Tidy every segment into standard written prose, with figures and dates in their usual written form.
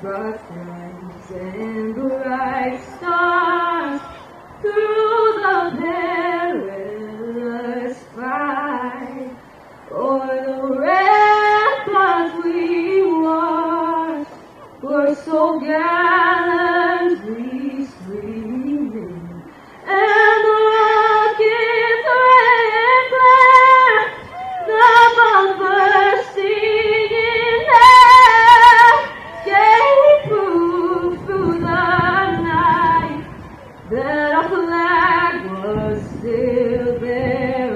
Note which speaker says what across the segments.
Speaker 1: reflections and bright stars through the perilous fight. O'er the ramparts we watched were so gallantly streaming, and the rockets red glare, the bombs bursting in air, gave proof through the night that our flag was still there.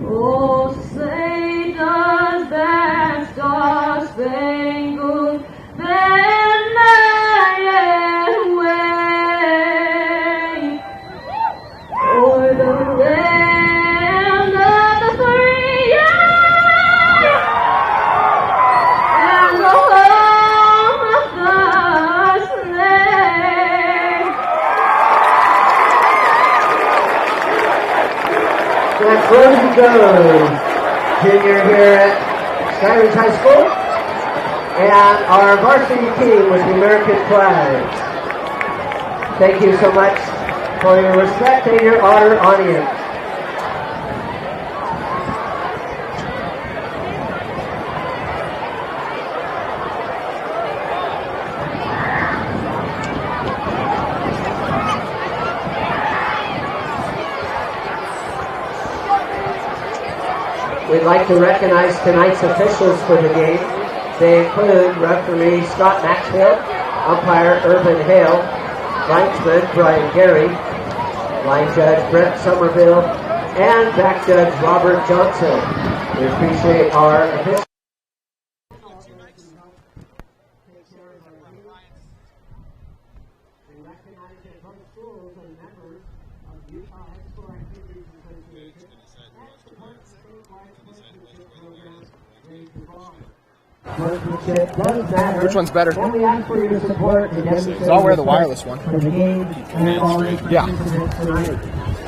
Speaker 1: Oh, say does that star-spangled banner yet wave o'er the land of the free and the home of the slave?
Speaker 2: That's Rosie Jones, junior here at Skyridge High School, and our varsity team with the American flags. Thank you so much for your respect and your honor, audience. We'd like to recognize tonight's officials for the game. They include referee Scott Maxfield, umpire Urban Hale, linesman Brian Gary, line judge Brett Somerville, and back judge Robert Johnson. We appreciate our officials.
Speaker 3: Which one's better?
Speaker 2: And we ask for your support to demonstrate.
Speaker 3: So I'll wear the wireless one.
Speaker 2: For the game and all the
Speaker 3: Yeah.
Speaker 2: tonight.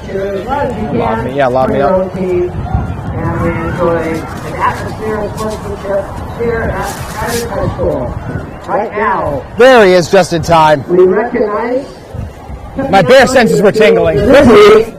Speaker 2: Cheer as loud as you can.
Speaker 3: Yeah, lob me
Speaker 2: for your
Speaker 3: up.
Speaker 2: own team. And we enjoy an atmosphere of sportsmanship here at Skyridge High School. Right now,
Speaker 3: There he is, just in time.
Speaker 2: we recognize
Speaker 3: My bear senses were tingling.
Speaker 2: Liberty.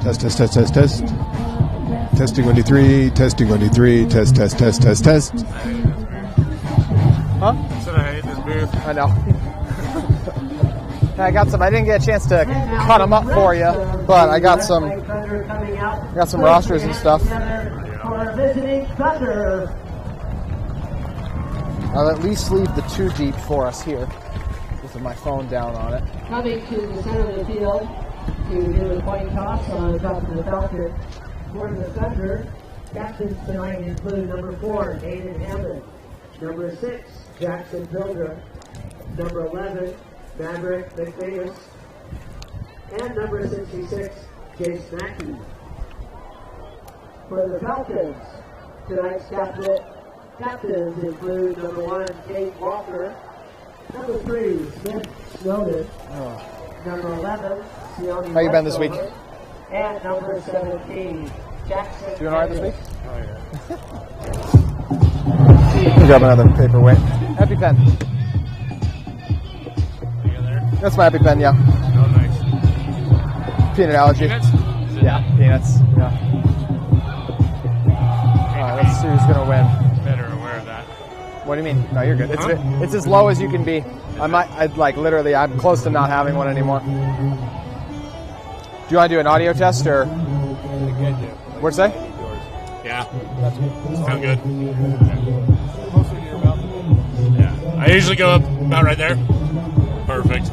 Speaker 4: Test. Testing 1, 2, 3. Testing 1, 2, 3. Test.
Speaker 3: Huh?
Speaker 5: Said I hate this booth.
Speaker 3: I know. I got some. I didn't get a chance to cut them up for you, but I got some. Got some rosters and stuff. I'll at least leave the 2 deep for us here, with my phone down on it.
Speaker 1: Coming to the center of the field to do the coin toss on top of the Falcons. For the Thunder, captains tonight include number 4, Aiden Hammond, number 6, Jackson Pilgrim, number 11, Maverick McManus, and number 66, Jace Mackey. For the Falcons, tonight's captains include number 1, Kate Walker, number 3, Smith Snowden, number 11, Sione
Speaker 3: How you been this week?
Speaker 1: and number 17, Jackson.
Speaker 3: Doing all right this week?
Speaker 5: Oh,
Speaker 3: Let me grab another paperweight. EpiPen.
Speaker 5: You in there?
Speaker 3: That's my EpiPen, yeah.
Speaker 5: Oh, nice.
Speaker 3: Peanut allergy.
Speaker 5: Peanuts? Is it
Speaker 3: Yeah, peanuts. Yeah. All right, let's see who's gonna win.
Speaker 5: Better aware of that.
Speaker 3: What do you mean? No, you're good.
Speaker 5: Huh?
Speaker 3: It's as low as you can be. I'm literally, I'm close to not having one anymore. Do you want to do an audio test or? What'd you say?
Speaker 5: Yeah. Sound good. Yeah. I usually go up about right there. Perfect.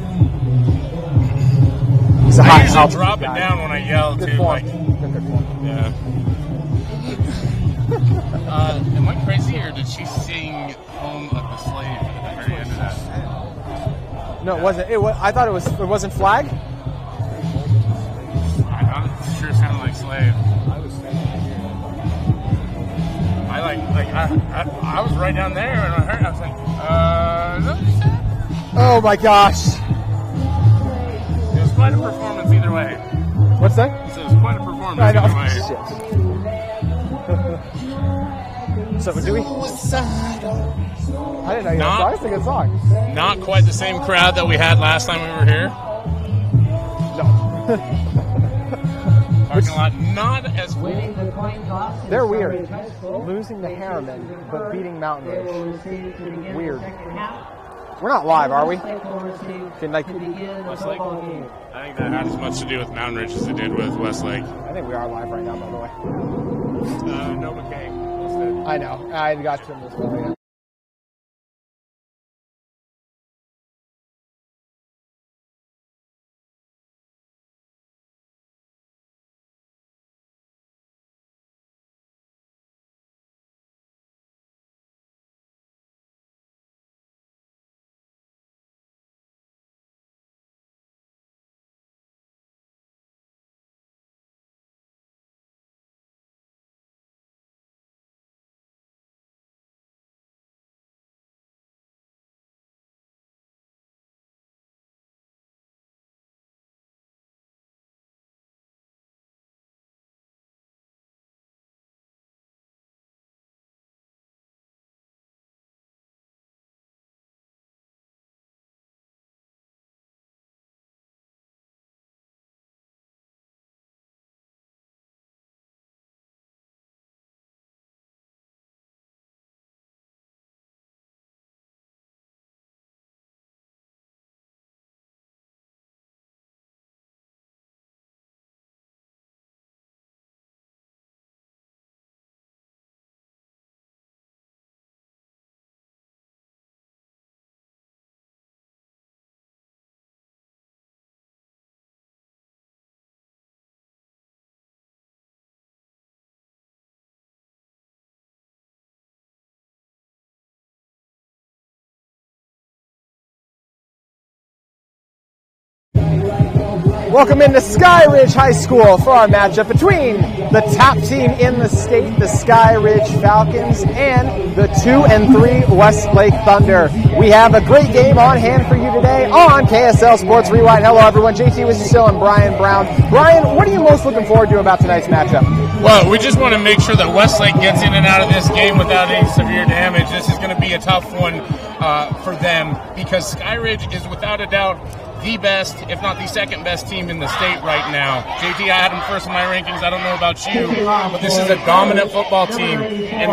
Speaker 3: He's a
Speaker 5: I
Speaker 3: hot
Speaker 5: usually
Speaker 3: healthy
Speaker 5: drop
Speaker 3: guy.
Speaker 5: it down when I yell
Speaker 3: Good
Speaker 5: too.
Speaker 3: form.
Speaker 5: Like,
Speaker 3: Good form.
Speaker 5: yeah. Am I crazy, or did she sing "Home of the Slave" at the very end of that?
Speaker 3: No, it wasn't. I thought it was. It wasn't Flag.
Speaker 5: I sure sounded like "Slave." I was right down there, and I heard. I was like, is that what you said?
Speaker 3: Oh my gosh.
Speaker 5: It was quite a performance either way.
Speaker 3: What's that?
Speaker 5: So it was quite a performance
Speaker 3: I know.
Speaker 5: either way.
Speaker 3: So do we? I didn't know you know. It's a good song.
Speaker 5: Not quite the same crowd that we had last time we were here.
Speaker 3: No.
Speaker 5: Parking lot not as full.
Speaker 3: They're weird. Losing to Harriman, but beating Mountain Ridge. Weird. We're not live, are we?
Speaker 5: Westlake? I think that had as much to do with Mountain Ridge as it did with Westlake.
Speaker 3: I think we are live right now, by the way.
Speaker 5: No McKay.
Speaker 3: I know. I got to this well. Welcome into Skyridge High School for our matchup between the top team in the state, the Skyridge Falcons, and the 2-3 Westlake Thunder. We have a great game on hand for you today on KSL Sports Rewind. Hello everyone, JT Wistrcill and Brian Brown. Brian, what are you most looking forward to about tonight's matchup?
Speaker 5: Well, we just want to make sure that Westlake gets in and out of this game without any severe damage. This is going to be a tough one for them because Skyridge is without a doubt the best, if not the second best team in the state right now. JT, I had them first in my rankings. I don't know about you, but this is a dominant football team, and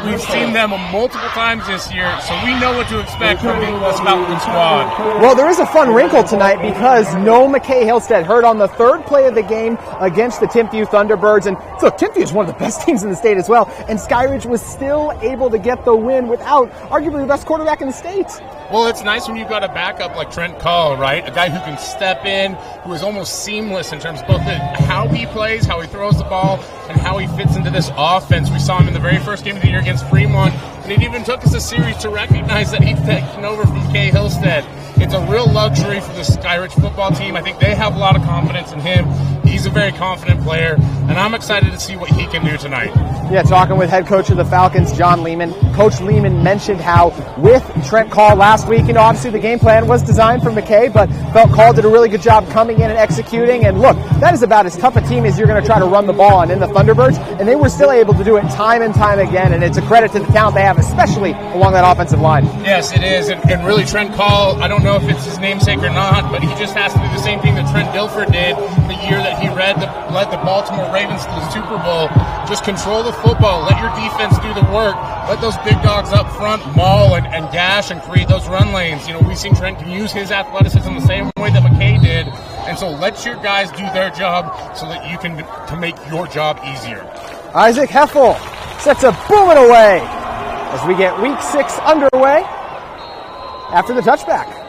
Speaker 5: we've seen them multiple times this year, so we know what to expect from this Falcon squad.
Speaker 3: Well, there is a fun wrinkle tonight because no McKay Hillstead hurt on the third play of the game against the Timpview Thunderbirds, and look, Timpview is one of the best teams in the state as well, and Skyridge was still able to get the win without arguably the best quarterback in the state.
Speaker 5: Well, it's nice when you've got a backup like Trent Call, right? A guy who can step in, who is almost seamless in terms of both how he plays, how he throws the ball, and how he fits into this offense. We saw him in the very first game of the year against Fremont, and it even took us a series to recognize that he'd taken over from Kay Hillstead. It's a real luxury for the Skyridge football team. I think they have a lot of confidence in him. He's a very confident player, and I'm excited to see what he can do tonight.
Speaker 3: Yeah, talking with head coach of the Falcons, John Lehman. Coach Lehman mentioned how with Trent Call last week, obviously the game plan was designed for McKay, but felt Call did a really good job coming in and executing. And look, that is about as tough a team as you're going to try to run the ball on in the Thunderbirds, and they were still able to do it time and time again, and it's a credit to the talent they have, especially along that offensive line.
Speaker 5: Yes, it is, and really Trent Call, I don't know if it's his namesake or not, but he just has to do the same thing that Trent Dilfer did the year that he led the Baltimore Ravens to the Super Bowl. Just control the football, let your defense do the work, let those big dogs up front maul and gash and create those run lanes. We've seen Trent can use his athleticism the same way that McKay did, and so let your guys do their job so that you can to make your job easier.
Speaker 3: Isaac Heffel sets a booming away as we get week 6 underway after the touchback.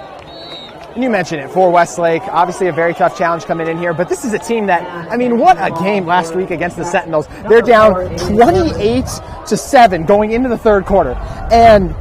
Speaker 3: And you mentioned it for Westlake. Obviously a very tough challenge coming in here, but this is a team that, I mean, what a game last week against the Sentinels. They're down 28-7 going into the third quarter. And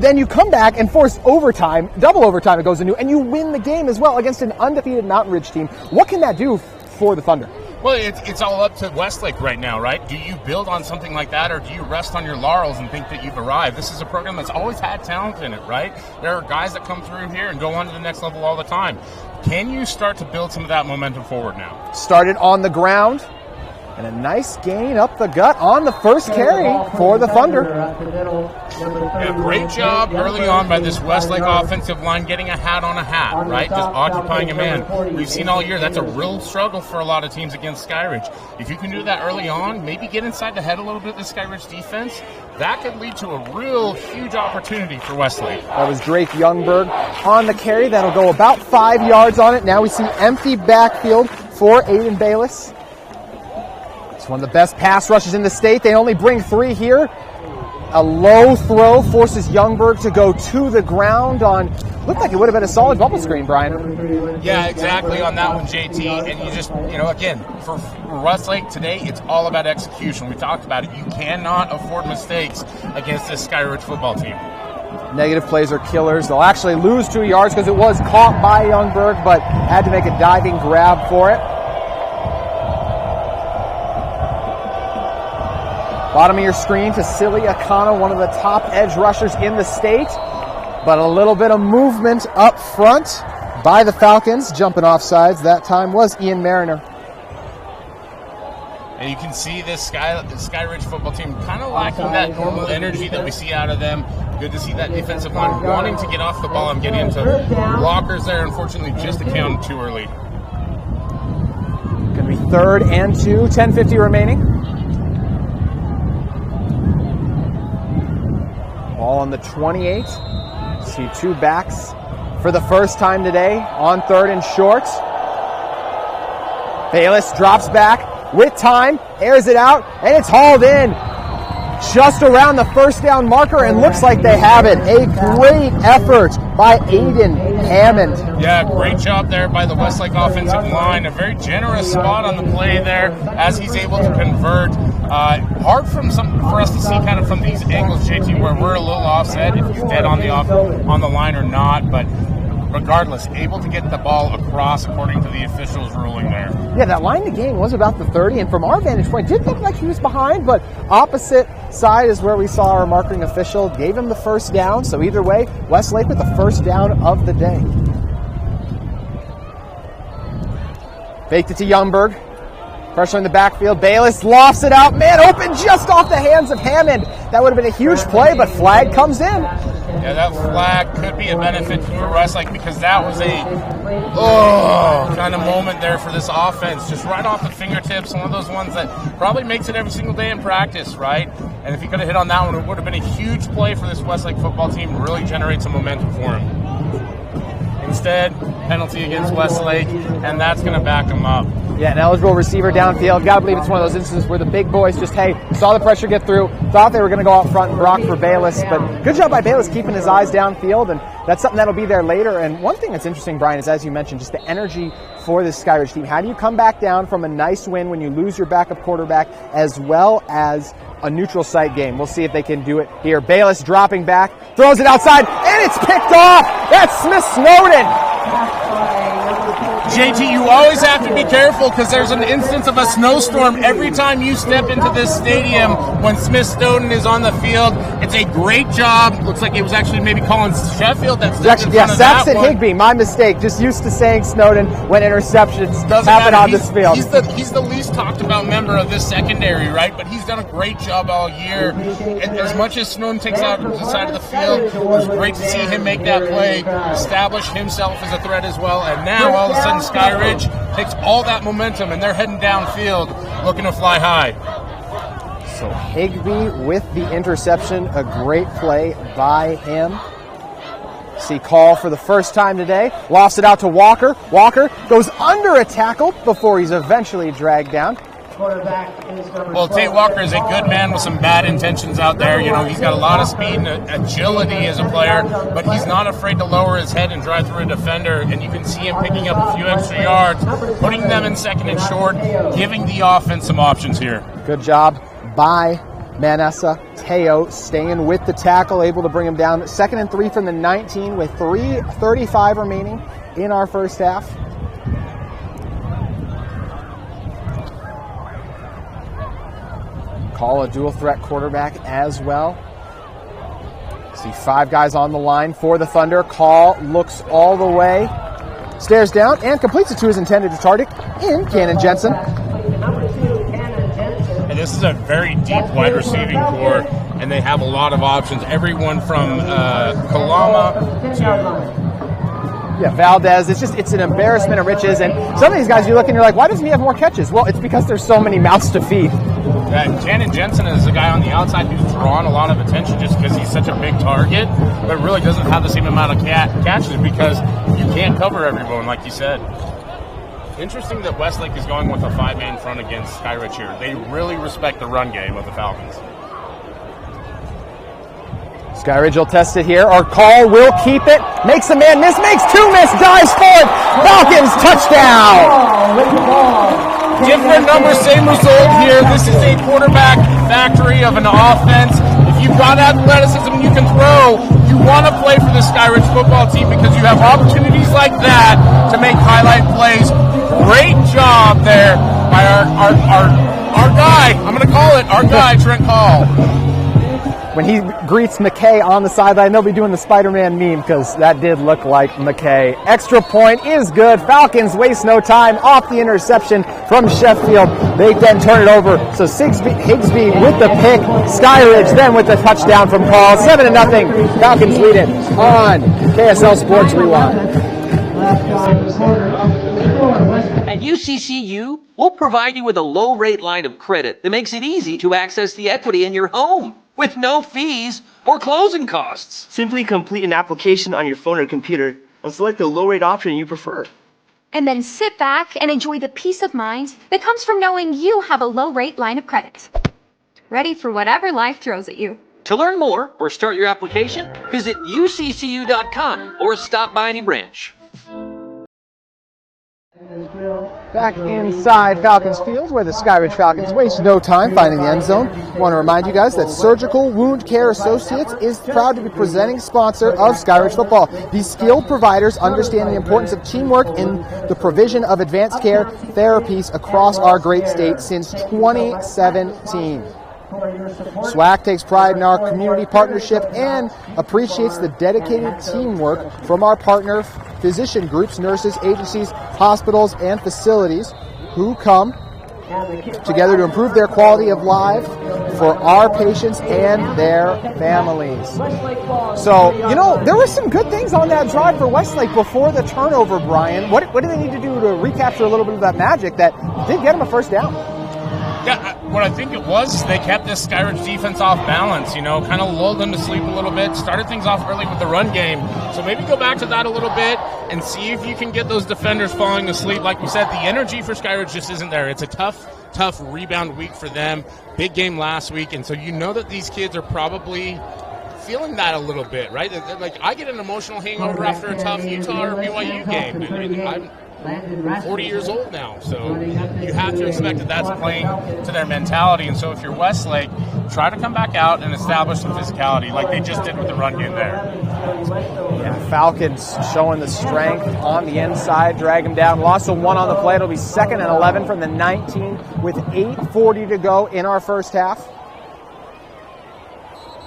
Speaker 3: then you come back and force overtime, double overtime it goes into, and you win the game as well against an undefeated Mountain Ridge team. What can that do for the Thunder?
Speaker 5: Well, it's all up to Westlake right now, right? Do you build on something like that, or do you rest on your laurels and think that you've arrived? This is a program that's always had talent in it, right? There are guys that come through here and go on to the next level all the time. Can you start to build some of that momentum forward now?
Speaker 3: Started on the ground, and a nice gain up the gut on the first carry for the Thunder.
Speaker 5: Yeah, great job early on by this Westlake offensive line getting a hat on a hat, right? Just occupying a man. We've seen all year that's a real struggle for a lot of teams against Skyridge. If you can do that early on, maybe get inside the head a little bit of the Skyridge defense, that could lead to a real huge opportunity for Westlake.
Speaker 3: That was Drake Youngberg on the carry. That'll go about 5 yards on it. Now we see empty backfield for Aiden Bayless. It's one of the best pass rushes in the state. They only bring 3 here. A low throw forces Youngberg to go to the ground on, looked like it would have been a solid bubble screen, Brian.
Speaker 5: Yeah, exactly on that one, JT. And you just, again, for Westlake today, it's all about execution. We talked about it. You cannot afford mistakes against this Skyridge football team.
Speaker 3: Negative plays are killers. They'll actually lose 2 yards because it was caught by Youngberg, but had to make a diving grab for it. Bottom of your screen, Vasily Akana, one of the top edge rushers in the state. But a little bit of movement up front by the Falcons. Jumping off sides, that time was Ian Mariner.
Speaker 5: And you can see this Skyridge football team kind of lacking that normal energy that we see out of them. Good to see that defensive line wanting to get off the ball and get into blockers there. Unfortunately, just accounted too early.
Speaker 3: Going to be 3rd and 2, 10:50 remaining. Ball on the 28. See 2 backs for the first time today on 3rd and short. Bayless drops back with time, airs it out, and it's hauled in just around the first down marker, and looks like they have it. A great effort by Aiden Hammond.
Speaker 5: Yeah, great job there by the Westlake offensive line. A very generous spot on the play there as he's able to convert. Hard for us to see kind of from these angles, JT, where we're a little offset if he's dead on the line or not, but regardless, able to get the ball across according to the officials' ruling there.
Speaker 3: Yeah, that line of game was about the 30, and from our vantage point, did look like he was behind, but opposite side is where we saw our marking official gave him the first down. So either way, Westlake with the first down of the day. Faked it to Youngberg. Pressure in the backfield. Bayless lofts it out. Man open just off the hands of Hammond. That would have been a huge play, but flag comes in.
Speaker 5: Yeah, that flag could be a benefit for Westlake because that was a kind of moment there for this offense. Just right off the fingertips. One of those ones that probably makes it every single day in practice, right? And if he could have hit on that one, it would have been a huge play for this Westlake football team to really generate some momentum for him. Instead, penalty against Westlake, and that's going to back him up.
Speaker 3: Yeah, an eligible receiver downfield. Got to believe it's one of those instances where the big boys just, saw the pressure get through, thought they were going to go out front and block for Bayless. But good job by Bayless keeping his eyes downfield, and that's something that'll be there later. And one thing that's interesting, Brian, is as you mentioned, just the energy for this Skyridge team. How do you come back down from a nice win when you lose your backup quarterback as well as a neutral site game? We'll see if they can do it here. Bayless dropping back, throws it outside, and it's picked off. That's Smith Snowden.
Speaker 5: JT, you always have to be careful because there's an instance of a snowstorm every time you step into this stadium when Smith Snowden is on the field. It's a great job. Looks like it was actually maybe Colin Sheffield that stepped in front of that
Speaker 3: Saxon
Speaker 5: one.
Speaker 3: Higby, my mistake. Just used to saying Snowden when interceptions happen on this field.
Speaker 5: He's the least talked about member of this secondary, right? But he's done a great job all year. And as much as Snowden takes out the side of the field, it was great to see him make that play, establish himself as a threat as well. And now all of a sudden Skyridge takes all that momentum and they're heading downfield looking to fly high.
Speaker 3: So Higby with the interception, a great play by him. See call for the first time today. Lost it out to Walker. Walker goes under a tackle before he's eventually dragged down.
Speaker 1: Quarterback is number
Speaker 5: Well, Tate Walker is a good man with some bad intentions out there. You know, he's got a lot of speed and agility as a player, but he's not afraid to lower his head and drive through a defender, and you can see him picking up a few extra yards, putting them in second and short, giving the offense some options here.
Speaker 3: Good job by Manessa. Teo staying with the tackle, able to bring him down. 2nd and 3 from the 19 with 3:35 remaining in our first half. Call a dual threat quarterback as well. See 5 guys on the line for the Thunder. Call looks all the way, stares down, and completes it to his intended target in Cannon Jensen.
Speaker 5: And this is a very deep wide receiving core, and they have a lot of options. Everyone from Kalama to
Speaker 3: Valdez. It's an embarrassment of riches. And some of these guys, you look and you're like, why doesn't he have more catches? Well, it's because there's so many mouths to feed.
Speaker 5: Cannon Jensen is the guy on the outside who's drawn a lot of attention just because he's such a big target, but really doesn't have the same amount of catches because you can't cover everyone, like you said. Interesting that Westlake is going with a 5-man front against Skyridge here. They really respect the run game of the Falcons.
Speaker 3: Skyridge will test it here, or Call will keep it. Makes a man miss, makes 2 miss, dives forward. Falcons touchdown!
Speaker 5: Different number, same result here. This is a quarterback factory of an offense. If you've got athleticism, you can throw. You want to play for the Skyridge football team because you have opportunities like that to make highlight plays. Great job there by our guy. I'm going to call it our guy, Trent Call.
Speaker 3: When he greets McKay on the sideline, they'll be doing the Spider-Man meme because that did look like McKay. Extra point is good. Falcons waste no time off the interception from Sheffield. They then turn it over. So Higsby with the pick. Skyridge then with the touchdown from Call. 7-0. Falcons lead it on KSL Sports Rewind.
Speaker 6: At UCCU, we'll provide you with a low-rate line of credit that makes it easy to access the equity in your home with no fees or closing costs.
Speaker 7: Simply complete an application on your phone or computer and select the low-rate option you prefer.
Speaker 8: And then sit back and enjoy the peace of mind that comes from knowing you have a low-rate line of credit. Ready for whatever life throws at you.
Speaker 6: To learn more or start your application, visit uccu.com or stop by any branch.
Speaker 3: Back inside Falcons Field, where the Skyridge Falcons waste no time finding the end zone. I want to remind you guys that Surgical Wound Care Associates is proud to be presenting sponsor of Skyridge football. These skilled providers understand the importance of teamwork in the provision of advanced care therapies across our great state since 2017. SWAC takes pride in our community partnership and appreciates the dedicated teamwork from our partner physician groups, nurses, agencies, hospitals, and facilities who come together to improve their quality of life for our patients and their families. So, you know, there were some good things on that drive for Westlake before the turnover, Brian. What do they need to do to recapture a little bit of that magic that did get them a first down?
Speaker 5: Yeah, what I think it was, they kept this Skyridge defense off balance, you know, kind of lulled them to sleep a little bit, started things off early with the run game. So maybe go back to that a little bit and see if you can get those defenders falling asleep. Like we said, the energy for Skyridge just isn't there. It's a tough rebound week for them. Big game last week, and so you know that these kids are probably feeling that a little bit, right? Like, I get an emotional hangover after a tough Utah or BYU game. I mean, I'm 40 years old now, so you have to expect that that's playing to their mentality. And so if you're Westlake, try to come back out and establish some physicality like they just did with the run game there.
Speaker 3: Yeah, Falcons showing the strength on the inside, drag them down. Loss of 1 on the play. It'll be 2nd and 11 from the 19 with 8:40 to go in our first half.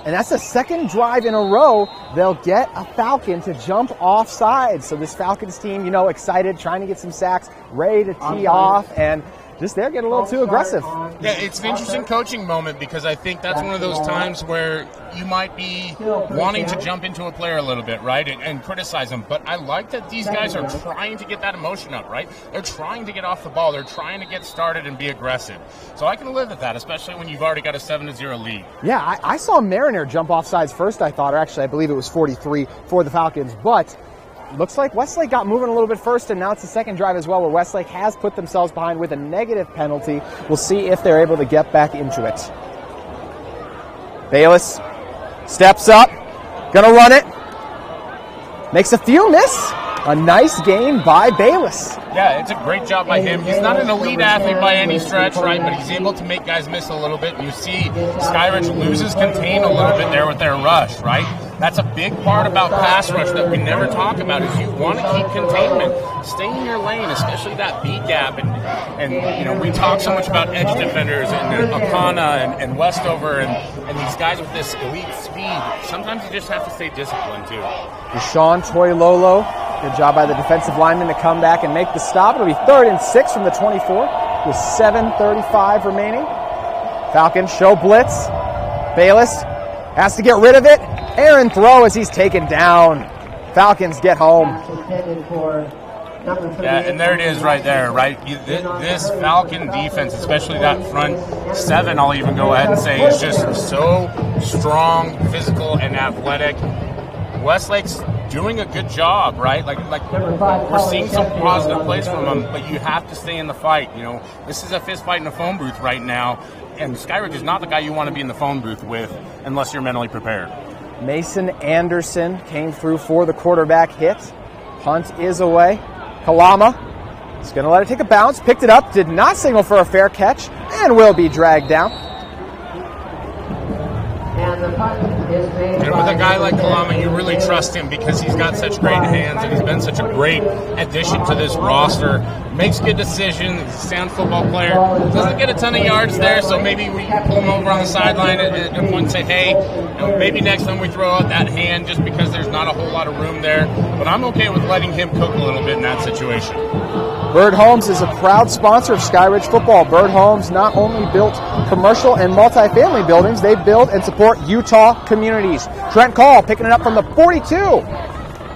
Speaker 3: And that's the second drive in a row they'll get a Falcon to jump off sides. So this Falcons team, you know, excited, trying to get some sacks, ready to tee off, and just they're getting a little too aggressive.
Speaker 5: Yeah, it's an interesting coaching moment because I think that's one of those times where you might be wanting to jump into a player a little bit, right, and criticize them. But I like that these guys are trying to get that emotion up, right? They're trying to get off the ball. They're trying to get started and be aggressive. So I can live with that, especially when you've already got a 7-0 lead.
Speaker 3: Yeah, I saw Mariner jump off sides first, I thought, or actually I believe it was 43 for the Falcons. But looks like Westlake got moving a little bit first, and now it's the second drive as well where Westlake has put themselves behind with a negative penalty. We'll see if they're able to get back into it. Bayless steps up, gonna run it, makes a few miss. A nice game by Bayless.
Speaker 5: Yeah, it's a great job by him. He's not an elite athlete by any stretch, right? But he's able to make guys miss a little bit. And you see Skyridge loses contain a little bit there with their rush, right? That's a big part about pass rush that we never talk about is you want to keep containment. Stay in your lane, especially that B gap. And you know, we talk so much about edge defenders and Akana and Westover and these guys with this elite speed. Sometimes you just have to stay disciplined, too.
Speaker 3: Deshaun Toilolo, good job by the defensive lineman to come back and make the stop. It'll be 3rd and 6 from the 24 with 7:35 remaining. Falcons show blitz. Bayless has to get rid of it. Aaron throw as he's taken down. Falcons get home.
Speaker 5: Yeah, and there it is right there, right? This Falcon defense, especially that front 7, I'll even go ahead and say, is just so strong, physical, and athletic. Westlake's doing a good job, right? Like we're seeing some positive plays from them, but you have to stay in the fight. You know, this is a fist fight in a phone booth right now, and Skyridge is not the guy you want to be in the phone booth with unless you're mentally prepared.
Speaker 3: Mason Anderson came through for the quarterback hit. Punt is away. Kalama is going to let it take a bounce, picked it up, did not signal for a fair catch, and will be dragged down.
Speaker 5: And with a guy like Kalama, you really trust him because he's got such great hands and he's been such a great addition to this roster. Makes good decisions. He's a sound football player. Doesn't get a ton of yards there, so maybe we pull him over on the sideline at one and say, hey, maybe next time we throw out that hand just because there's not a whole lot of room there. But I'm okay with letting him cook a little bit in that situation.
Speaker 3: Bird Homes is a proud sponsor of Skyridge football. Bird Homes not only built commercial and multifamily buildings, they build and support Utah communities. Trent Call picking it up from the 42.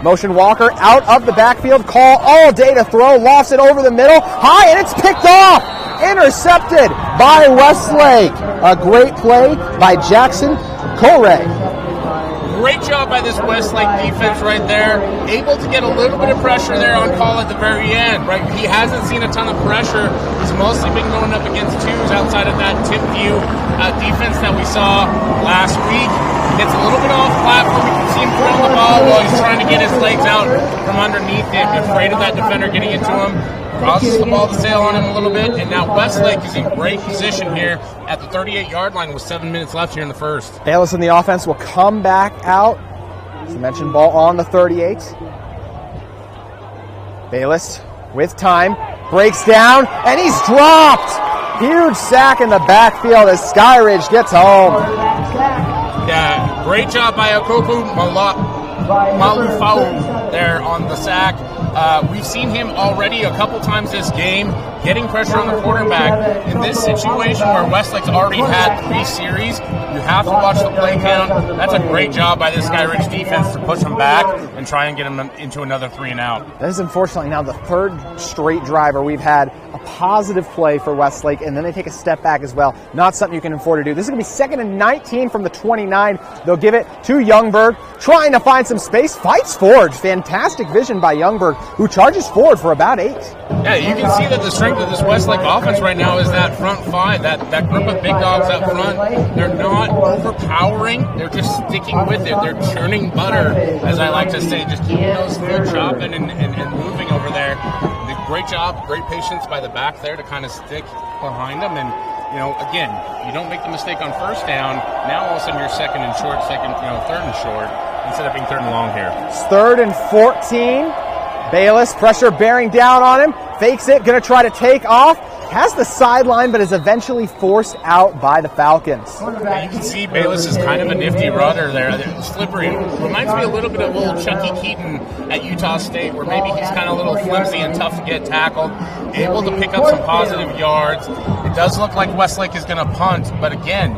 Speaker 3: Motion Walker out of the backfield. Call all day to throw. Lofts it over the middle. High, and it's picked off. Intercepted by Westlake. A great play by Jackson Corey.
Speaker 5: Great job by this Westlake defense right there. Able to get a little bit of pressure there on Call at the very end, right? He hasn't seen a ton of pressure. He's mostly been going up against twos outside of that tip view defense that we saw last week. Gets a little bit off platform. You can see him throwing the ball while he's trying to get his legs out from underneath him. Afraid of that defender getting into him. Crosses the ball to sail on him a little bit, and now Westlake is in great position here at the 38-yard line with 7 minutes left here in the first.
Speaker 3: Bayless and the offense will come back out. As I mentioned, ball on the 38. Bayless with time, breaks down, and he's dropped. Huge sack in the backfield as Skyridge gets home.
Speaker 5: Yeah, great job by Okopu Malufau there on the sack. We've seen him already a couple times this game getting pressure on the quarterback. In this situation where Westlake's already had 3 series, you have to watch the play count. That's a great job by this Skyridge defense to push him back and try and get him into another 3 and out.
Speaker 3: That is unfortunately now the 3rd straight drive where we've had a positive play for Westlake, and then they take a step back as well. Not something you can afford to do. This is going to be 2nd and 19 from the 29. They'll give it to Youngberg, trying to find some space. Fights forward. Fantastic vision by Youngberg, who charges forward for about 8.
Speaker 5: Yeah, you can see that the strength of this Westlake offense right now is that front 5, that group of big dogs up front. They're not overpowering. They're just sticking with it. They're churning butter, as I like to say, just keeping those feet chopping and moving over there. Great job, great patience by the back there to kind of stick behind them. And, you know, again, you don't make the mistake on first down. Now all of a sudden you're 2nd and short, 3rd and short, instead of being 3rd and long here.
Speaker 3: It's 3rd and 14. Bayless, pressure bearing down on him. Fakes it, going to try to take off. Has the sideline, but is eventually forced out by the Falcons.
Speaker 5: Yeah, you can see Bayless is kind of a nifty runner there. They're slippery. Reminds me a little bit of little Chucky Keaton at Utah State, where maybe he's kind of a little flimsy and tough to get tackled. Able to pick up some positive yards. It does look like Westlake is going to punt, but again,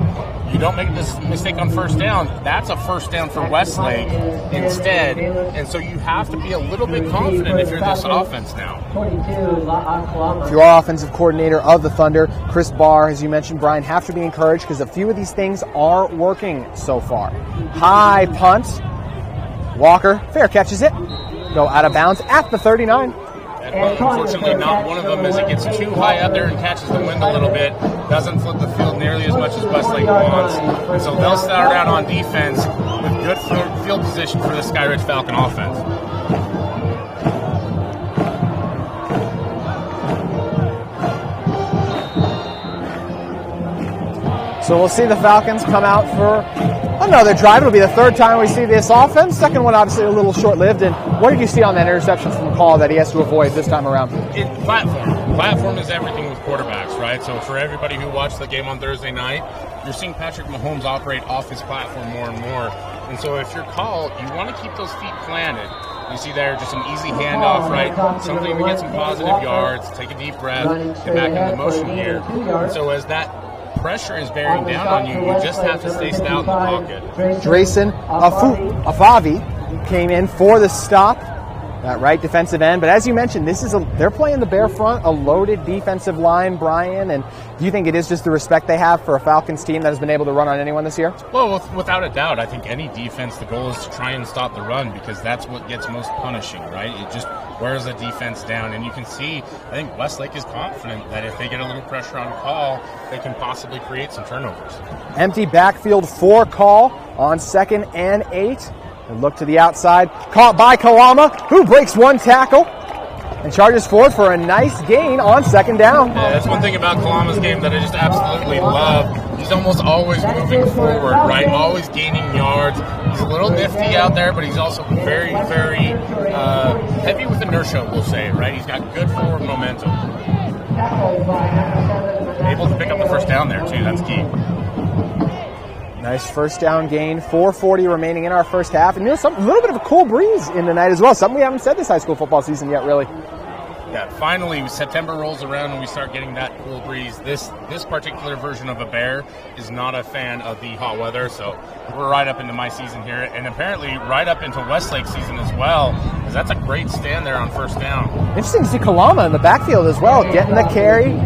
Speaker 5: you don't make this mistake on first down. That's a first down for Westlake instead. And so you have to be a little bit confident if you're this offense now.
Speaker 3: If you are offensive coordinator of the Thunder, Chris Barr, as you mentioned, Brian, have to be encouraged because a few of these things are working so far. High punt. Walker, fair catches it. go out of bounds at the 39.
Speaker 5: And unfortunately, not one of them, as it gets too high up there and catches the wind a little bit, doesn't flip the field nearly as much as Westlake wants. And so they'll start out on defense with good field position for the Skyridge Falcon offense.
Speaker 3: So we'll see the Falcons come out for another drive. It'll be the third time we see this offense. Second one, obviously, a little short-lived. And what did you see on that interception from Call that he has to avoid this time around?
Speaker 5: Platform is everything with quarterbacks, right? So for everybody who watched the game on Thursday night, you're seeing Patrick Mahomes operate off his platform more and more. And so if you're Call, you want to keep those feet planted. You see there just an easy handoff, right? Something to get some positive yards, take a deep breath, get back into motion here. And so as that pressure is bearing down on you, you just have to stay stout in the pocket.
Speaker 3: Drayson Afavi came in for the stop, that right defensive end. But as you mentioned, they're playing the bare front, a loaded defensive line, Brian. And do you think it is just the respect they have for a Falcons team that has been able to run on anyone this year?
Speaker 5: Well, without a doubt, I think any defense, the goal is to try and stop the run because that's what gets most punishing, right? It just wears the defense down. And you can see, I think Westlake is confident that if they get a little pressure on Call, they can possibly create some turnovers.
Speaker 3: Empty backfield for Call on 2nd and 8. And look to the outside, caught by Kalama, who breaks one tackle and charges forward for a nice gain on 2nd down.
Speaker 5: Yeah, that's one thing about Kalama's game that I just absolutely love. He's almost always moving forward, right? Always gaining yards. He's a little nifty out there, but he's also very, very heavy with inertia, we'll say, right? He's got good forward momentum. Able to pick up the first down there, too. That's key.
Speaker 3: Nice first down gain, 4:40 remaining in our first half. And a little bit of a cool breeze in the night as well. Something we haven't said this high school football season yet, really.
Speaker 5: Yeah, finally, September rolls around and we start getting that cool breeze. This particular version of a Bear is not a fan of the hot weather, so we're right up into my season here, and apparently right up into Westlake season as well, because that's a great stand there on first down.
Speaker 3: Interesting to see Kalama in the backfield as well, getting the carry.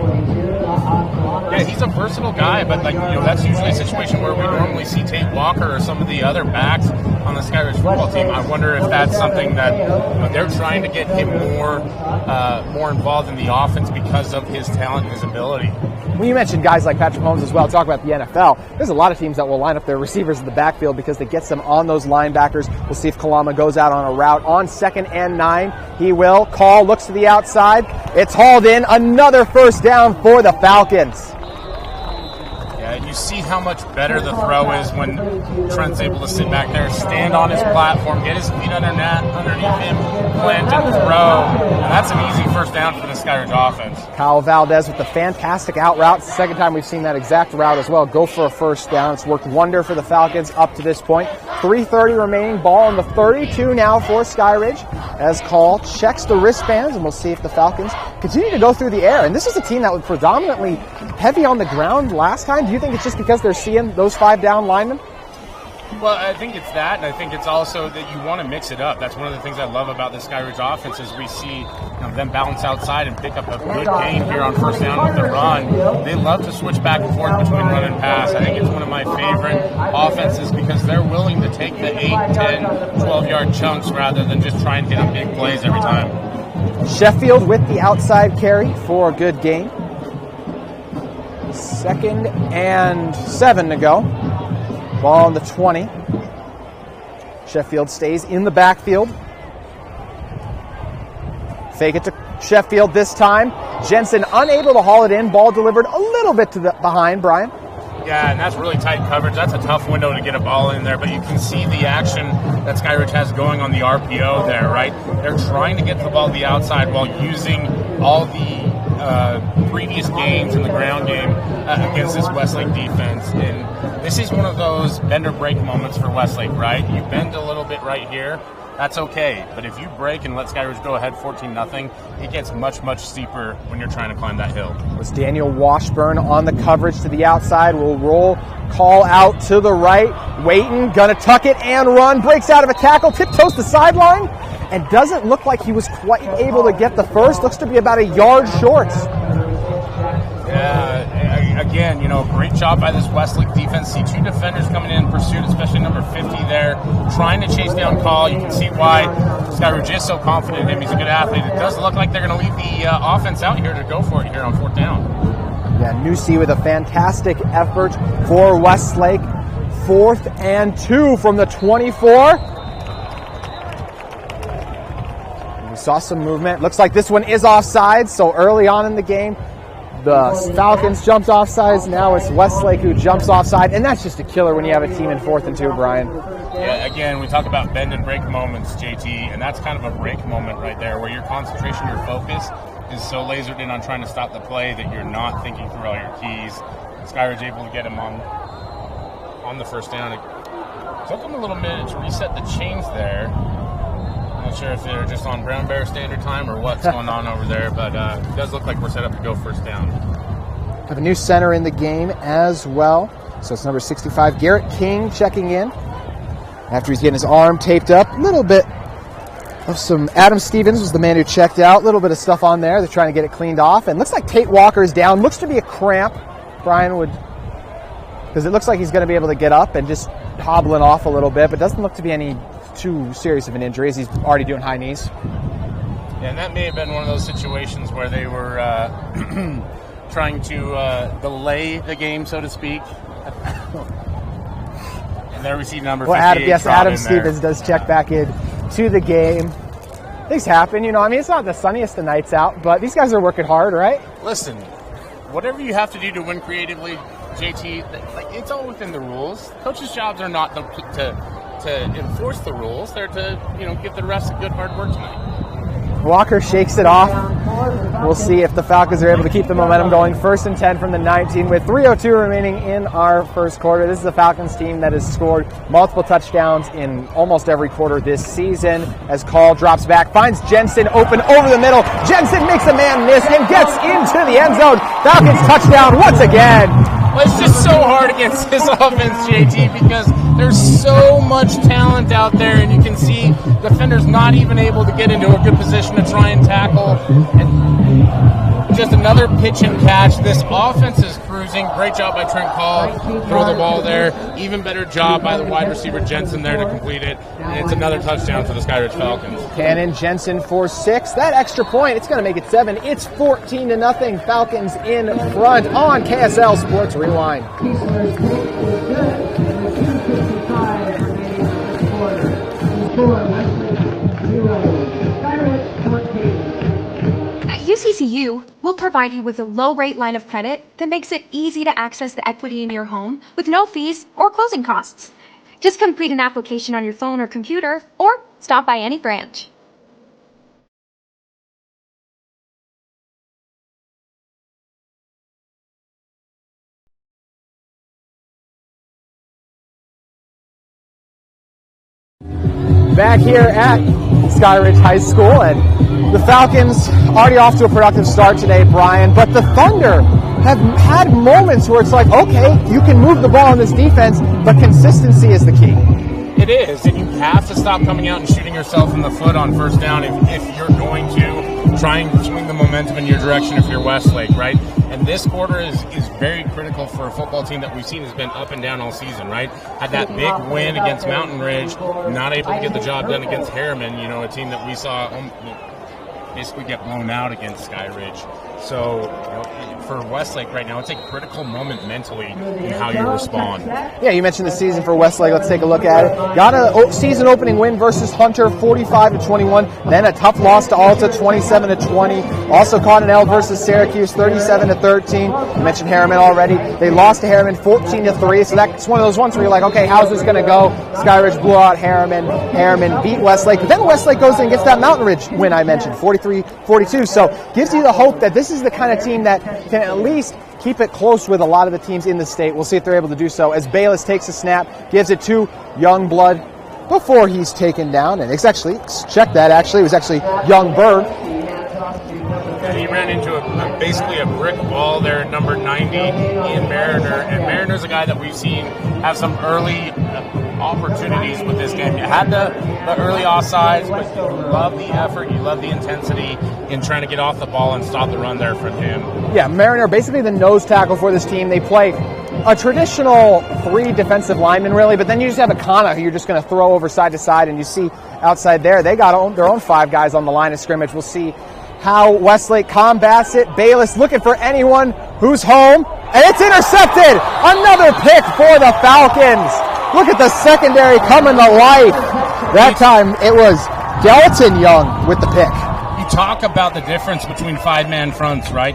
Speaker 5: Yeah, he's a versatile guy, but that's usually a situation where we normally see Tate Walker or some of the other backs on the Skyridge football team. I wonder if that's something that they're trying to get him more involved in the offense because of his talent and his ability.
Speaker 3: When you mentioned guys like Patrick Mahomes as well, talk about the NFL, there's a lot of teams that will line up their receivers in the backfield because they get them on those linebackers. We'll see if Kalama goes out on a route on 2nd and 9. He will. Call looks to the outside. It's hauled in. Another first down for the Falcons.
Speaker 5: Yeah, you see how much better the throw is when Trent's able to sit back there, stand on his platform, get his feet underneath him, plant and throw. And that's an easy first down for the Skyridge offense.
Speaker 3: Kyle Valdez with the fantastic out route. It's the second time we've seen that exact route as well. Go for a first down. It's worked wonder for the Falcons up to this point. 3:30 remaining. Ball on the 32 now for Skyridge as Call checks the wristbands, and we'll see if the Falcons continue to go through the air. And this is a team that was predominantly heavy on the ground last time. Do you think it's just because they're seeing those 5 down linemen?
Speaker 5: Well, I think it's that, and I think it's also that you want to mix it up. That's one of the things I love about the Skyridge offense is we see them bounce outside and pick up a good gain here on first down with the run. They love to switch back and forth between run and pass. I think it's one of my favorite offenses because they're willing to take the 8, 10, 12-yard chunks rather than just try and hit up big plays every time.
Speaker 3: Sheffield with the outside carry for a good gain. 2nd and 7 to go. Ball on the 20. Sheffield stays in the backfield. Fake it to Sheffield this time. Jensen unable to haul it in. Ball delivered a little bit to the behind, Brian.
Speaker 5: Yeah, and that's really tight coverage. That's a tough window to get a ball in there, but you can see the action that Skyridge has going on the RPO there, right? They're trying to get the ball to the outside while using all the previous games in the ground game against this Westlake defense. And this is one of those bend or break moments for Westlake, right? You bend a little bit right here, that's okay. But if you break and let Skyridge go ahead 14-0, it gets much, much steeper when you're trying to climb that hill.
Speaker 3: It was Daniel Washburn on the coverage to the outside. Will roll, call out to the right. Waiting, gonna tuck it and run. Breaks out of a tackle, tiptoes the sideline, and doesn't look like he was quite able to get the first. Looks to be about a yard short.
Speaker 5: Yeah, again, great job by this Westlake defense. See two defenders coming in pursuit, especially number 50 there, trying to chase down Call. You can see why Skyridge is so confident in him. He's a good athlete. It does look like they're going to leave the offense out here to go for it here on 4th down.
Speaker 3: Yeah, Newsy with a fantastic effort for Westlake. 4th and 2 from the 24. We saw some movement. Looks like this one is offside, so early on in the game, the Falcons jumped offsides. Now it's Westlake who jumps offside, and that's just a killer when you have a team in 4th and 2, Brian.
Speaker 5: Yeah, again, we talk about bend and break moments, JT, and that's kind of a break moment right there where your concentration, your focus is so lasered in on trying to stop the play that you're not thinking through all your keys. Skyridge able to get him on the 1st down. It took him a little minute to reset the chains there. Not sure if they're just on Brown Bear standard time or what's going on over there, but it does look like we're set up to go 1st down.
Speaker 3: Have a new center in the game as well. So it's number 65, Garrett King, checking in after he's getting his arm taped up. A little bit of some, Adam Stevens was the man who checked out. A little bit of stuff on there. They're trying to get it cleaned off. And looks like Tate Walker is down. Looks to be a cramp. Brian would, because it looks like he's going to be able to get up and just hobbling off a little bit, but doesn't look to be any too serious of an injury as he's already doing high knees.
Speaker 5: Yeah, and that may have been one of those situations where they were trying to delay the game, so to speak. And they're receiving number 58.
Speaker 3: Adam Stevens does check back in to the game. Things happen, it's not the sunniest of nights out, but these guys are working hard, right?
Speaker 5: Listen, whatever you have to do to win creatively, JT, it's all within the rules. Coaches' jobs are not to enforce the rules. They're to, give the refs a good hard work tonight.
Speaker 3: Walker shakes it off. We'll see if the Falcons are able to keep the momentum going. 1st and 10 from the 19 with 3:02 remaining in our 1st quarter. This is the Falcons team that has scored multiple touchdowns in almost every quarter this season. As Call drops back, finds Jensen open over the middle. Jensen makes a man miss and gets into the end zone. Falcons touchdown once again.
Speaker 5: Well, it's just so hard against this offense, JT, because there's so much talent out there, and you can see defenders not even able to get into a good position to try and tackle. And just another pitch and catch. This offense is cruising. Great job by Trent Call. Throw the ball there. Even better job by the wide receiver Jensen there to complete it. And it's another touchdown for the Skyridge Falcons.
Speaker 3: Cannon Jensen for 6. That extra point, it's going to make it 7. It's 14-0. Falcons in front on KSL Sports Rewind.
Speaker 8: At UCCU, we'll provide you with a low-rate line of credit that makes it easy to access the equity in your home with no fees or closing costs. Just complete an application on your phone or computer, or stop by any branch.
Speaker 3: Back here at Skyridge High School, and the Falcons already off to a productive start today, Brian, but the Thunder have had moments where it's like, okay, you can move the ball in this defense, but consistency is the key.
Speaker 5: It is, and you have to stop coming out and shooting yourself in the foot on 1st down if you're going to try and swing the momentum in your direction if you're Westlake, right? And this quarter is very critical for a football team that we've seen has been up and down all season, right? Had that big win against Mountain Ridge, not able to get the job done against Harriman, a team that we saw basically get blown out against Skyridge. So for Westlake right now, it's a critical moment mentally in how you respond.
Speaker 3: Yeah, you mentioned the season for Westlake. Let's take a look at it. Got a season opening win versus Hunter, 45-21. Then a tough loss to Alta, 27-20. Also caught an L versus Syracuse, 37-13. You mentioned Harriman already. They lost to Harriman, 14-3. So that's one of those ones where you're like, okay, how's this going to go? Skyridge blew out Harriman. Harriman beat Westlake. But then Westlake goes in and gets that Mountain Ridge win I mentioned, 43-42. So gives you the hope that this is the kind of team that can at least keep it close with a lot of the teams in the state. We'll see if they're able to do so as Bayless takes a snap, gives it to Youngblood before he's taken down. And it's actually, check that actually, it was actually Youngberg.
Speaker 5: And he ran into basically a brick wall there at number 90 in Mariner. And Mariner's a guy that we've seen have some early opportunities with this game. You had the early offsides, but you love the effort, you love the intensity in trying to get off the ball and stop the run there from him.
Speaker 3: Yeah, Mariner, basically the nose tackle for this team. They play a traditional 3 defensive linemen, really, but then you just have a Kana who you're just going to throw over side to side, and you see outside there, they got their own 5 guys on the line of scrimmage. We'll see how Westlake combats it. Bayless looking for anyone who's home, and it's intercepted! Another pick for the Falcons! Look at the secondary coming to life. That time it was Delton Young with the pick.
Speaker 5: You talk about the difference between 5-man fronts, right?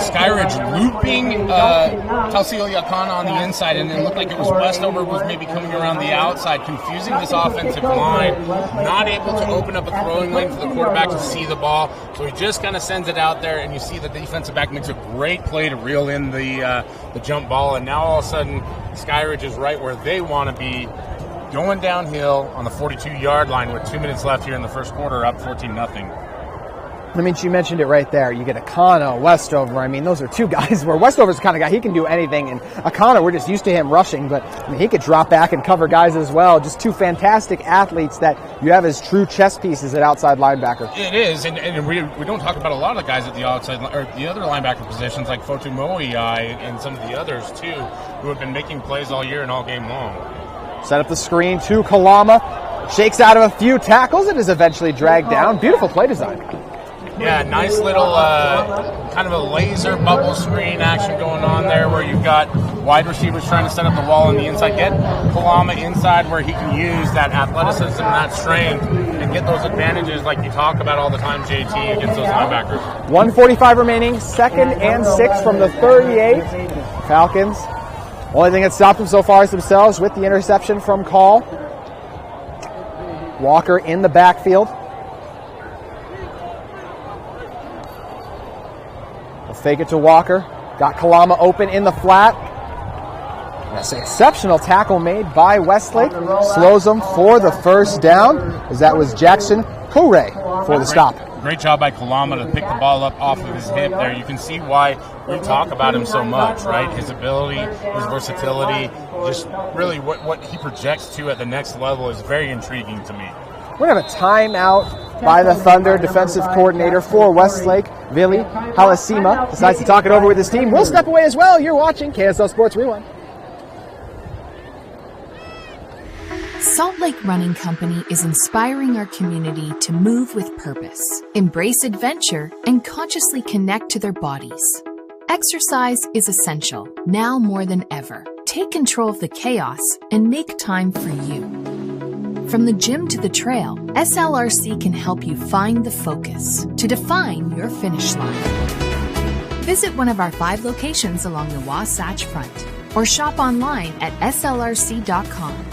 Speaker 5: Skyridge looping Talsilia Kana on the inside, and it looked like it was Westover was maybe coming around the outside, confusing this offensive line, not able to open up a throwing lane for the quarterback to see the ball. So he just kind of sends it out there, and you see the defensive back makes a great play to reel in the jump ball, and now all of a sudden Skyridge is right where they want to be, going downhill on the 42-yard line with 2 minutes left here in the first quarter, up 14-0.
Speaker 3: I mean, she mentioned it right there. You get Akana, Westover. I mean, those are 2 guys where Westover's the kind of guy, he can do anything. And Akana, we're just used to him rushing, but I mean, he could drop back and cover guys as well. Just 2 fantastic athletes that you have as true chess pieces at outside linebacker.
Speaker 5: It is, and we don't talk about a lot of the guys at the outside, or the other linebacker positions like Fotu Moiai and some of the others too, who have been making plays all year and all game long.
Speaker 3: Set up the screen to Kalama. Shakes out of a few tackles and is eventually dragged down. Beautiful play design.
Speaker 5: Yeah, nice little kind of a laser bubble screen action going on there where you've got wide receivers trying to set up the wall on the inside. Get Kalama inside where he can use that athleticism and that strength and get those advantages like you talk about all the time, JT, against those linebackers.
Speaker 3: 1:45 remaining, 2nd and 6 from the 38. Falcons. Only thing that stopped them so far is themselves with the interception from Call. Walker in the backfield. Fake it to Walker. Got Kalama open in the flat. That's an exceptional tackle made by Westlake. Slows them for the first down, as that was Jackson Corey for the stop.
Speaker 5: Great job by Kalama to pick the ball up off of his hip there. You can see why we talk about him so much, right? His ability, his versatility, just really what he projects to at the next level is very intriguing to me.
Speaker 3: We're going to have a timeout by the Thunder. Defensive coordinator for Westlake, Vili Halasima, decides to talk it over with his team. We'll step away as well. You're watching KSL Sports Rewind.
Speaker 9: Salt Lake Running Company is inspiring our community to move with purpose, embrace adventure, and consciously connect to their bodies. Exercise is essential, now more than ever. Take control of the chaos and make time for you. From the gym to the trail, SLRC can help you find the focus to define your finish line. Visit one of our 5 locations along the Wasatch Front or shop online at slrc.com.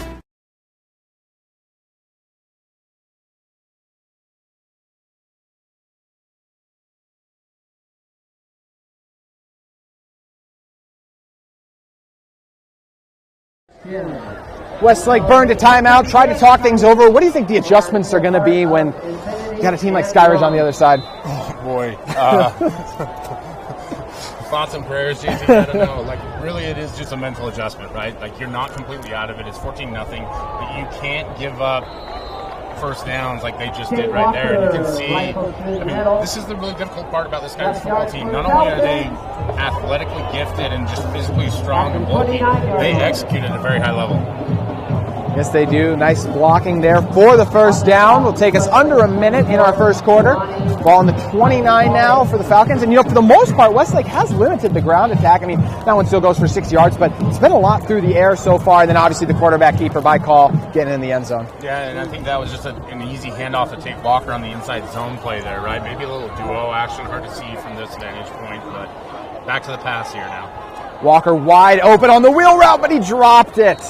Speaker 3: Westlake burned a timeout, tried to talk things over. What do you think the adjustments are going to be when you got a team like Skyridge on the other side?
Speaker 5: Oh, boy. Thoughts and prayers, JT, I don't know. Like, really, it is just a mental adjustment, right? Like, you're not completely out of it. It's 14-0, but you can't give up first downs like they just did right there. And you can see, I mean, this is the really difficult part about this Skyridge football team. Not only are they athletically gifted and just physically strong and bulky, they execute at a very high level.
Speaker 3: Yes, they do. Nice blocking there for the first down. Will take us under a minute in our first quarter. Ball on the 29 now for the Falcons. And, you know, for the most part, Westlake has limited the ground attack. I mean, that one still goes for 6 yards, but it's been a lot through the air so far. And then, obviously, the quarterback keeper by call getting in the end zone.
Speaker 5: Yeah, and I think that was just an easy handoff to take Walker on the inside zone play there, right? Maybe a little duo action. Hard to see from this vantage point, but back to the pass here now.
Speaker 3: Walker wide open on the wheel route, but he dropped it.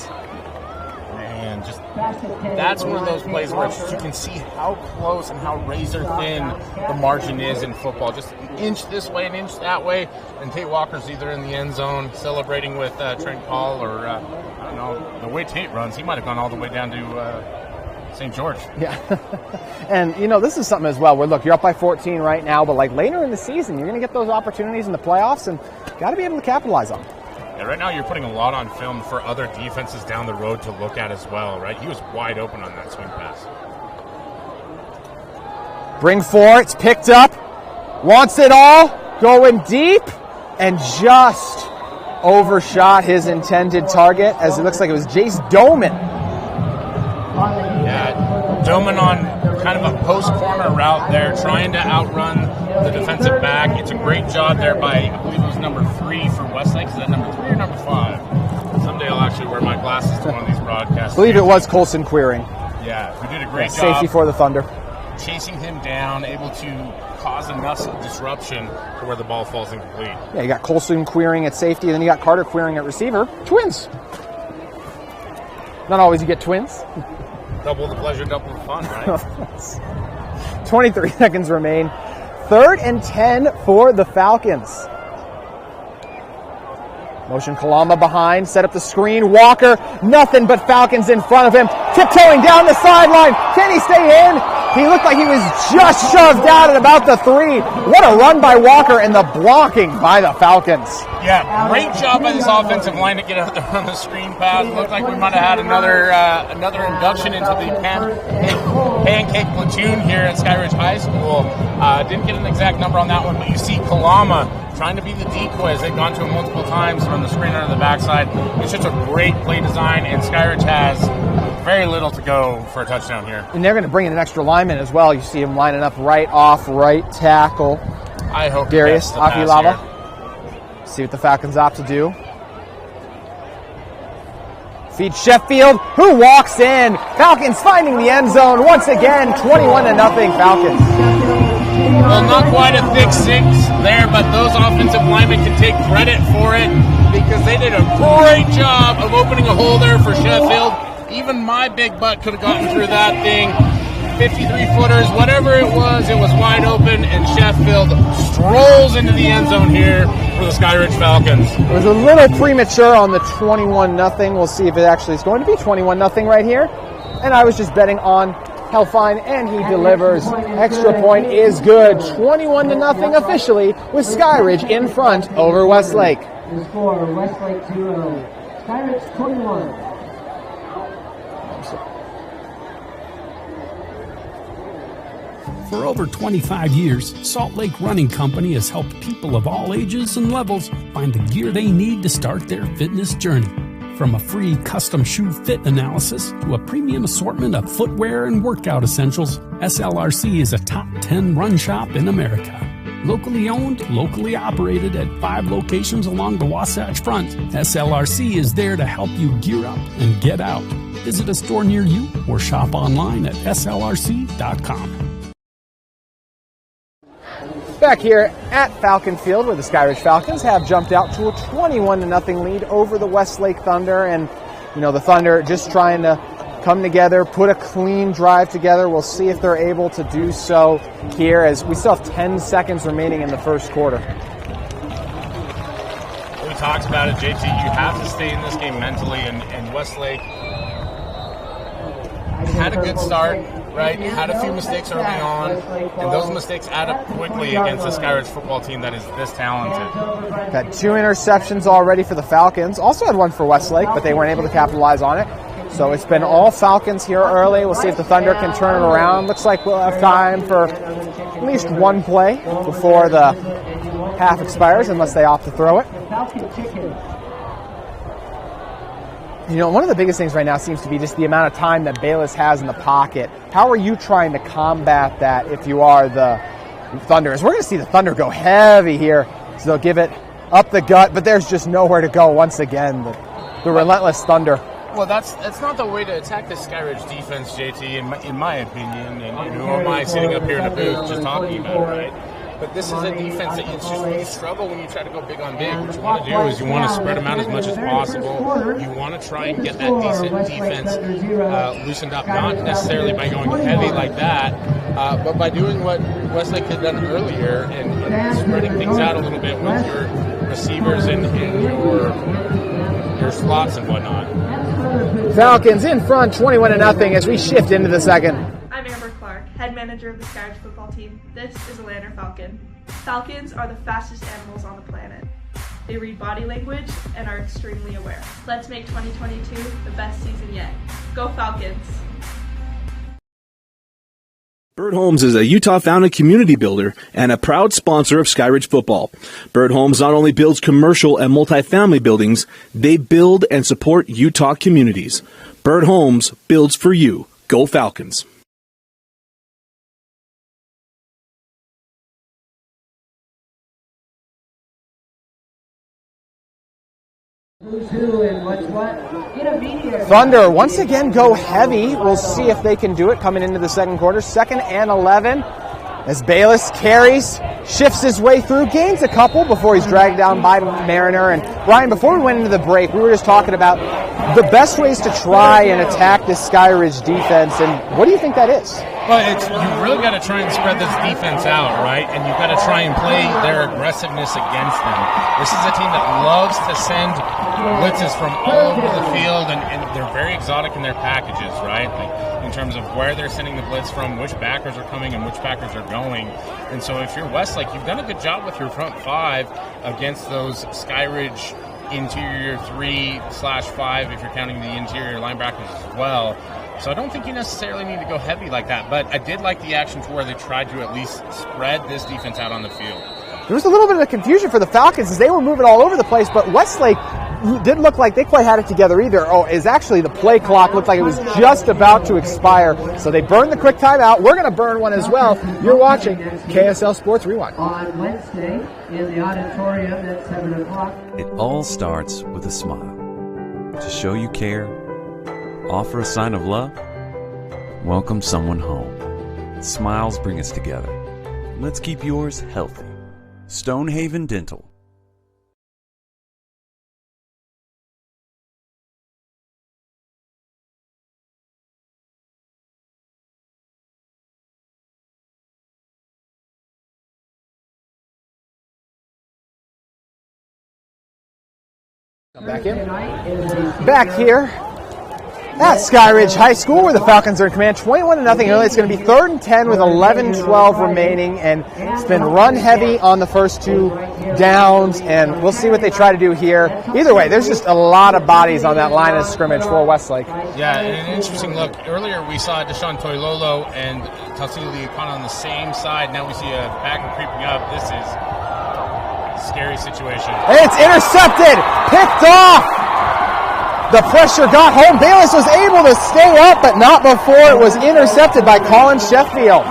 Speaker 5: That's one of those plays where you can see how close and how razor thin the margin is in football. Just an inch this way, an inch that way, and Tate Walker's either in the end zone celebrating with Trent Call or, I don't know, the way Tate runs, he might have gone all the way down to St. George.
Speaker 3: Yeah. And, you know, this is something as well where, look, you're up by 14 right now, but, like, later in the season, you're going to get those opportunities in the playoffs and got to be able to capitalize on them.
Speaker 5: Yeah, right now you're putting a lot on film for other defenses down the road to look at as well, right? He was wide open on that swing pass.
Speaker 3: Bring 4, it's picked up. Wants it all, going deep, and just overshot his intended target, as it looks like it was Jace Doman.
Speaker 5: Yeah, Doman on kind of a post-corner route there, trying to outrun the defensive back. It's a great job there by, I believe it was number 3 for Westlake. Is that number 3 or number 5? Someday I'll actually wear my glasses to one of these broadcasts.
Speaker 3: I believe it was Colson Queering.
Speaker 5: Yeah, who did a great job.
Speaker 3: Safety for the Thunder.
Speaker 5: Chasing him down, able to cause enough disruption to where the ball falls incomplete.
Speaker 3: Yeah, you got Colson Queering at safety, and then you got Carter Queering at receiver. Twins. Not always you get twins.
Speaker 5: Double the pleasure, double the fun, right?
Speaker 3: 23 seconds remain. 3rd and 10 for the Falcons. Motion Kalama behind, set up the screen. Walker, nothing but Falcons in front of him. Tiptoeing down the sideline. Can he stay in? He looked like he was just shoved out at about the 3. What a run by Walker, and the blocking by the Falcons.
Speaker 5: Yeah, great job by this offensive line to get out there on the screen pass. Looked like we might have had another induction into the pancake platoon here at Skyridge High School. Didn't get an exact number on that one, but you see Kalama trying to be the decoy as they've gone to him multiple times from the screen under the backside. It's just a great play design, and Skyridge has very little to go for a touchdown here.
Speaker 3: And they're going to bring in an extra lineman as well. You see him lining up right off right tackle.
Speaker 5: I hope
Speaker 3: Darius Akilava. See what the Falcons opt to do. Feed Sheffield, who walks in. Falcons finding the end zone once again. 21-0 Falcons.
Speaker 5: Well, not quite a thick 6 there, but those offensive linemen can take credit for it because they did a great job of opening a hole there for Sheffield. Even my big butt could have gotten through that thing. 53-footers, whatever it was wide open, and Sheffield strolls into the end zone here for the Skyridge Falcons.
Speaker 3: It was a little premature on the 21-0. We'll see if it actually is going to be 21-0 right here. And I was just betting on Helfine, and he delivers. Extra point is good. 21-0 officially, with Skyridge in front over Westlake.
Speaker 1: The score, Westlake 2-0. Skyridge 21.
Speaker 10: For over 25 years, Salt Lake Running Company has helped people of all ages and levels find the gear they need to start their fitness journey. From a free custom shoe fit analysis to a premium assortment of footwear and workout essentials, SLRC is a top 10 run shop in America. Locally owned, locally operated at 5 locations along the Wasatch Front, SLRC is there to help you gear up and get out. Visit a store near you or shop online at slrc.com.
Speaker 3: Back here at Falcon Field, where the Skyridge Falcons have jumped out to a 21-0 lead over the Westlake Thunder. And, the Thunder just trying to come together, put a clean drive together. We'll see if they're able to do so here, as we still have 10 seconds remaining in the first quarter.
Speaker 5: We talked about it, JT. You have to stay in this game mentally, and Westlake had a good start. Right, had a few mistakes early on, and those mistakes add up quickly against the Skyridge football team that is this talented.
Speaker 3: Had 2 interceptions already for the Falcons. Also had 1 for Westlake, but they weren't able to capitalize on it. So it's been all Falcons here early. We'll see if the Thunder can turn it around. Looks like we'll have time for at least 1 play before the half expires, unless they opt to throw it. One of the biggest things right now seems to be just the amount of time that Bayless has in the pocket. How are you trying to combat that if you are the Thunder? As we're going to see the Thunder go heavy here. So they'll give it up the gut, but there's just nowhere to go once again. The relentless Thunder.
Speaker 5: Well, that's not the way to attack the Skyridge defense, JT, in my opinion. And who am I sitting up here in a booth just talking about it, right? But this is a defense that you struggle when you try to go big on big. What you want to do is you want to spread them out as much as possible. You want to try and get that decent defense loosened up, not necessarily by going heavy like that, but by doing what Westlake had done earlier and spreading things out a little bit with your receivers and your slots and whatnot.
Speaker 3: Falcons in front, 21-0 as we shift into the second.
Speaker 11: I'm Amber Clark, head manager of the Skyridge football team. This is a Lander Falcon. Falcons are the fastest animals on the planet. They read body language and are extremely aware. Let's make 2022 the best season yet. Go Falcons!
Speaker 12: Bird Homes is a Utah-founded community builder and a proud sponsor of Skyridge football. Bird Homes not only builds commercial and multifamily buildings, they build and support Utah communities. Bird Homes builds for you. Go Falcons!
Speaker 1: Who's who and what's what? Get a media.
Speaker 3: Thunder once again go heavy. We'll see if they can do it coming into the second quarter. 2nd and 11 as Bayless carries, shifts his way through, gains a couple before he's dragged down by Mariner. And Brian, before we went into the break, we were just talking about the best ways to try and attack this Skyridge defense. And what do you think that is?
Speaker 5: Well, you really got to try and spread this defense out, right? And you've got to try and play their aggressiveness against them. This is a team that loves to send blitzes from all over the field, and they're very exotic in their packages, right? Like in terms of where they're sending the blitz from, which backers are coming and which backers are going. And so if you're Westlake, you've done a good job with your front five against those Skyridge interior 3/5 if you're counting the interior linebackers as well. So I don't think you necessarily need to go heavy like that, but I did like the action to where they tried to at least spread this defense out on the field.
Speaker 3: There was a little bit of confusion for the Falcons as they were moving all over the place, but Westlake didn't look like they quite had it together either. Oh, is actually the play clock looked like it was just about to expire, so they burned the quick timeout. We're going to burn one as well. You're watching KSL Sports Rewind.
Speaker 1: On Wednesday in the auditorium at 7 o'clock.
Speaker 13: It all starts with a smile. To show you care, offer a sign of love, welcome someone home. Smiles bring us together. Let's keep yours healthy. Stonehaven Dental.
Speaker 3: Back in. Back here at Skyridge High School where the Falcons are in command 21-0 early. It's going to be 3rd and 10 with 11-12 remaining, and it's been run heavy on the first two downs, and we'll see what they try to do here. Either way, there's just a lot of bodies on that line of scrimmage for Westlake.
Speaker 5: Yeah, and an interesting look. Earlier we saw Deshaun Toilolo and Tausili Akana on the same side. Now we see a backer creeping up. This is a scary situation.
Speaker 3: And it's intercepted, picked off. The pressure got home. Bayless was able to stay up, but not before it was intercepted by Colin Sheffield.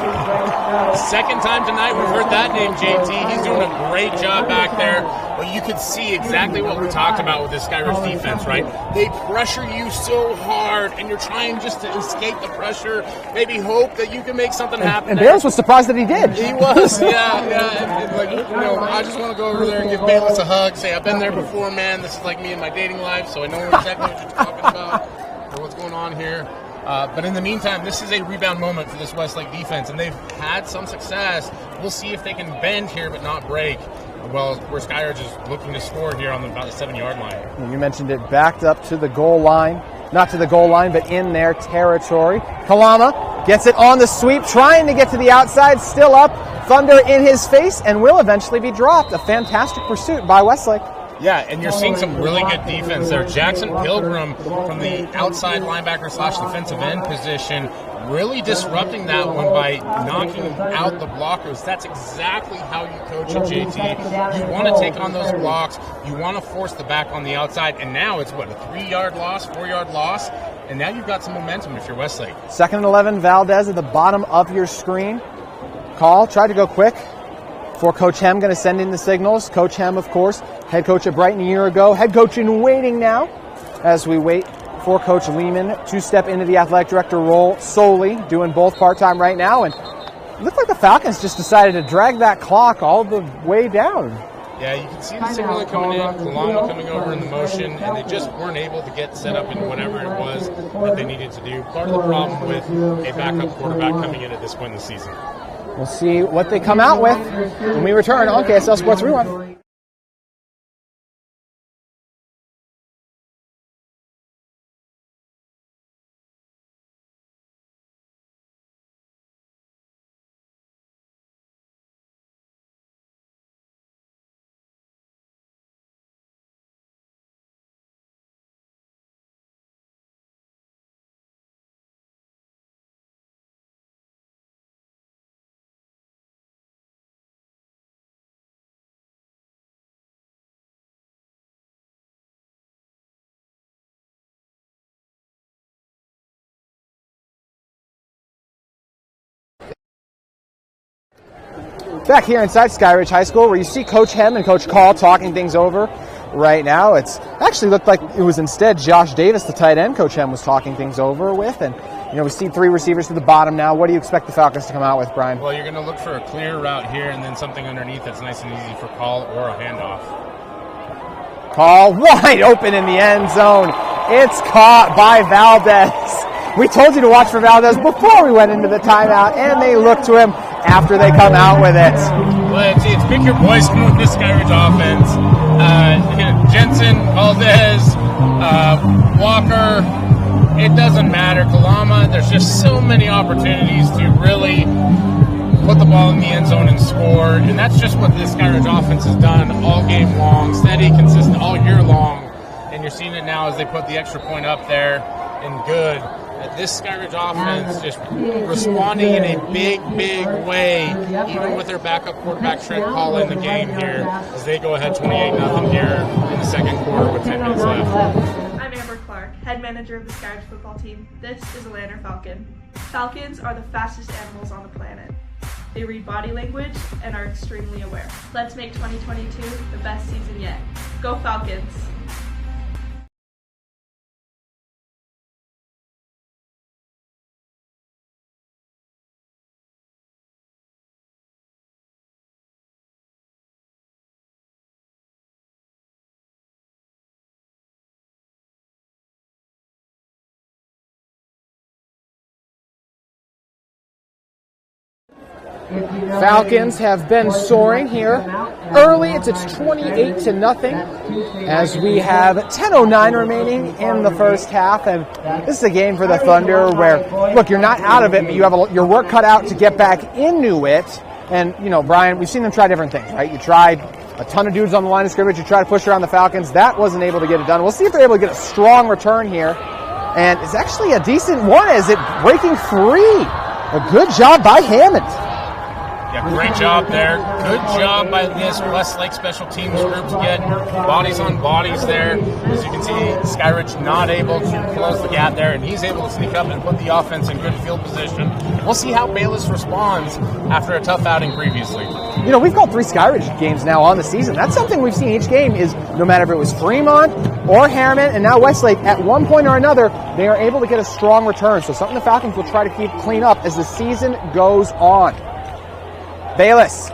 Speaker 5: Second time tonight we've heard that name, JT. He's doing a great job back there. But you can see exactly what we talked about with this Skyridge defense, right? They pressure you so hard, and you're trying just to escape the pressure, maybe hope that you can make something happen.
Speaker 3: And Bayless was surprised that he did.
Speaker 5: He was, yeah. And like, I just want to go over there and give Bayless a hug, say, I've been there before, man. This is like me in my dating life, so I know exactly what you're talking about or what's going on here. But in the meantime, this is a rebound moment for this Westlake defense, and they've had some success. We'll see if they can bend here but not break. Well, where Skyridge is looking to score here on about the 7-yard line.
Speaker 3: You mentioned it, backed up to the goal line. Not to the goal line, but in their territory. Kalama gets it on the sweep, trying to get to the outside, still up. Thunder in his face, and will eventually be dropped. A fantastic pursuit by Westlake.
Speaker 5: Yeah, and you're seeing some really good defense there. Jackson Pilgrim from the outside linebacker / defensive end position really disrupting that one by knocking out the blockers. That's exactly how you coach it, JT. You want to take on those blocks. You want to force the back on the outside. And now it's, a 3-yard loss, 4-yard loss? And now you've got some momentum if you're Westlake.
Speaker 3: 2nd and 11, Valdez at the bottom of your screen. Call, tried to go quick. For Coach Hem, going to send in the signals. Coach Hem, of course, head coach at Brighton a year ago. Head coach in waiting now as we wait for Coach Lehman to step into the athletic director role solely, doing both part-time right now. And it looked like the Falcons just decided to drag that clock all the way down.
Speaker 5: Yeah, you can see the signaling coming in, Kalama coming over in the motion, and they just weren't able to get set up in whatever it was that they needed to do. Part of the problem with a backup quarterback coming in at this point in the season.
Speaker 3: We'll see what they come out with when we return on KSL Sports Rewind. back here inside Skyridge High School, where you see Coach Hem and Coach Call talking things over right now. It's actually looked like it was instead Josh Davis, the tight end, Coach Hem was talking things over with. And, we see 3 receivers to the bottom now. What do you expect the Falcons to come out with, Brian?
Speaker 5: Well, you're going to look for a clear route here and then something underneath that's nice and easy for Call or a handoff.
Speaker 3: Call wide open in the end zone. It's caught by Valdez. We told you to watch for Valdez before we went into the timeout, and they look to him after they come out with it.
Speaker 5: Well, it's pick your poison with this Skyridge offense. Jensen, Valdez, Walker, it doesn't matter. Kalama, there's just so many opportunities to really put the ball in the end zone and score, and that's just what this Skyridge offense has done all game long, steady, consistent, all year long, and you're seeing it now as they put the extra point up there, and good. This Skyridge offense just responding in a big, big way, even with their backup quarterback Trent Call in the game here, as they go ahead 28-0 here in the second quarter with 10 minutes left.
Speaker 11: I'm Amber Clark, head manager of the Skyridge football team. This is a Lander Falcon. Falcons are the fastest animals on the planet. They read body language and are extremely aware. Let's make 2022 the best season yet. Go Falcons!
Speaker 3: Falcons have been soaring here early. It's 28-0 as we have 10:09 remaining in the first half, and this is a game for the Thunder where, look, you're not out of it, but you have your work cut out to get back into it. And Brian, we've seen them try different things, right? You tried a ton of dudes on the line of scrimmage. You tried to push around the Falcons. That wasn't able to get it done. We'll see if they're able to get a strong return here, and it's actually a decent one as it breaking free. A good job by Hammond.
Speaker 5: Yeah, great job there. Good job by this Westlake special teams group to get bodies on bodies there. As you can see, Skyridge not able to close the gap there, and he's able to sneak up and put the offense in good field position. We'll see how Bayless responds after a tough outing previously.
Speaker 3: We've called 3 Skyridge games now on the season. That's something we've seen each game is no matter if it was Fremont or Harriman and now Westlake, at one point or another, they are able to get a strong return. So something the Falcons will try to keep clean up as the season goes on. Bayless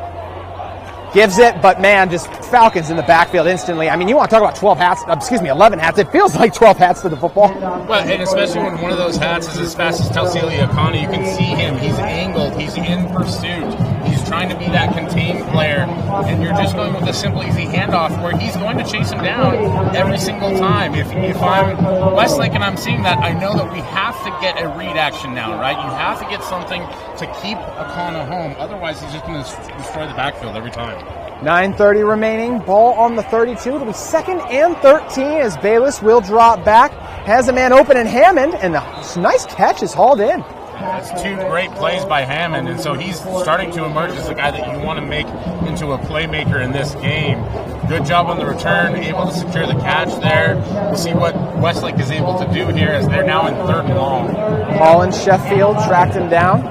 Speaker 3: gives it, but man, just Falcons in the backfield instantly. I mean, you want to talk about 11 hats. It feels like 12 hats to the football.
Speaker 5: Well, and especially when one of those hats is as fast as Telcelia Akani, you can see him. He's angled. He's in pursuit. He's trying to be that contained player, and you're just going with a simple, easy handoff where he's going to chase him down every single time. If I'm Westlake and I'm seeing that, I know that we have to get a read action now, right? You have to get something to keep Akana home. Otherwise, he's just going to destroy the backfield every time.
Speaker 3: 9:30 remaining. Ball on the 32. It'll be 2nd and 13 as Bayless will drop back. Has a man open in Hammond, and a nice catch is hauled in.
Speaker 5: That's 2 great plays by Hammond, and so he's starting to emerge as the guy that you want to make into a playmaker in this game. Good job on the return, able to secure the catch there. We'll see what Westlake is able to do here as they're now in 3rd and long.
Speaker 3: Colin Sheffield tracked him down.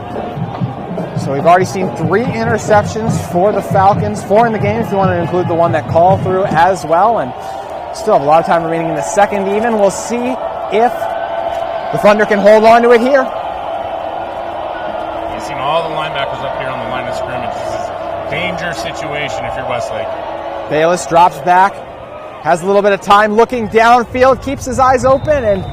Speaker 3: So we've already seen 3 interceptions for the Falcons, 4 in the game if you want to include the one that called through as well, and still have a lot of time remaining in the second even. We'll see if the Thunder can hold on to it here.
Speaker 5: You've seen all the linebackers up here on the line of scrimmage. This is a danger situation if you're Westlake.
Speaker 3: Bayless drops back, has a little bit of time looking downfield, keeps his eyes open, and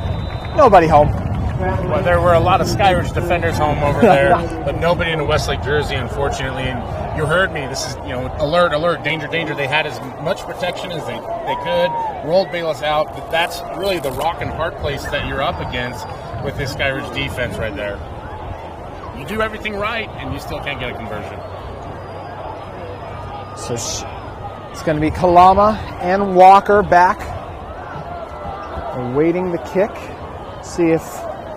Speaker 3: nobody home.
Speaker 5: Well, there were a lot of Skyridge defenders home over there, but nobody in a Westlake jersey, unfortunately. And you heard me. This is, alert, alert, danger, danger. They had as much protection as they could, rolled Bayless out. But that's really the rock and hard place that you're up against with this Skyridge defense right there. You do everything right, and you still can't get a conversion.
Speaker 3: So it's going to be Kalama and Walker back, awaiting the kick. See if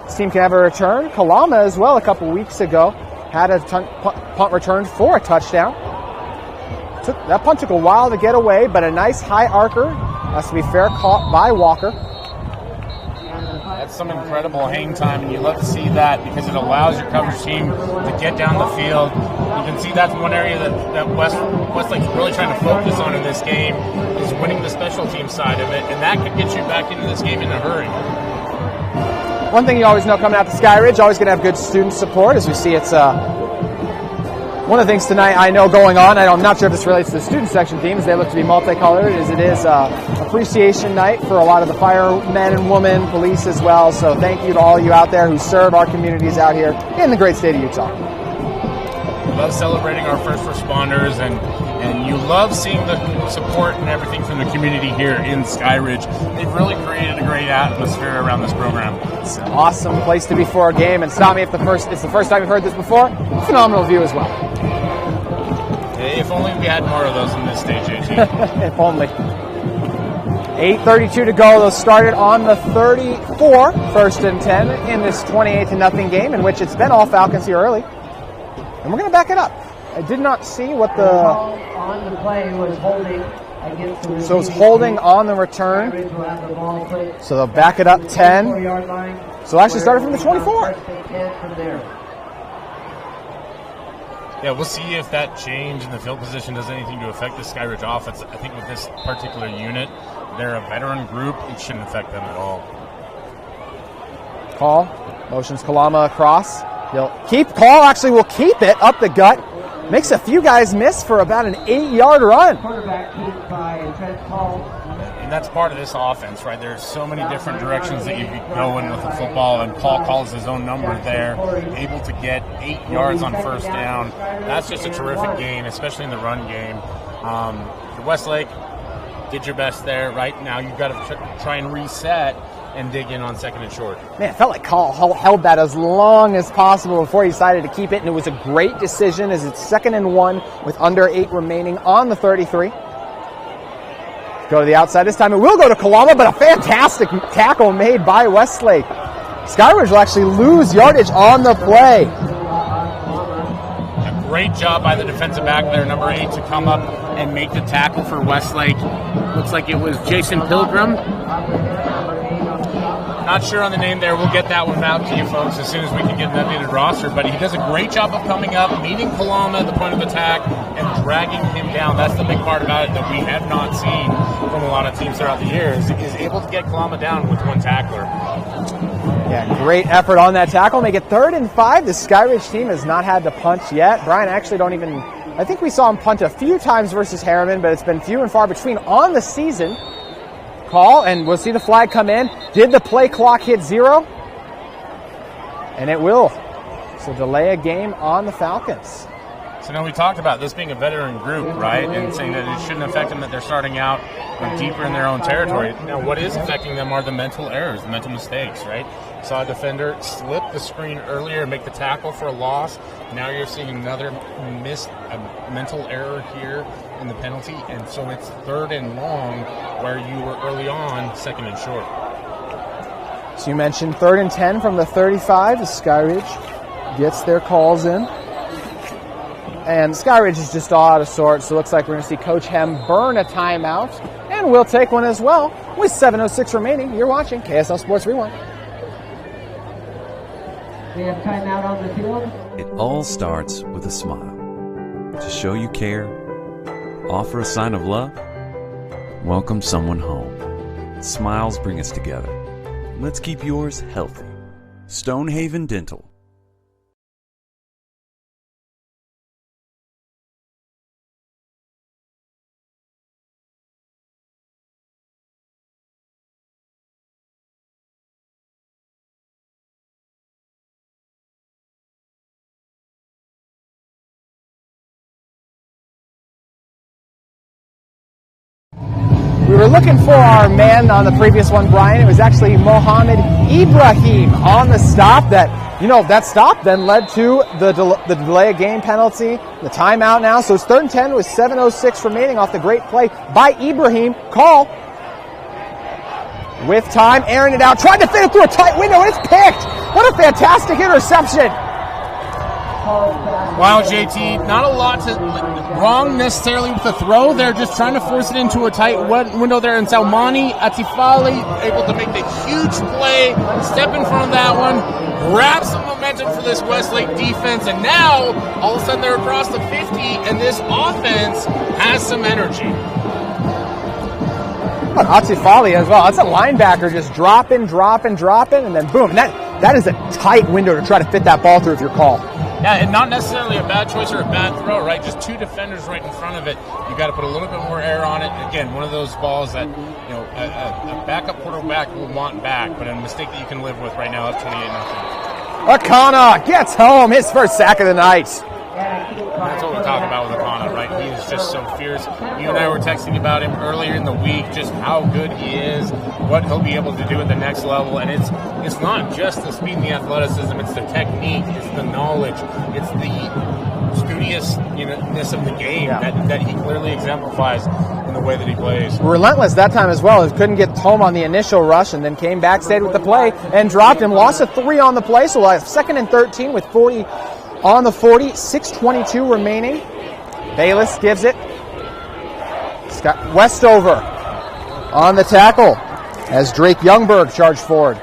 Speaker 3: this team can have a return. Kalama as well a couple weeks ago had a punt return for a touchdown. That punt took a while to get away, but a nice high arcer, has to be fair, caught by Walker.
Speaker 5: That's some incredible hang time, and you love to see that because it allows your coverage team to get down the field. You can see that's one area that Westlake's really trying to focus on in this game is winning the special team side of it, and that could get you back into this game in a hurry.
Speaker 3: One thing you always know coming out to Skyridge, always going to have good student support. As we see, it's one of the things tonight I know going on. I'm not sure if this relates to the student section teams. They look to be multicolored, as it is appreciation night for a lot of the firemen and women, police as well. So thank you to all you out there who serve our communities out here in the great state of Utah.
Speaker 5: We love celebrating our first responders, and you love seeing the support and everything from the community here in Skyridge. They've really created a great atmosphere around this program.
Speaker 3: It's an awesome place to be for a game, and stop me if it's the first time you've heard this before. Phenomenal view as well.
Speaker 5: If only we had more of those in this stage, AT.
Speaker 3: If only. 8:32 to go. Those started on the 34, 1st and 10 in this 28-0 game, in which it's been all Falcons here early. And we're going to back it up. I did not see what the
Speaker 1: on the play was holding against the
Speaker 3: so it's holding on the return. So they'll back it up 10. So actually started from the 24.
Speaker 5: Yeah, we'll see if that change in the field position does anything to affect the Skyridge offense. I think with this particular unit, they're a veteran group. It shouldn't affect them at all.
Speaker 3: Call. Motions Kalama across. They'll keep. Call actually will keep it up the gut. Makes a few guys miss for about an 8-yard run.
Speaker 1: Quarterback kept by Trent Call.
Speaker 5: And that's part of this offense, right? There's so many different directions that you could go in with the football, and Paul calls his own number there, able to get 8 yards on first down. That's just a terrific gain, especially in the run game. For Westlake, did your best there. Right now, you've got to try and reset and dig in on 2nd and short.
Speaker 3: Man, it felt like Call held that as long as possible before he decided to keep it, and it was a great decision as it's 2nd and 1 with under 8 remaining on the 33. Go to the outside this time. It will go to Kalama, but a fantastic tackle made by Westlake. Skyridge will actually lose yardage on the play.
Speaker 5: A great job by the defensive back there, number 8, to come up and make the tackle for Westlake. Looks like it was Jason Pilgrim. Not sure on the name there. We'll get that one out to you folks as soon as we can get an updated roster. But he does a great job of coming up, meeting Kalama at the point of attack, and dragging him down. That's the big part about it that we have not seen from a lot of teams throughout the years, is able to get Kalama down with one tackler.
Speaker 3: Yeah, great effort on that tackle. Make it 3rd and 5. The Skyridge team has not had to punch yet. Brian, actually I think we saw him punt a few times versus Harriman, but it's been few and far between on the season. Call, and we'll see the flag come in. Did the play clock hit 0? And it will. So delay a game on the Falcons.
Speaker 5: So now we talked about this being a veteran group, right? And saying that it shouldn't affect them that they're starting out deeper in their own territory. Now what is affecting them are the mental errors, the mental mistakes, right? Saw a defender slip the screen earlier and make the tackle for a loss. Now you're seeing another mental error here in the penalty, and so it's 3rd and long where you were early on 2nd and short.
Speaker 3: So you mentioned 3rd and 10 from the 35. Skyridge gets their calls in. And Skyridge is just all out of sorts, so it looks like we're going to see Coach Hem burn a timeout, and we'll take one as well with 7:06 remaining. You're watching KSL Sports Rewind.
Speaker 1: We have timeout on the field.
Speaker 13: It all starts with a smile. To show you care, offer a sign of love, welcome someone home. Smiles bring us together. Let's keep yours healthy. Stonehaven Dental.
Speaker 3: We were looking for our man on the previous one, Brian. It was actually Mohamed Ibrahim on the stop. That stop then led to the delay of game penalty, the timeout now. So it's 3rd and 10 with 7:06 remaining off the great play by Ibrahim. Call. With time, airing it out, tried to fit it through a tight window, and it's picked. What a fantastic interception.
Speaker 1: Called back
Speaker 5: Wow, JT, not a lot wrong necessarily with the throw. They're just trying to force it into a tight window there, and Salmani Atifali able to make the huge play, step in front of that one, grab some momentum for this Westlake defense, and now all of a sudden they're across the 50, and this offense has some energy.
Speaker 3: Atifali as well. That's a linebacker just dropping, and then boom. And that is a tight window to try to fit that ball through if you're called.
Speaker 5: Yeah, and not necessarily a bad choice or a bad throw, right? Just two defenders right in front of it. You got to put a little bit more air on it. Again, one of those balls that a backup quarterback will want back, but a mistake that you can live with right now at 28-0.
Speaker 3: Akana gets home, his first sack of the night.
Speaker 5: That's what we're talking about with Akana, right? He is just so fierce. You and I were texting about him earlier in the week, just how good he is, what he'll be able to do at the next level. And it's not just the speed and the athleticism, it's the technique, it's the knowledge, it's the studiousness of the game that he clearly exemplifies in the way that he plays.
Speaker 3: Relentless that time as well. He couldn't get home on the initial rush and then came back, stayed with the play, and dropped him. Lost a 3 on the play, so 2nd and 13 with 40 on the 40, 6:22 remaining. Bayless gives it. Westover on the tackle as Drake Youngberg charged forward.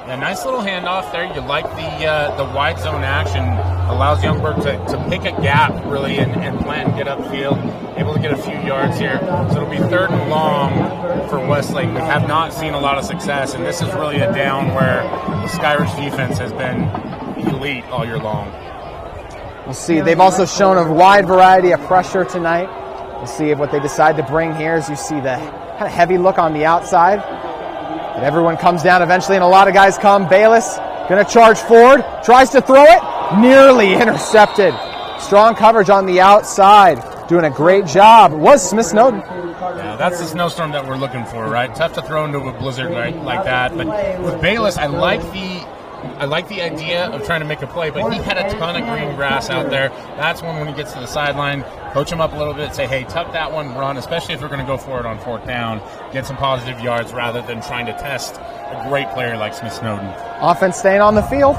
Speaker 5: A nice little handoff there. You like the wide zone action. Allows Youngberg to pick a gap, really, and plant and get upfield. Able to get a few yards here. So it'll be 3rd and long for Westlake. We have not seen a lot of success, and this is really a down where the Skyridge defense has been elite all year long.
Speaker 3: We'll see. They've also shown a wide variety of pressure tonight. We'll see what they decide to bring here as you see the kind of heavy look on the outside. But everyone comes down eventually, and a lot of guys come. Bayless going to charge forward, tries to throw it, nearly intercepted. Strong coverage on the outside, doing a great job. It was Smith Snowden.
Speaker 5: Yeah, that's the snowstorm that we're looking for, right? Tough to throw into a blizzard like that. But with Bayless, I like the idea of trying to make a play, but he had a ton of green grass out there. That's when he gets to the sideline, coach him up a little bit, say, hey, tuck that one, run, especially if we're going to go for it on 4th down, get some positive yards rather than trying to test a great player like Smith Snowden.
Speaker 3: Offense staying on the field.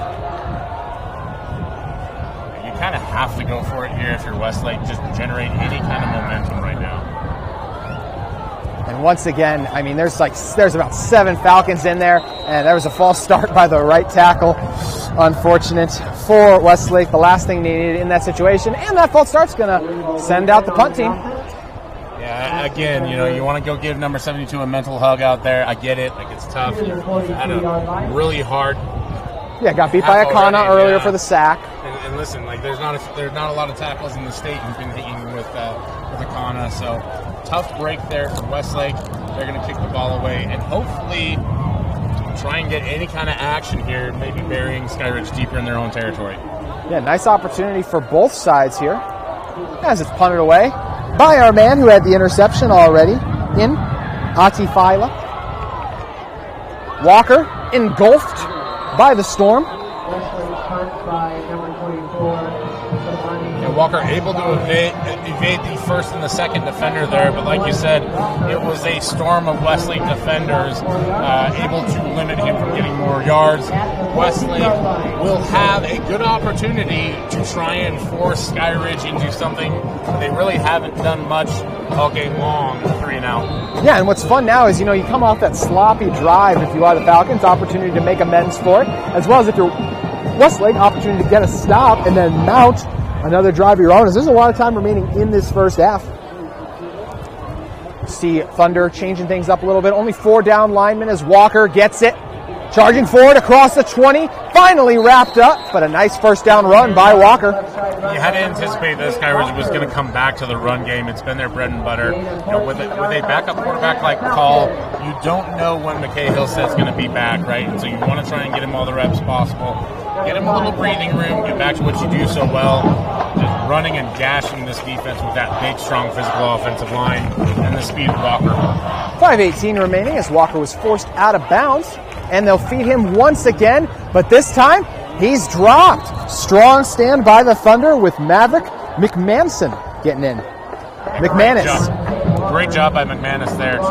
Speaker 5: You kind of have to go for it here if you're Westlake, just generate any kind of momentum right now.
Speaker 3: And once again, I mean, there's about 7 Falcons in there, and there was a false start by the right tackle. Unfortunate for Westlake, the last thing they needed in that situation, and that false start's going to send out the punt team.
Speaker 5: Yeah, again, you want to go give number 72 a mental hug out there. I get it, it's tough. Had a really hard.
Speaker 3: Yeah, got beat by Akana earlier for the sack.
Speaker 5: And listen, there's not a lot of tackles in the state who've been hitting with Akana, so tough break there for Westlake. They're going to kick the ball away and hopefully try and get any kind of action here, maybe burying Skyridge deeper in their own territory.
Speaker 3: Yeah, nice opportunity for both sides here as it's punted away by our man who had the interception already in Atifila. Walker engulfed by the storm.
Speaker 5: Walker able to evade the first and the second defender there, but like you said, it was a storm of Westlake defenders able to limit him from getting more yards. Westlake will have a good opportunity to try and force Skyridge into something they really haven't done much all game long, 3 and out.
Speaker 3: Yeah, and what's fun now is, you come off that sloppy drive if you are the Falcons, opportunity to make amends for it, as well as if you're Westlake, opportunity to get a stop and then mount another drive of your own, as there's a lot of time remaining in this first half. See Thunder changing things up a little bit. Only 4 down linemen as Walker gets it. Charging forward across the 20. Finally wrapped up, but a nice first down run by Walker.
Speaker 5: You had to anticipate that Skyridge was going to come back to the run game. It's been their bread and butter. With a backup quarterback like Call, you don't know when McKay Hillstead's going to be back, right? And so you want to try and get him all the reps possible. Get him a little breathing room, get back to what you do so well, just running and gashing this defense with that big, strong, physical offensive line and the speed of Walker.
Speaker 3: 5:18 remaining as Walker was forced out of bounds, and they'll feed him once again, but this time he's dropped. Strong stand by the Thunder with Maverick McManson getting in. McManus.
Speaker 5: great job by McManus there to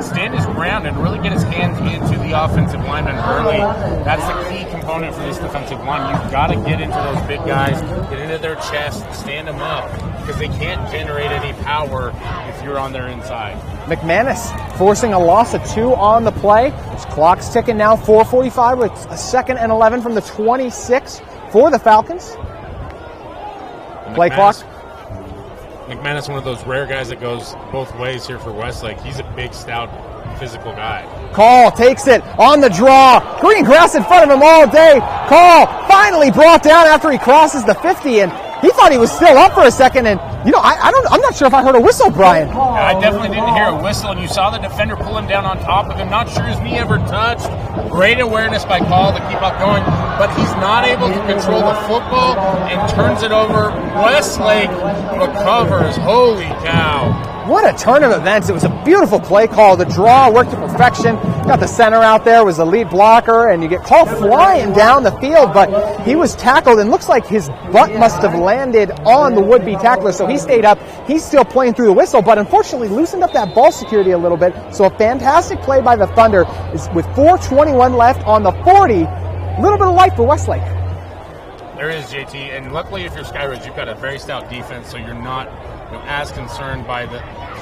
Speaker 5: stand his ground and really get his hands into the offensive lineman early. That's the key component for this defensive line. You've got to get into those big guys, get into their chest, stand them up, because they can't generate any power if you're on their inside.
Speaker 3: McManus forcing a loss of 2 on the play. His clock's ticking now, 4:45 with a 2nd and 11 from the 26 for the Falcons. Play clock.
Speaker 5: McManus, one of those rare guys that goes both ways here for Westlake. He's a big, stout, physical guy.
Speaker 3: Call takes it on the draw. Green grass in front of him all day. Call finally brought down after he crosses the 50, and he thought he was still up for a second. And I'm not sure if I heard a whistle, Brian.
Speaker 5: Yeah, I definitely didn't hear a whistle, and you saw the defender pull him down on top of him. Not sure his knee ever touched. Great awareness by Call to keep up going, but he's not able to control the football and turns it over. Westlake recovers. Holy cow.
Speaker 3: What a turn of events. It was a beautiful play call. The draw worked to perfection. Got the center out there, was the lead blocker, and you get Call flying down the field, but he was tackled, and looks like his butt must have landed on the would-be tackler, so he stayed up. He's still playing through the whistle, but unfortunately loosened up that ball security a little bit. So a fantastic play by the Thunder is with 4:21 left on the 40. A little bit of life for Westlake.
Speaker 5: There is, JT, and luckily if you're Skyridge, you've got a very stout defense, so you're not as concerned by the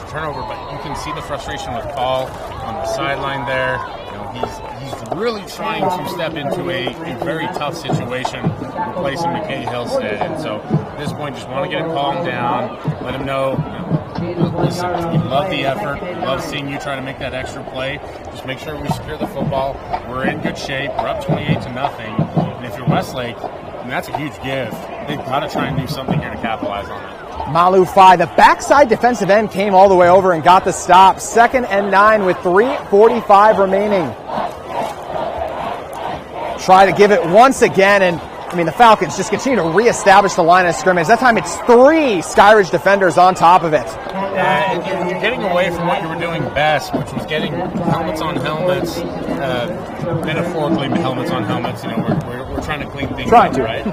Speaker 5: turnover, but you can see the frustration with Paul on the sideline there. He's really trying to step into a very tough situation, replacing McKay Hillstead, and so at this point just want to get him calmed down, let him know, listen, we love the effort, we love seeing you try to make that extra play, just make sure we secure the football, we're in good shape, we're up 28-0, and if you're Westlake, that's a huge gift. They've got to try and do something here to capitalize on it.
Speaker 3: Malu Fai, the backside defensive end, came all the way over and got the stop. 2nd and 9 with 3:45 remaining. Try to give it once again, and the Falcons just continue to reestablish the line of scrimmage. That time it's 3 Skyridge defenders on top of it.
Speaker 5: And you're getting away from what you were doing best, which was getting helmets on helmets, metaphorically helmets on helmets. We're trying to clean things up, right?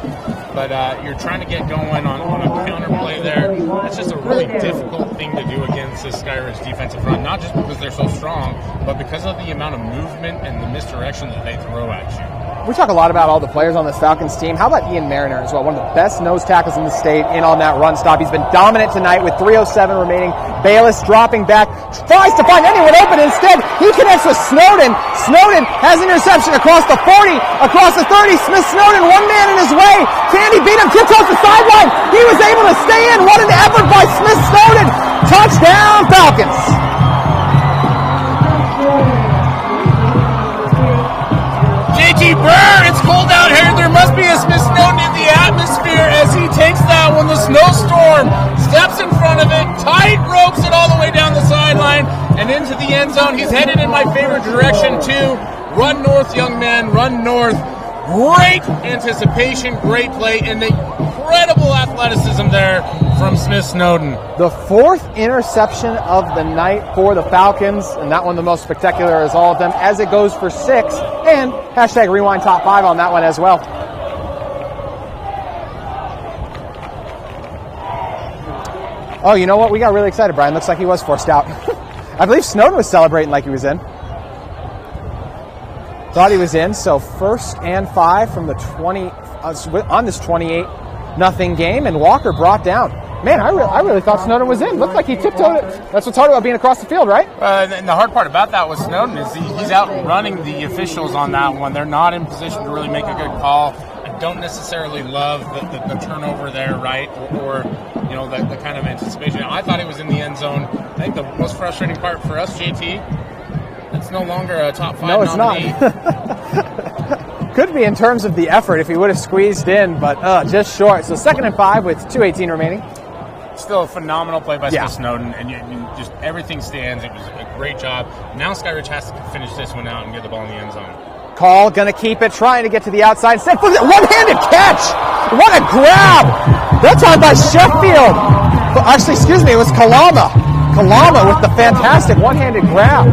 Speaker 5: But you're trying to get going on a counter play there. That's just a really difficult thing to do against this Skyridge defensive front, not just because they're so strong, but because of the amount of movement and the misdirection that they throw at you.
Speaker 3: We talk a lot about all the players on this Falcons team. How about Ian Mariner as well? One of the best nose tackles in the state in on that run stop. He's been dominant tonight with 3:07 remaining. Bayless dropping back, tries to find anyone open. Instead, he connects with Snowden. Snowden has an interception across the 40, across the 30. Smith Snowden, one man in his way. Candy beat him, tiptoes the sideline. He was able to stay in. What an effort by Smith Snowden. Touchdown, Falcons.
Speaker 5: JT Burr, it's cold out here. There must be a Smith Snowden in the atmosphere as he takes that one. The snowstorm steps in front of it, tight ropes it all the way down the sideline and into the end zone. He's headed in my favorite direction too. Run north, young man, run north. Great anticipation, great play, and the incredible athleticism there from Smith Snowden.
Speaker 3: The 4th interception of the night for the Falcons, and that one the most spectacular as all of them, as it goes for 6, and hashtag rewind top 5 on that one as well. Oh, you know what? We got really excited, Brian. Looks like he was forced out. I believe Snowden was celebrating like he was in. Thought he was in, so 1st and 5 from the 20 on this 28-0 game, and Walker brought down. Man, I really thought Snowden was in. Looked like he tiptoed it. That's what's hard about being across the field, right?
Speaker 5: And the hard part about that with Snowden is he's out running the officials on that one. They're not in position to really make a good call. I don't necessarily love the turnover there, right? Or the kind of anticipation. I thought he was in the end zone. I think the most frustrating part for us, JT, it's no longer a top 5
Speaker 3: no, it's
Speaker 5: nominee.
Speaker 3: Not. Could be in terms of the effort if he would have squeezed in, but just short. So 2nd and 5 with 2:18 remaining.
Speaker 5: Still a phenomenal play by Smith Snowden, and you just everything stands. It was a great job. Now Skyridge has to finish this one out and get the ball in the end zone.
Speaker 3: Call, gonna keep it, trying to get to the outside. Instead, one-handed catch! What a grab! That time by Sheffield. Actually, excuse me, it was Kalama. Kalama with the fantastic one-handed grab.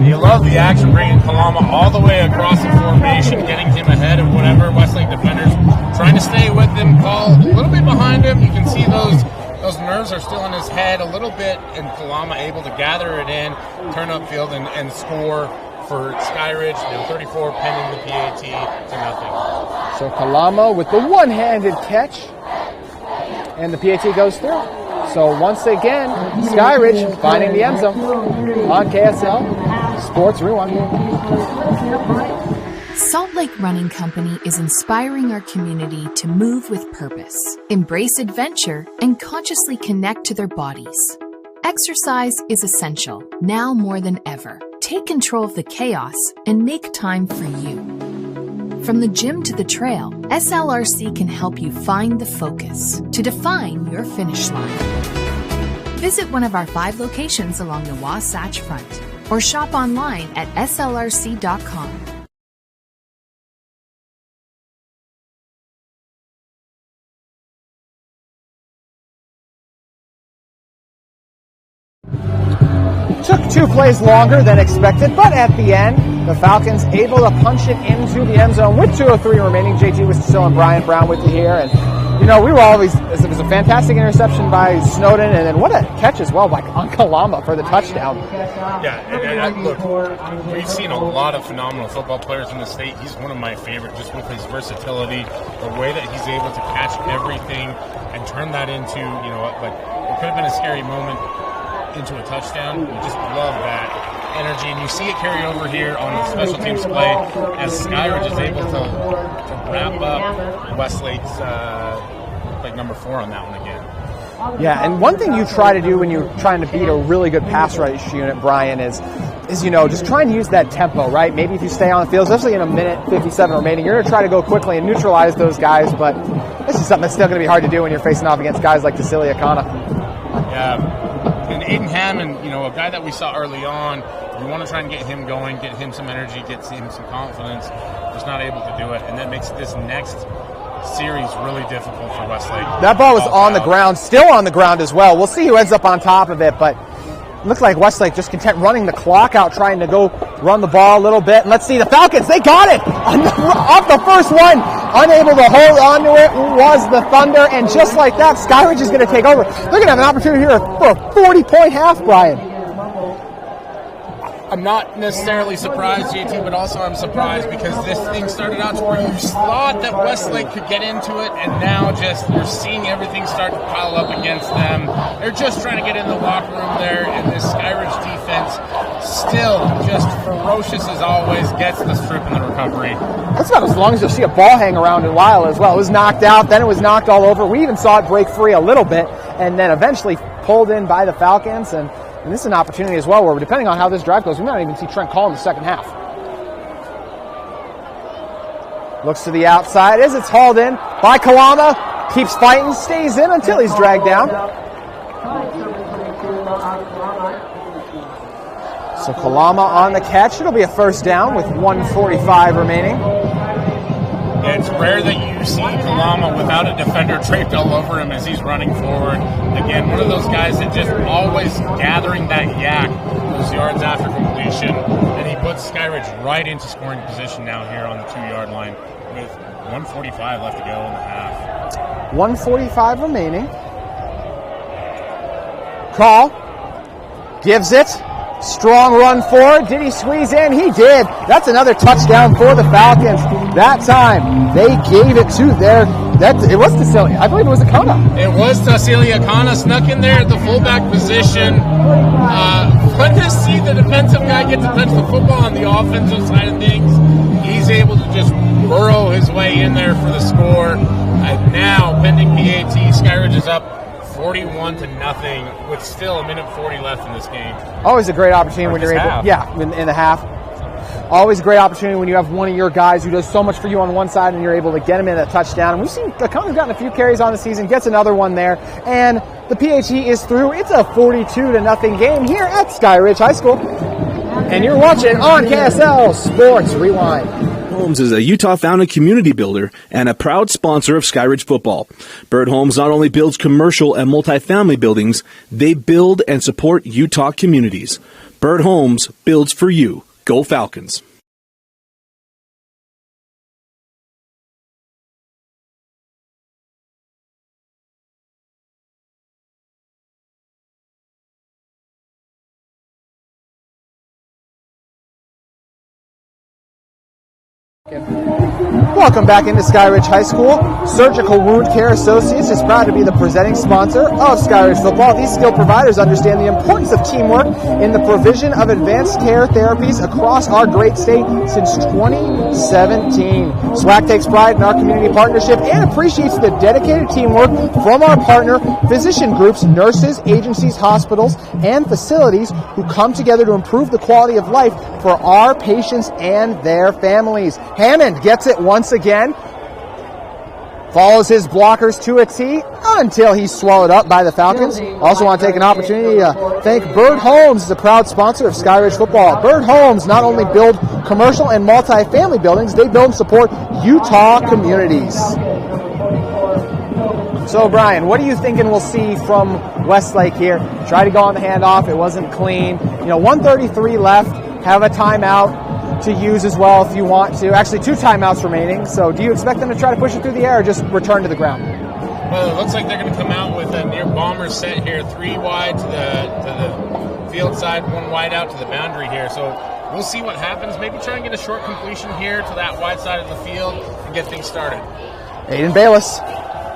Speaker 5: You love the action, bringing Kalama all the way across the formation, getting him ahead of whatever Westlake defenders, trying to stay with him. Call a little bit behind him. You can see those those nerves are still in his head a little bit, and Kalama able to gather it in, turn upfield, and score for Skyridge. 34 pending the PAT to nothing.
Speaker 3: So Kalama with the one-handed catch, and the PAT goes through. So once again, Skyridge finding the end zone on KSL Sports Rewind.
Speaker 9: Salt Lake Running Company is inspiring our community to move with purpose, embrace adventure, and consciously connect to their bodies. Exercise is essential, now more than ever. Take control of the chaos and make time for you. From the gym to the trail, SLRC can help you find the focus to define your finish line. Visit one of our 5 locations along the Wasatch Front or shop online at slrc.com.
Speaker 3: Took 2 plays longer than expected, but at the end, the Falcons able to punch it into the end zone with 2:03 remaining. JT was still and Brian Brown with you here, and we were always, it was a fantastic interception by Snowden, and then what a catch as well by Kalama for the touchdown.
Speaker 5: Yeah, and look, we've seen a lot of phenomenal football players in the state. He's one of my favorite, just with his versatility, the way that he's able to catch everything and turn that into, like it could have been a scary moment into a touchdown. We just love that energy, and you see it carry over here on the special teams play as Skyridge is able to wrap up Westlake's like number 4 on that one again.
Speaker 3: Yeah, and one thing you try to do when you're trying to beat a really good pass rush unit, Brian, is just trying to use that tempo, right? Maybe if you stay on the field, especially in a minute 57 remaining, you're going to try to go quickly and neutralize those guys, but this is something that's still going to be hard to do when you're facing off against guys like Tassilia Kana.
Speaker 5: Yeah. And Aiden Hammond, a guy that we saw early on, we want to try and get him going, get him some energy, get him some confidence. Just not able to do it, and that makes this next series really difficult for Westlake.
Speaker 3: That ball was on the ground, still on the ground as well. We'll see who ends up on top of it, but it looks like Westlake just content running the clock out, trying to go run the ball a little bit. And let's see, the Falcons, they got it! Off the first one, unable to hold on to it was the Thunder, and just like that, Skyridge is going to take over. They're going to have an opportunity here for a 40-point half, Brian.
Speaker 5: I'm not necessarily surprised, JT, but also I'm surprised because this thing started out to where you thought that Westlake could get into it, and now just you're seeing everything start to pile up against them. They're just trying to get in the locker room there, and this Skyridge defense still just ferocious as always, gets the strip in the recovery.
Speaker 3: That's about as long as you'll see a ball hang around in a while as well. It was knocked out, then it was knocked all over. We even saw it break free a little bit, and then eventually pulled in by the Falcons, and this is an opportunity as well where, depending on how this drive goes, we might even see Trent Call in the second half. Looks to the outside as it's hauled in by Kalama. Keeps fighting, stays in until he's dragged down. So Kalama on the catch. It'll be a first down with 1:45 remaining.
Speaker 5: It's rare that you see Kalama without a defender draped all over him as he's running forward. Again, one of those guys that just always gathering that yak those yards after completion, and he puts Skyridge right into scoring position now here on the 2-yard line with 1:45 left to go in the half.
Speaker 3: 1:45 remaining. Call gives it. Strong run forward. Did he squeeze in? He did. That's another touchdown for the Falcons. That time, they gave it to it was Tassilia. I believe it was Akana.
Speaker 5: It was Tassilia. Akana snuck in there at the fullback position. Fun to see the defensive guy get to touch the football on the offensive side of things. He's able to just burrow his way in there for the score. And now, pending PAT, Skyridge is up 41-0 with still a minute 40 left in this game.
Speaker 3: Always a great opportunity when you're able, in the half. Always a great opportunity when you have one of your guys who does so much for you on one side and you're able to get him in a touchdown. And we've seen Akana gotten a few carries on the season, gets another one there, and the PAT is through. It's a 42-0 game here at Skyridge High School. And you're watching on KSL Sports Rewind.
Speaker 12: Homes is a Utah-founded community builder and a proud sponsor of Skyridge football. Bird Homes not only builds commercial and multifamily buildings, they build and support Utah communities. Bird Homes builds for you. Go Falcons.
Speaker 3: Welcome back into Skyridge High School. Surgical Wound Care Associates is proud to be the presenting sponsor of Skyridge football. These skilled providers understand the importance of teamwork in the provision of advanced care therapies across our great state since 2017. SWAC takes pride in our community partnership and appreciates the dedicated teamwork from our partner physician groups, nurses, agencies, hospitals, and facilities who come together to improve the quality of life for our patients and their families. Hammond gets it once again. Follows his blockers to a T until he's swallowed up by the Falcons. Also want to take an opportunity to thank Bird Homes, the proud sponsor of Skyridge football. Bird Homes not only build commercial and multi-family buildings, they build and support Utah communities. So, Brian, what are you thinking we'll see from Westlake here? Try to go on the handoff. It wasn't clean. 1:33 left. Have a timeout to use as well if you want to. Actually, 2 timeouts remaining. So do you expect them to try to push it through the air or just return to the ground?
Speaker 5: Well, it looks like they're going to come out with a near bomber set here, 3 wide to the field side, 1 wide out to the boundary here. So we'll see what happens. Maybe try and get a short completion here to that wide side of the field and get things started.
Speaker 3: Aiden Bayless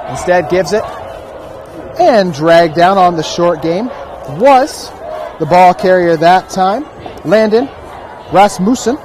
Speaker 3: instead gives it, and dragged down on the short game was the ball carrier that time, Landon Rasmussen.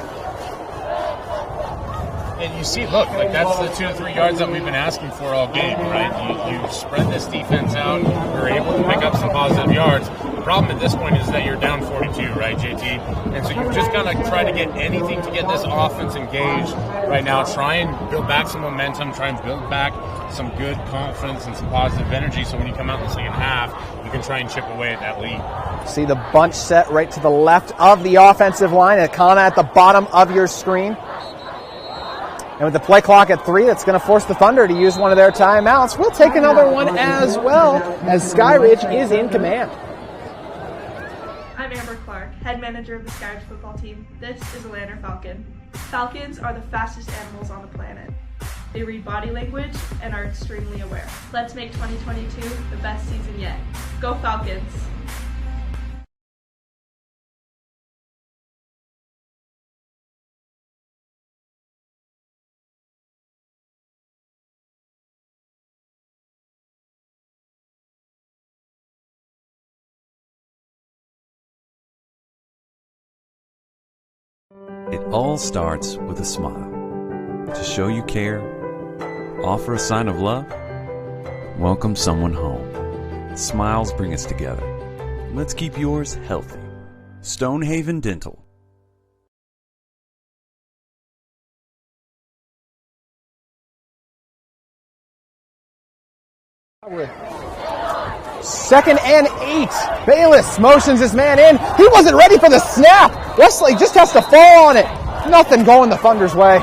Speaker 5: And you see, look, like that's the 2 to 3 yards that we've been asking for all game, right? You spread this defense out, you're able to pick up some positive yards. The problem at this point is that you're down 42, right, JT? And so you've just got to try to get anything to get this offense engaged right now. Try and build back some momentum, try and build back some good confidence and some positive energy so when you come out in the second half, you can try and chip away at that lead.
Speaker 3: See the bunch set right to the left of the offensive line, kind of at the bottom of your screen. And with the play clock at 3, that's going to force the Thunder to use one of their timeouts. We'll take another one as well, as Skyridge is in command.
Speaker 11: I'm Amber Clark, head manager of the Skyridge football team. This is a Atlanta Falcon. Falcons are the fastest animals on the planet. They read body language and are extremely aware. Let's make 2022 the best season yet. Go Falcons!
Speaker 13: It all starts with a smile. To show you care, offer a sign of love, welcome someone home. Smiles bring us together. Let's keep yours healthy. Stonehaven Dental.
Speaker 3: Second and 8. Bayless motions his man in. He wasn't ready for the snap. Westlake just has to fall on it. Nothing going the Thunder's way.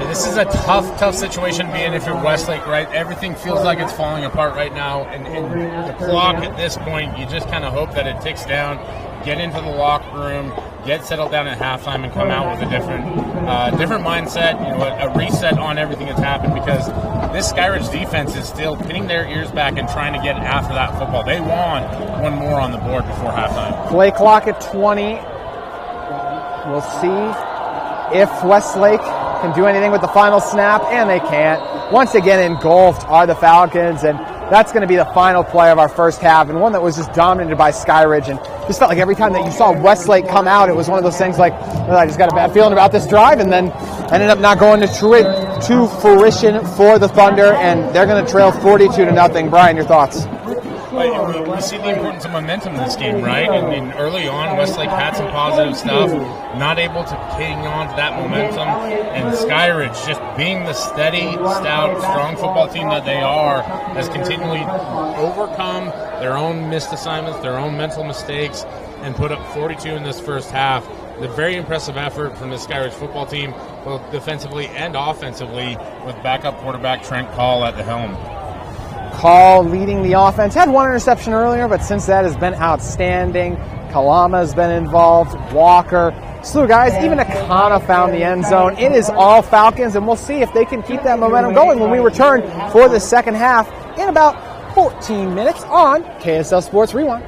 Speaker 5: This is a tough situation to be in if you're Westlake, right? Everything feels like it's falling apart right now. And the clock at this point, you just kind of hope that it ticks down, get into the locker room, get settled down at halftime, and come out with a different mindset, a reset on everything that's happened, because this Skyridge defense is still pinning their ears back and trying to get after that football. They want one more on the board before halftime.
Speaker 3: Play clock at 20. We'll see if Westlake can do anything with the final snap, and they can't. Once again, engulfed are the Falcons, and that's going to be the final play of our first half, and one that was just dominated by Skyridge. And just felt like every time that you saw Westlake come out, it was one of those things like, I just got a bad feeling about this drive, and then ended up not going to fruition for the Thunder, and they're going to trail 42-0. Brian, your thoughts?
Speaker 5: We see the importance of momentum in this game, right? And early on, Westlake had some positive stuff, not able to hang on to that momentum. And Skyridge, just being the steady, stout, strong football team that they are, has continually overcome their own missed assignments, their own mental mistakes, and put up 42 in this first half. The very impressive effort from the Skyridge football team, both defensively and offensively, with backup quarterback Trent Call at the helm.
Speaker 3: Call leading the offense. Had one interception earlier, but since that has been outstanding. Kalama has been involved. Walker. Slew guys. Even Akana found the end zone. It is all Falcons, and we'll see if they can keep that momentum going when we return for the second half in about 14 minutes on KSL Sports Rewind.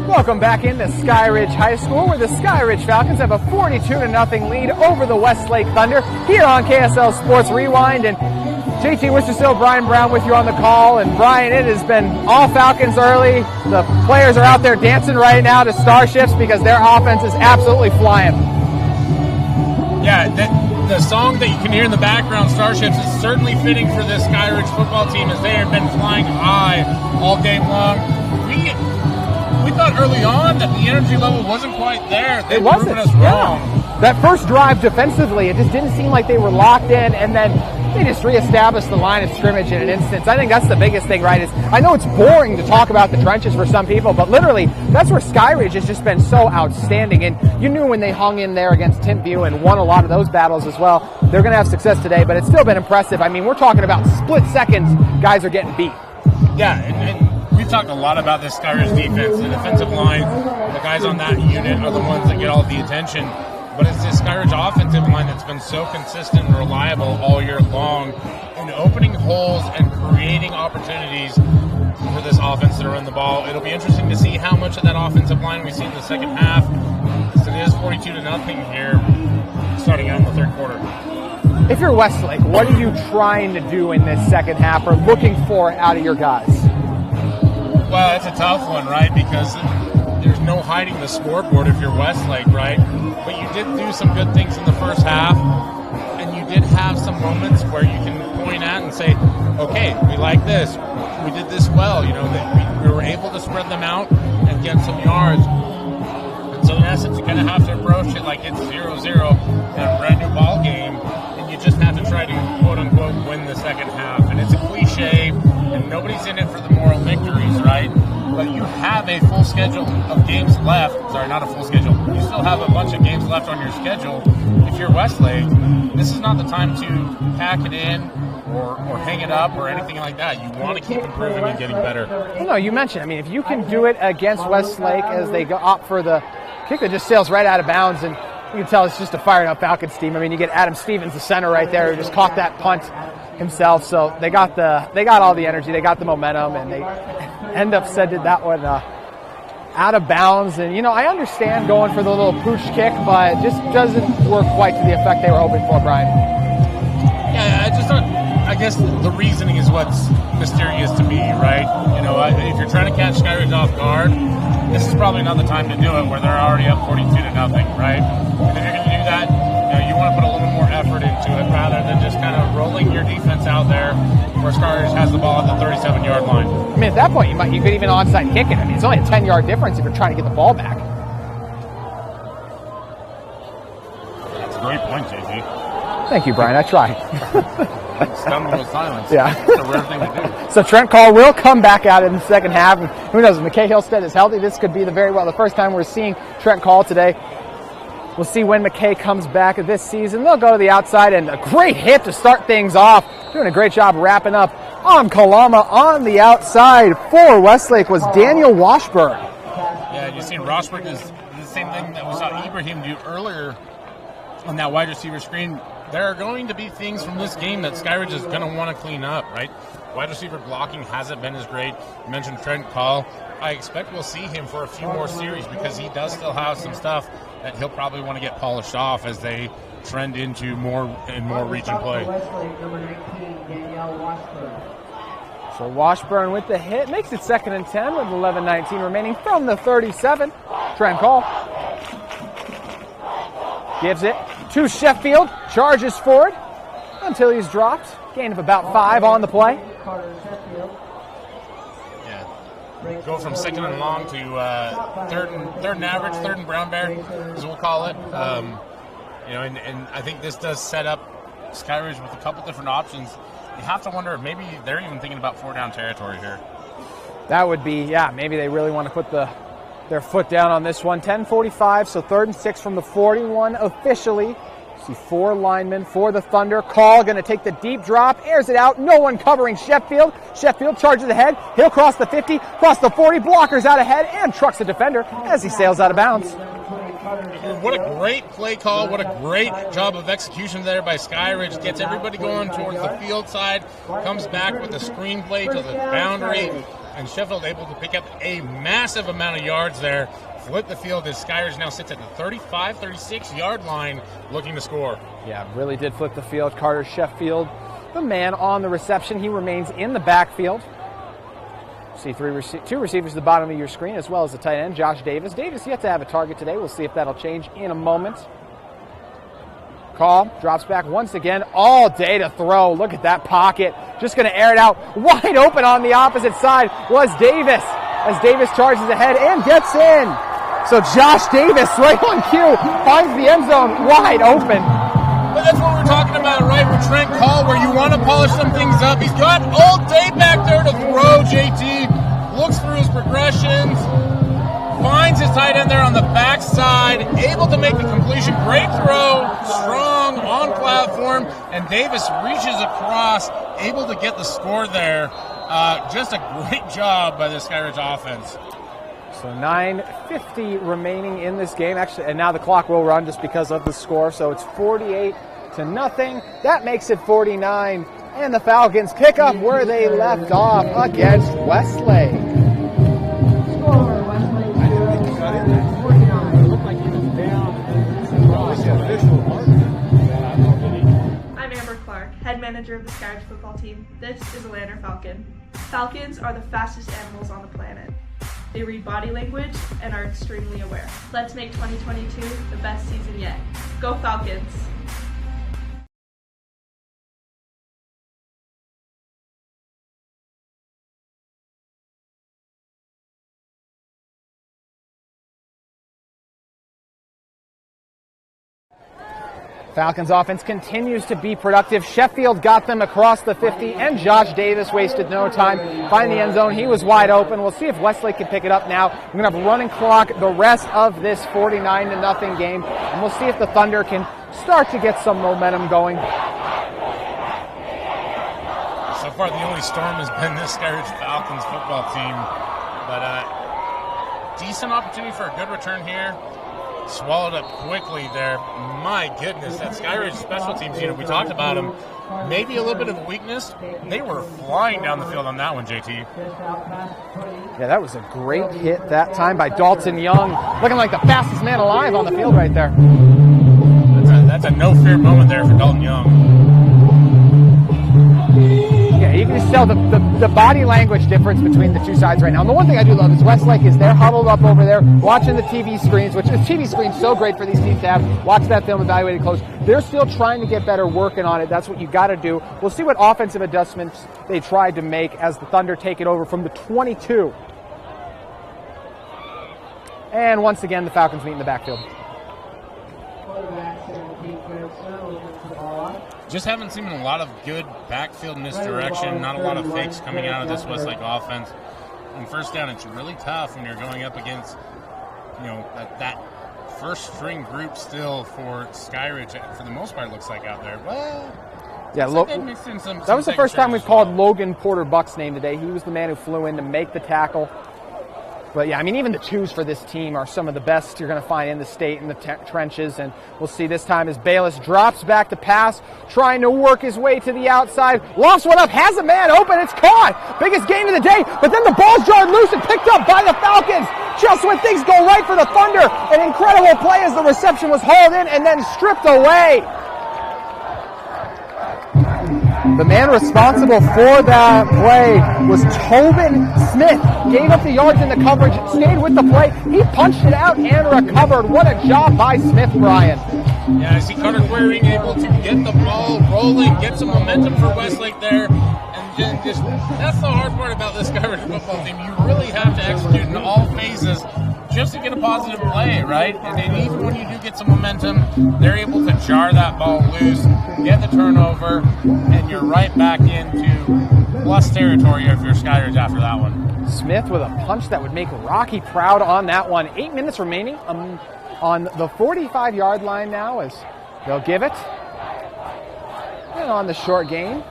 Speaker 3: Welcome back into Skyridge High School, where the Skyridge Falcons have a 42-0 lead over the Westlake Thunder here on KSL Sports Rewind. And JT Wistersill, Brian Brown with you on the call. And Brian, it has been all Falcons early. The players are out there dancing right now to Starships because their offense is absolutely flying.
Speaker 5: Yeah, the song that you can hear in the background, Starships, is certainly fitting for this Skyridge football team as they have been flying high all game long. We thought early on that the energy level wasn't quite there. They were proving us wrong.
Speaker 3: Yeah. That first drive defensively, it just didn't seem like they were locked in, and then they just reestablished the line of scrimmage in an instance. I think that's the biggest thing, right? Is I know it's boring to talk about the trenches for some people, but literally that's where Skyridge has just been so outstanding. And you knew when they hung in there against Timpview and won a lot of those battles as well, they're going to have success today. But it's still been impressive. I mean, we're talking about split seconds, guys are getting beat.
Speaker 5: Yeah, and we've talked a lot about this Skyridge defense, the defensive line. The guys on that unit are the ones that get all the attention. But it's this Skyridge offensive line that's been so consistent and reliable all year long in opening holes and creating opportunities for this offense to run the ball. It'll be interesting to see how much of that offensive line we see in the second half. So it is 42-0 here, starting out in the third quarter.
Speaker 3: If you're Westlake, what are you trying to do in this second half or looking for out of your guys?
Speaker 5: Well, it's a tough one, right? Because there's no hiding the scoreboard if you're Westlake, right? But you did do some good things in the first half, and you did have some moments where you can point at and say, okay, we like this. We did this well. You know, that we were able to spread them out and get some yards. And so in essence, you kind of have to approach it like it's 0-0 in a brand new ball game, and you just have to try to, quote-unquote, win the second half. And it's a cliche, and nobody's in it for the moral victories, right? But you have a full schedule of games left. Sorry, not a full schedule. You still have a bunch of games left on your schedule. If you're Westlake, this is not the time to pack it in or hang it up or anything like that. You want to keep improving and getting better.
Speaker 3: You know, you mentioned, I mean, if you can do it against Westlake as they go up for the kick that just sails right out of bounds, and you can tell it's just a fired up Falcons team. I mean, you get Adam Stevens, the center right there, who just caught that punt himself. So they got all the energy, they got the momentum, and they end up sending that one out of bounds. And, you know, I understand going for the little pooch kick, but it just doesn't work quite to the effect they were hoping for, Brian.
Speaker 5: Yeah, I guess the reasoning is what's mysterious to me, right? You know, if you're trying to catch Skyridge off guard, this is probably not the time to do it where they're already up 42-0, right? And if you're going to do that, you know, you want to put a little more effort into it rather than just kind of rolling your defense out there where Skyridge has the ball at the 37-yard line.
Speaker 3: I mean, at that point, you could even onside kick it. I mean, it's only a 10-yard difference if you're trying to get the ball back.
Speaker 5: That's a great point, JT.
Speaker 3: Thank you, Brian. I tried.
Speaker 5: Stunned with silence.
Speaker 3: Yeah.
Speaker 5: It's a rare thing to do.
Speaker 3: So Trent Call will come back out in the second half. And who knows, if McKay Hillstead is healthy, this could be the first time we're seeing Trent Call today. We'll see when McKay comes back this season. They'll go to the outside, and a great hit to start things off. Doing a great job wrapping up on Kalama on the outside. For Westlake was Daniel Washburn.
Speaker 5: Yeah, you see Washburn is the same thing that we saw Ibrahim do earlier on that wide receiver screen. There are going to be things from this game that Skyridge is going to want to clean up, right? Wide receiver blocking hasn't been as great. You mentioned Trent Call. I expect we'll see him for a few more series because he does still have some stuff that he'll probably want to get polished off as they trend into more and more region play.
Speaker 3: So Washburn with the hit makes it 2nd and 10 with 11:19 remaining from the 37. Trent Call gives it to Sheffield, charges forward until he's dropped. Gain of about 5 on the play.
Speaker 5: Yeah, go from 2nd and long to third and average, 3rd and brown bear, as we'll call it. You know, and I think this does set up Skyridge with a couple different options. You have to wonder if maybe they're even thinking about 4-down territory here.
Speaker 3: That would be, yeah, maybe they really want to put their foot down on this one. 10:45, so 3rd and 6 from the 41 officially. See 4 linemen for the Thunder. Call going to take the deep drop, airs it out. No one covering Sheffield. Sheffield charges ahead. He'll cross the 50, cross the 40, blockers out ahead, and trucks the defender as he sails out of bounds.
Speaker 5: What a great play call. What a great job of execution there by Skyridge. Gets everybody going towards the field side. Comes back with a screenplay to the boundary. and Sheffield able to pick up a massive amount of yards there, flip the field as Skyridge now sits at the 35, 36-yard line looking to score.
Speaker 3: Yeah, really did flip the field. Carter Sheffield, the man on the reception. He remains in the backfield. See two receivers at the bottom of your screen, as well as the tight end, Josh Davis. Davis yet to have a target today. We'll see if that'll change in a moment. Call, drops back once again, all day to throw. Look at that pocket. Just going to air it out. Wide open on the opposite side was Davis, as Davis charges ahead and gets in. So Josh Davis, right on cue, finds the end zone wide open.
Speaker 5: But that's what we're talking about, right? With Trent Call, where you want to polish some things up. He's got all day back there to throw, JT. Looks through his progressions. Finds his tight end there on the backside. Able to make the completion. Great throw. Strong on platform. And Davis reaches across. Able to get the score there. Just a great job by the Skyridge offense.
Speaker 3: So 9:50 remaining in this game. Actually, and now the clock will run just because of the score. So it's 48-0. That makes it 49. And the Falcons pick up where they left off against Westlake.
Speaker 11: I'm Amber Clark, head manager of the Skyridge football team. This is a Lander Falcon. Falcons are the fastest animals on the planet. They read body language and are extremely aware. Let's make 2022 the best season yet. Go Falcons!
Speaker 3: Falcons offense continues to be productive. Sheffield got them across the 50, and Josh Davis wasted no time finding the end zone. He was wide open. We'll see if Westlake can pick it up now. We're going to have running clock the rest of this 49-0 game, and we'll see if the Thunder can start to get some momentum going.
Speaker 5: So far, the only storm has been this Skyridge Falcons football team, but decent opportunity for a good return here. Swallowed up quickly there. My goodness, that Skyridge special teams unit, we talked about them. Maybe a little bit of a weakness. They were flying down the field on that one, JT.
Speaker 3: Yeah, that was a great hit that time by Dalton Young. Looking like the fastest man alive on the field right there.
Speaker 5: That's a no-fear moment there for Dalton Young.
Speaker 3: Yeah, you can just tell the body language difference between the two sides right now. And the one thing I do love is Westlake is they're huddled up over there watching the TV screens, which is TV screens so great for these teams to have. Watch that film, evaluate it close. They're still trying to get better, working on it. That's what you got to do. We'll see what offensive adjustments they tried to make as the Thunder take it over from the 22. And once again, the Falcons meet in the backfield.
Speaker 5: Just haven't seen a lot of good backfield misdirection, not a lot of fakes coming out of this Westlake offense. On first down, it's really tough when you're going up against, that first string group still for Skyridge. For the most part, it looks like out there. Well,
Speaker 3: yeah, that was the first time we've called Logan Porter Buck's name today. He was the man who flew in to make the tackle. But yeah, I mean, even the twos for this team are some of the best you're going to find in the state in the trenches. And we'll see this time as Bayless drops back to pass, trying to work his way to the outside. Lofts one up, has a man open, it's caught. Biggest gain of the day, but then the ball's jarred loose and picked up by the Falcons. Just when things go right for the Thunder, an incredible play as the reception was hauled in and then stripped away. The man responsible for that play was Tobin Smith. Gave up the yards in the coverage, stayed with the play. He punched it out and recovered. What a job by Smith, Brian.
Speaker 5: Yeah, I see Carter Queering able to get the ball rolling, get some momentum for Westlake there. And just that's the hard part about this Skyridge football team. You really have to execute in all phases just to get a positive play, right? And then even when you do get some momentum, they're able to jar that ball loose, get the turnover, and you're right back into plus territory if you're Skyridge after that one.
Speaker 3: Smith with a punch that would make Rocky proud on that one. 8 minutes remaining on the 45-yard line now as they'll give it. And on the short game,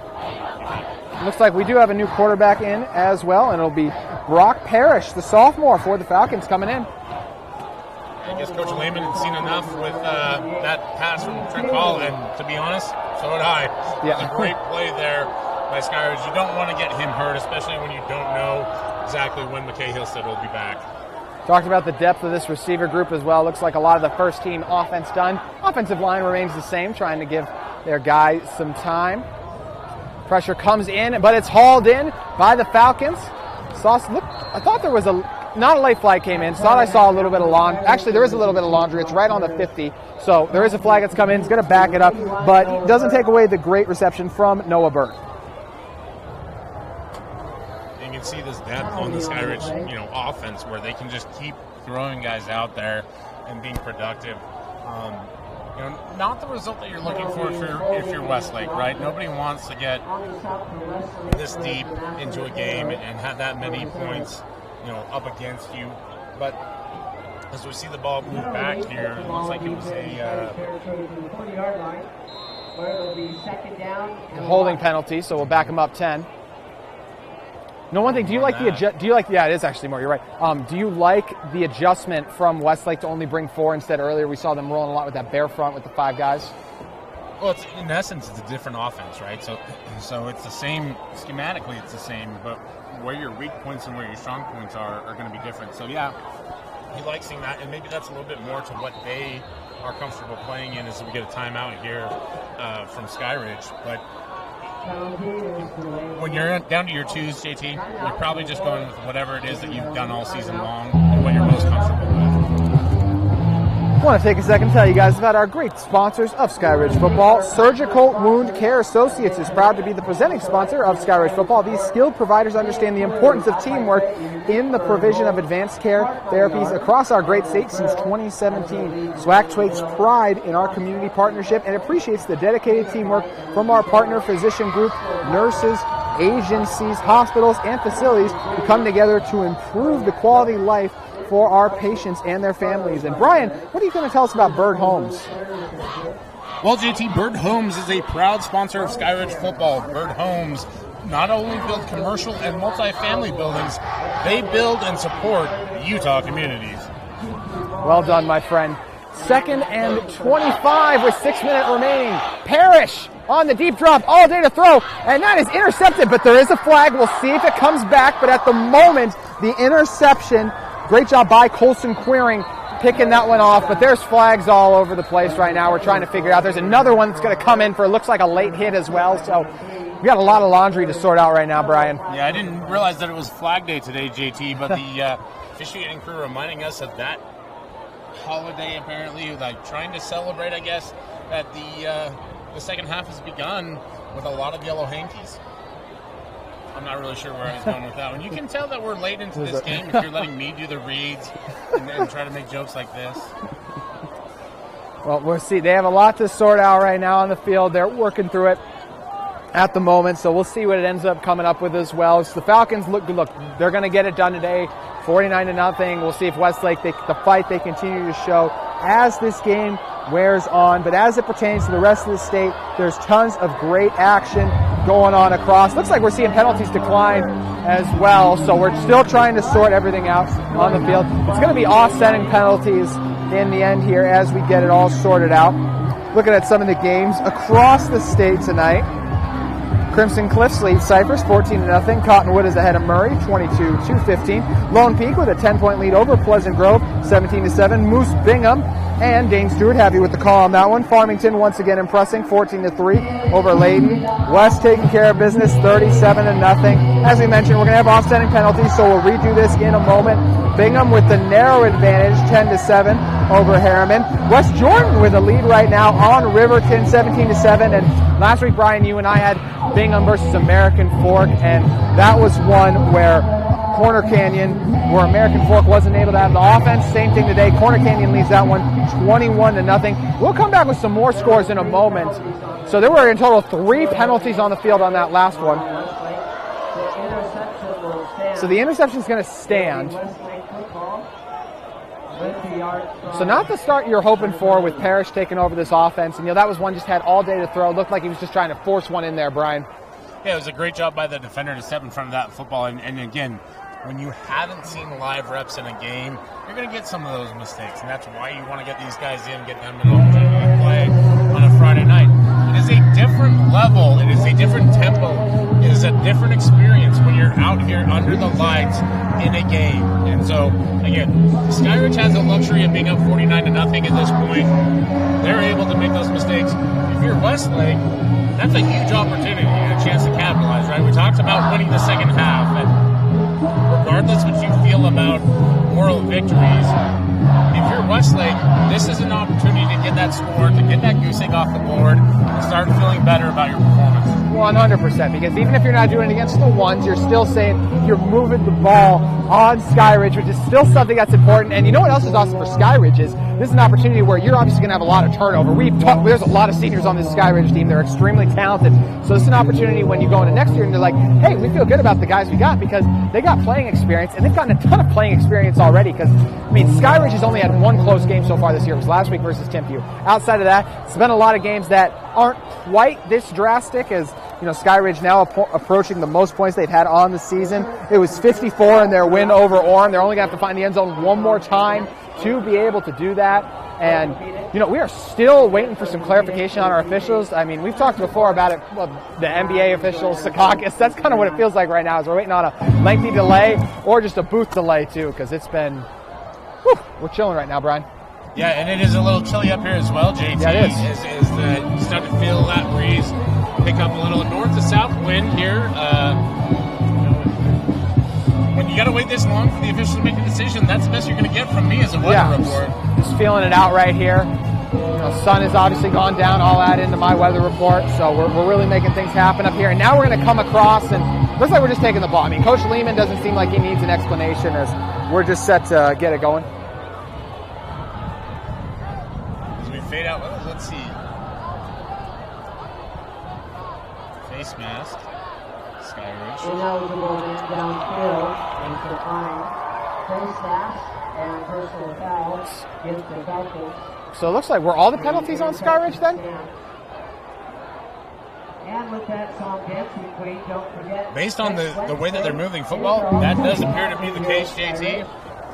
Speaker 3: looks like we do have a new quarterback in as well, and it'll be Brock Parrish, the sophomore for the Falcons, coming in.
Speaker 5: I guess Coach Lehman had seen enough with that pass from Trent Call, and to be honest, so did I.
Speaker 3: Yeah.
Speaker 5: It was a great play there by Skyridge. You don't want to get him hurt, especially when you don't know exactly when McKay Hillstead will be back.
Speaker 3: Talked about the depth of this receiver group as well. Looks like a lot of the first team offense done. Offensive line remains the same, trying to give their guys some time. Pressure comes in, but it's hauled in by the Falcons. I thought there was not a late flag came in. Thought I saw a little bit of laundry. Actually, there is a little bit of laundry. It's right on the 50. So there is a flag that's come in. It's going to back it up, but it doesn't take away the great reception from Noah Bird.
Speaker 5: You can see this depth on the Skyridge, offense where they can just keep throwing guys out there and being productive. Not the result that you're looking for if you're Westlake, right? Nobody wants to get this deep into a game and have that many points, up against you. But as we see the ball move back here, it looks like it was a
Speaker 3: holding penalty, so we'll back him up 10. No, one thing. Do you like Yeah, it is actually more. You're right. Do you like the adjustment from Westlake to only bring 4 instead? Earlier we saw them rolling a lot with that bare front with the 5 guys.
Speaker 5: Well, in essence, it's a different offense, right? So it's the same schematically. It's the same, but where your weak points and where your strong points are going to be different. So yeah, you like seeing that, and maybe that's a little bit more to what they are comfortable playing in as we get a timeout here from Skyridge, but. When you're down to your 2s, JT, you're probably just going with whatever it is that you've done all season long and what you're most comfortable with.
Speaker 3: I want to take a second to tell you guys about our great sponsors of Skyridge Football. Surgical Wound Care Associates is proud to be the presenting sponsor of Skyridge Football. These skilled providers understand the importance of teamwork in the provision of advanced care therapies across our great state since 2017. SWAC takes pride in our community partnership and appreciates the dedicated teamwork from our partner physician group, nurses, agencies, hospitals, and facilities who come together to improve the quality of life for our patients and their families. And Brian, what are you going to tell us about Bird Homes?
Speaker 5: Well, JT, Bird Homes is a proud sponsor of Skyridge Football. Bird Homes not only build commercial and multifamily buildings, they build and support Utah communities.
Speaker 3: Well done, my friend. 2nd and 25 with 6 minutes remaining. Parrish on the deep drop, all day to throw, and that is intercepted, but there is a flag. We'll see if it comes back, but at the moment, the interception. Great job by Colson Queering picking that one off, but there's flags all over the place right now. We're trying to figure out. There's another one that's going to come in for, it looks like a late hit as well, so we got a lot of laundry to sort out right now, Brian.
Speaker 5: Yeah, I didn't realize that it was Flag Day today, JT, but the officiating crew reminding us of that holiday, apparently, like trying to celebrate, I guess, that the second half has begun with a lot of yellow hankies. I'm not really sure where I was going with that one. You can tell that we're late into this game if you're letting me do the reads and try to make jokes like this.
Speaker 3: Well, we'll see. They have a lot to sort out right now on the field. They're working through it at the moment, so we'll see what it ends up coming up with as well. So the Falcons look, they're going to get it done today, 49-0. We'll see if Westlake, the fight they continue to show as this game wears on. But as it pertains to the rest of the state, there's tons of great action going on across. Looks like we're seeing penalties decline as well, so we're still trying to sort everything out on the field. It's going to be offsetting penalties in the end here as we get it all sorted out. Looking at some of the games across the state tonight. Crimson Cliffs lead Cypress 14-0. Cottonwood is ahead of Murray 22-15. Lone Peak with a 10-point lead over Pleasant Grove 17-7. Moose Bingham and Dane Stewart happy with the call on that one. Farmington once again impressing 14-3 over Layton. West taking care of business 37-0. As we mentioned, we're going to have offsetting penalties, so we'll redo this in a moment. Bingham with the narrow advantage 10-7 over Harriman. West Jordan with a lead right now on Riverton 17-7. And last week, Brian, you and I had Bingham versus American Fork, and that was one where Corner Canyon, where American Fork wasn't able to have the offense. Same thing today. Corner Canyon leads that one 21-0. We'll come back with some more scores in a moment. So there were in total 3 penalties on the field on that last one. So the interception is going to stand. So not the start you're hoping for with Parrish taking over this offense. And that was one just had all day to throw. Looked like he was just trying to force one in there, Brian.
Speaker 5: Yeah, it was a great job by the defender to step in front of that football. And again, when you haven't seen live reps in a game, you're going to get some of those mistakes. And that's why you want to get these guys in, get them an opportunity to play on a Friday night. It is a different level. It is a different tempo. It is a different experience when you're out here under the lights in a game. And so, again, Skyridge has the luxury of being up 49-0 at this point. They're able to make those mistakes. If you're Westlake, that's a huge opportunity and a chance to capitalize, right? We talked about winning the second half, and regardless what you feel about moral victories, if you're Westlake, this is an opportunity to get that score, to get that goose egg off the board, and start feeling better about your performance.
Speaker 3: 100%, because even if you're not doing it against the ones, you're still saying you're moving the ball on Skyridge, which is still something that's important. And you know what else is awesome for Skyridge is this is an opportunity where you're obviously going to have a lot of turnover. There's a lot of seniors on this Skyridge team. They're extremely talented. So this is an opportunity when you go into next year and they're like, hey, we feel good about the guys we got because they got playing experience, and they've gotten a ton of playing experience already because, I mean, Skyridge has only had one close game so far this year. It was last week versus Timpview. Outside of that, it's been a lot of games that aren't quite this drastic as, you know, Skyridge now approaching the most points they've had on the season. It was 54 in their win over Orem. They're only going to have to find the end zone one more time to be able to do that. And, you know, we are still waiting for some clarification on our officials. I mean, we've talked before about it, well, the NBA officials, Secaucus. That's kind of what it feels like right now is we're waiting on a lengthy delay or just a booth delay, too, because it's been, whew, we're chilling right now, Brian.
Speaker 5: Yeah, and it is a little chilly up here as well, JT.
Speaker 3: Yeah, it is.
Speaker 5: You start to feel that breeze pick up a little north to south wind here. When you got to wait this long for the officials to make a decision, that's the best you're going to get from me as a weather report.
Speaker 3: Just feeling it out right here. You know, sun has obviously gone down. I'll add into my weather report, so we're really making things happen up here. And now we're going to come across, and looks like we're just taking the ball. I mean, Coach Lehman doesn't seem like he needs an explanation as we're just set to get it going.
Speaker 5: As we fade out, well, let's see. Face mask. Skyridge.
Speaker 1: Ineligible man downfield and supplying face mask and personal fouls against the Falcons.
Speaker 3: So it looks like were all the penalties on Skyridge then?
Speaker 1: And with that song Dancing Queen, don't forget.
Speaker 5: Based on the way that they're moving football, that does appear to be the case, JT.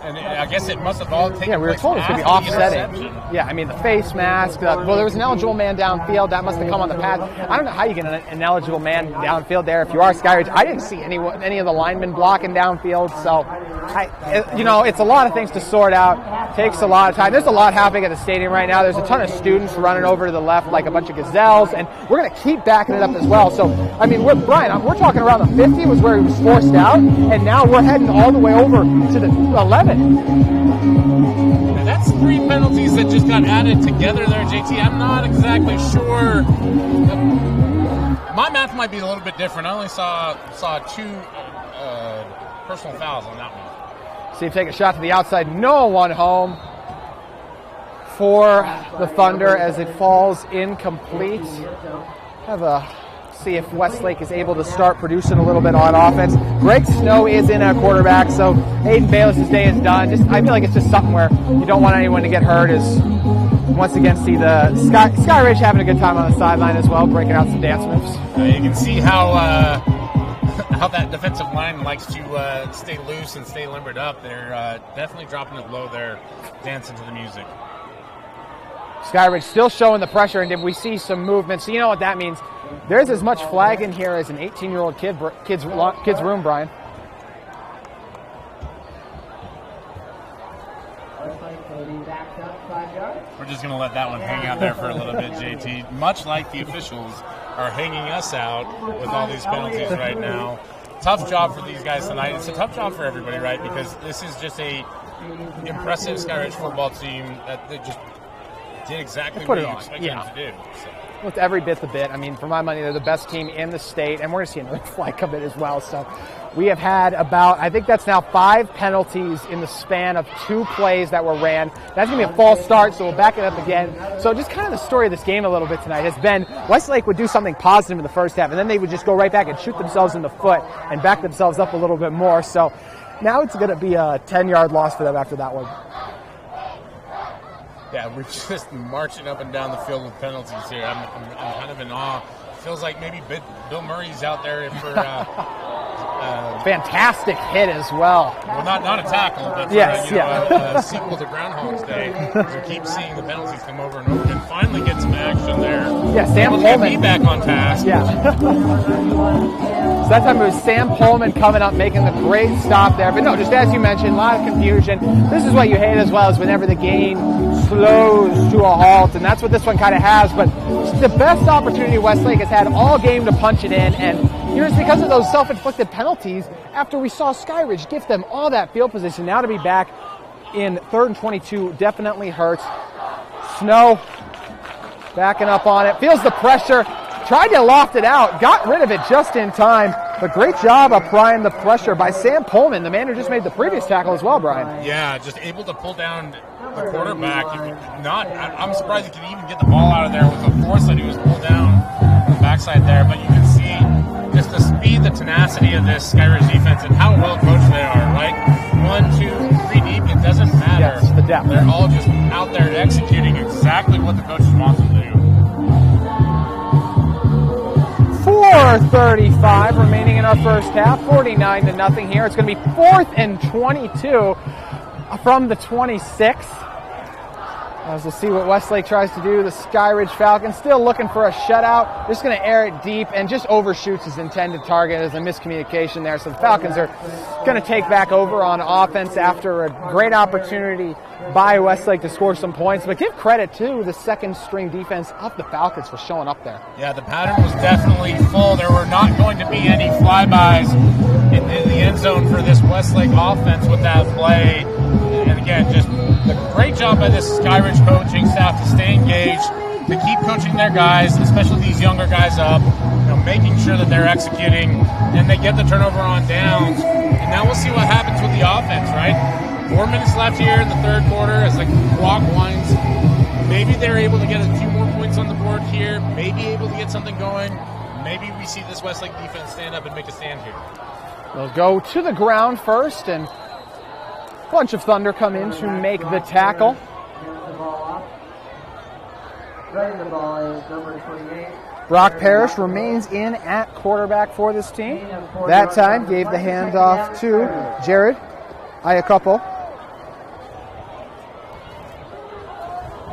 Speaker 5: And I guess it must have all taken place.
Speaker 3: Yeah, we were told it was going to be offsetting. Yeah, I mean, the face mask. Well, there was an eligible man downfield. That must have come on the pad. I don't know how you get an ineligible man downfield there if you are Skyridge. I didn't see any of the linemen blocking downfield. So, it's a lot of things to sort out. Takes a lot of time. There's a lot happening at the stadium right now. There's a ton of students running over to the left like a bunch of gazelles. And we're going to keep backing it up as well. So, I mean, we're talking around the 50 was where he was forced out. And now we're heading all the way over to the 11.
Speaker 5: Now that's 3 penalties that just got added together there, JT. I'm not exactly sure. My math might be a little bit different. I only saw 2 personal fouls on that one.
Speaker 3: See him take a shot to the outside. No one home for the Thunder as it falls incomplete. See if Westlake is able to start producing a little bit on offense. Greg Snow is in at quarterback, so Aiden Bayless's day is done. I feel like it's just something where you don't want anyone to get hurt. As once again see the Skyridge having a good time on the sideline as well, breaking out some dance moves.
Speaker 5: You can see how that defensive line likes to stay loose and stay limbered up. They're definitely dropping it low there, dancing to the music.
Speaker 3: Skyridge still showing the pressure, and we see some movement. So you know what that means. There's as much flag in here as an 18-year-old kid's room, Brian.
Speaker 5: We're just going to let that one hang out there for a little bit, JT. Much like the officials are hanging us out with all these penalties right now. Tough job for these guys tonight. It's a tough job for everybody, right? Because this is just a impressive Skyridge football team that they just did exactly what you expect them to do. So.
Speaker 3: With every bit the bit. I mean, for my money, they're the best team in the state, and we're going to see another flag come in as well. So we have had about, I think that's now 5 penalties in the span of 2 plays that were ran. That's going to be a false start, so we'll back it up again. So just kind of the story of this game a little bit tonight has been Westlake would do something positive in the first half, and then they would just go right back and shoot themselves in the foot and back themselves up a little bit more. So now it's going to be a 10-yard loss for them after that one.
Speaker 5: Yeah, we're just marching up and down the field with penalties here. I'm kind of in awe. Feels like maybe Bill Murray's out there for
Speaker 3: Fantastic hit as well.
Speaker 5: Well, not a tackle, but
Speaker 3: yes,
Speaker 5: a sequel to Groundhog's Day. We keep seeing the penalties come over and over, and finally get some action there.
Speaker 3: Yeah, Sam Pullman.
Speaker 5: Be back on task.
Speaker 3: Yeah. So that time it was Sam Pullman coming up, making the great stop there. But no, just as you mentioned, a lot of confusion. This is what you hate as well, is whenever the game slows to a halt, and that's what this one kind of has. But it's the best opportunity Westlake has had all game to punch it in, and it's because of those self-inflicted penalties after we saw Skyridge give them all that field position. Now to be back in 3rd and 22 definitely hurts. Snow backing up on it, feels the pressure, tried to loft it out, got rid of it just in time, but great job applying the pressure by Sam Pullman, the man who just made the previous tackle as well, Brian.
Speaker 5: Yeah, just able to pull down the quarterback. I'm surprised he could even get the ball out of there with the force that he was pulled down on the backside there, but you can see just the speed, the tenacity of this Skyridge defense and how well coached they are, right? 1, 2, 3 deep, it doesn't matter.
Speaker 3: Yes, the depth.
Speaker 5: They're all just out there executing exactly what the coaches want them to do.
Speaker 3: 4:35 remaining in our first half, 49-0 here. It's going to be 4th and 22 from the 26. As we'll see what Westlake tries to do. The Skyridge Falcons still looking for a shutout. Just going to air it deep and just overshoots his intended target as a miscommunication there. So the Falcons are going to take back over on offense after a great opportunity by Westlake to score some points. But give credit to the second string defense of the Falcons for showing up there.
Speaker 5: Yeah, the pattern was definitely full. There were not going to be any flybys in the end zone for this Westlake offense with that play. And again, just a great job by this Skyridge coaching staff to stay engaged, to keep coaching their guys, especially these younger guys up, making sure that they're executing, and they get the turnover on downs. And now we'll see what happens with the offense, right? 4 minutes left here in the 3rd quarter as the clock winds. Maybe they're able to get a few more points on the board here, maybe able to get something going. Maybe we see this Westlake defense stand up and make a stand here.
Speaker 3: They'll go to the ground first, and bunch of Thunder come in to make the tackle. Brock Parrish remains in at quarterback for this team. That time gave the handoff to Jared Iacopo.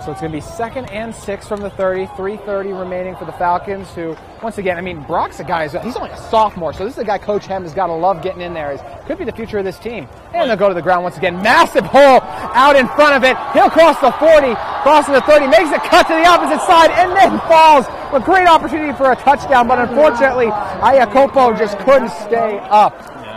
Speaker 3: So it's going to be 2nd and 6 from the 30, 3:30 remaining for the Falcons, who, once again, Brock's a guy, he's only a sophomore, so this is a guy Coach Hem has got to love getting in there. He could be the future of this team. And they'll go to the ground once again. Massive hole out in front of it. He'll cross the 40, crossing the 30, makes a cut to the opposite side, and then falls. A great opportunity for a touchdown, but unfortunately, Iacopo just couldn't stay up.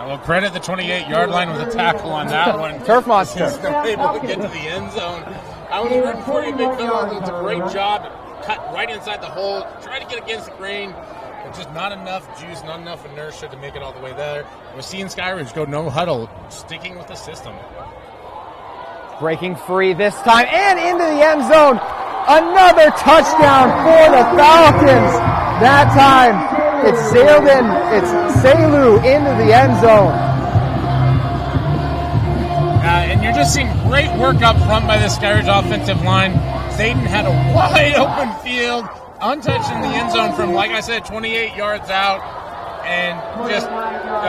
Speaker 5: Well, credit the 28-yard line with a tackle on that one.
Speaker 3: Turf monster.
Speaker 5: He's able to get to the end zone. I was rooting for you, big fella. It's a great job. Cut right inside the hole. Try to get against the grain. But just not enough juice, not enough inertia to make it all the way there. We're seeing Skyridge go no huddle, sticking with the system.
Speaker 3: Breaking free this time and into the end zone. Another touchdown for the Falcons. That time it's sailed in. It's Selu into the end zone.
Speaker 5: And you're just seeing great work up front by the Skyridge offensive line. Zayden had a wide open field, untouched in the end zone from, like I said, 28 yards out. And just,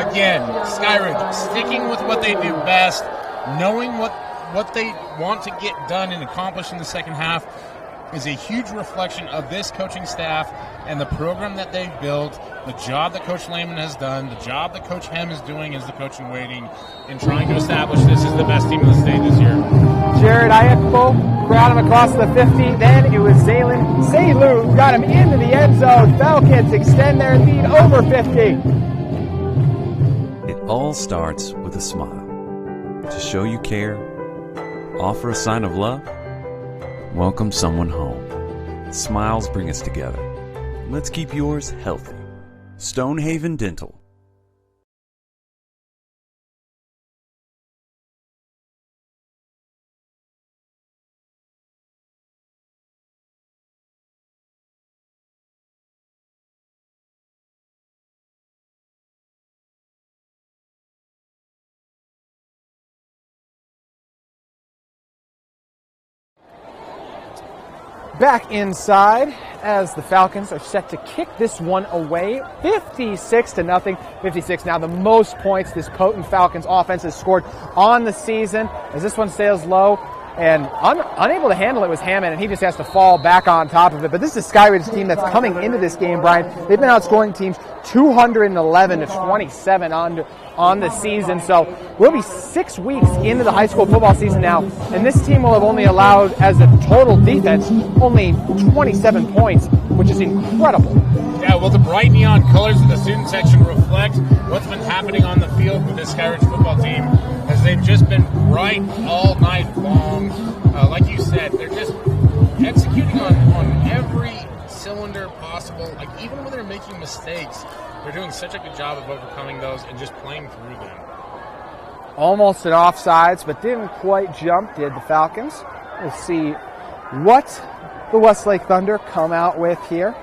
Speaker 5: again, Skyridge sticking with what they do best, knowing what they want to get done and accomplish in the second half is a huge reflection of this coaching staff and the program that they've built, the job that Coach Lehman has done, the job that Coach Hem is doing as the coach in waiting, in trying to establish this as the best team in the state this year. Jared
Speaker 3: Iacopo brought him across the 50. Then it was Selu who got him into the end zone. Falcons extend their lead over 50.
Speaker 13: It all starts with a smile. To show you care, offer a sign of love, welcome someone home. Smiles bring us together. Let's keep yours healthy. Stonehaven Dental.
Speaker 3: Back inside as the Falcons are set to kick this one away, 56-0. 56 now, the most points this potent Falcons offense has scored on the season. As this one sails low, and unable to handle it was Hammond, and he just has to fall back on top of it. But this is a Skyridge team that's coming into this game, Brian. They've been outscoring teams 211-27 on the season. So we'll be 6 weeks into the high school football season now, and this team will have only allowed, as a total defense, only 27 points, which is incredible.
Speaker 5: Yeah, well, the bright neon colors of the student section reflect what's been happening on the field with this Skyridge football team, as they've just been bright all night long. Like you said, they're just executing on every cylinder possible. Like, even when they're making mistakes, they're doing such a good job of overcoming those and just playing through them.
Speaker 3: Almost an offsides, but didn't quite jump, did the Falcons. We'll see what the Westlake Thunder come out with here.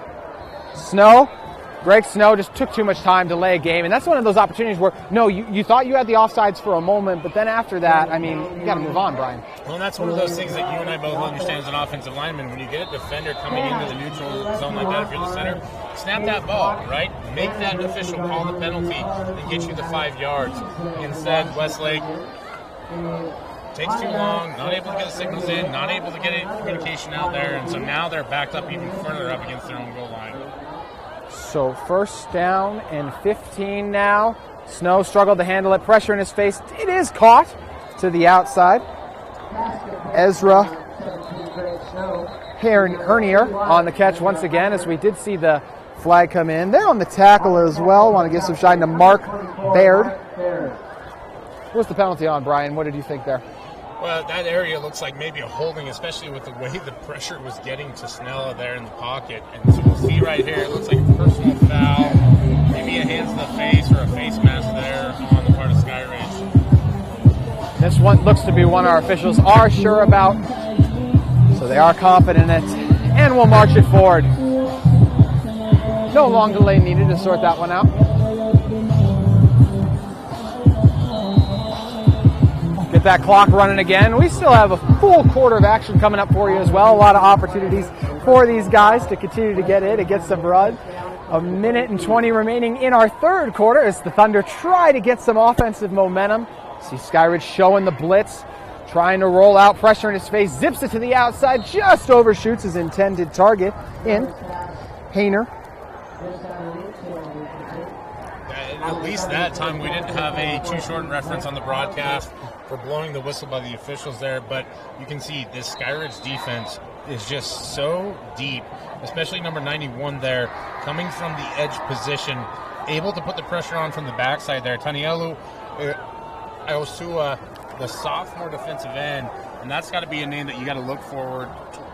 Speaker 3: Greg Snow just took too much time to lay a game, and that's one of those opportunities where, no, you thought you had the offsides for a moment, but then after that, I mean, you got to move on, Brian.
Speaker 5: Well, and that's one of those things that you and I both understand as an offensive lineman. When you get a defender coming into the neutral zone like that, if you're the center, snap that ball, right? Make that official call the penalty and get you the 5 yards. Instead, Westlake takes too long, not able to get the signals in, not able to get any communication out there, and so now they're backed up even further up against their own goal line.
Speaker 3: So first down and 15 now. Snow struggled to handle it. Pressure in his face. It is caught to the outside. Ezra Hernier on the catch once again, as we did see the flag come in. They're on the tackle as well. Want to give some shine to Mark Baird. What was the penalty on, Brian? What did you think there?
Speaker 5: Well, that area looks like maybe a holding, especially with the way the pressure was getting to Snella there in the pocket. And so we'll see right here, it looks like a personal foul, maybe a hands to the face or a face mask there on the part of Skyridge.
Speaker 3: This one looks to be one our officials are sure about, so they are confident in it, and we'll march it forward. No long delay needed to sort that one out. Get that clock running again. We still have a full quarter of action coming up for you as well. A lot of opportunities for these guys to continue to get in and get some run. 1:20 remaining in our third quarter as the Thunder try to get some offensive momentum. See Skyridge showing the blitz, trying to roll out, pressure in his face, zips it to the outside, just overshoots his intended target in Hayner.
Speaker 5: At least that time we didn't have a too short reference on the broadcast for blowing the whistle by the officials there, but you can see this Skyridge defense is just so deep, especially number 91 there, coming from the edge position, able to put the pressure on from the backside there. Tanielu Aosua, the sophomore defensive end, and that's got to be a name that you got to look forward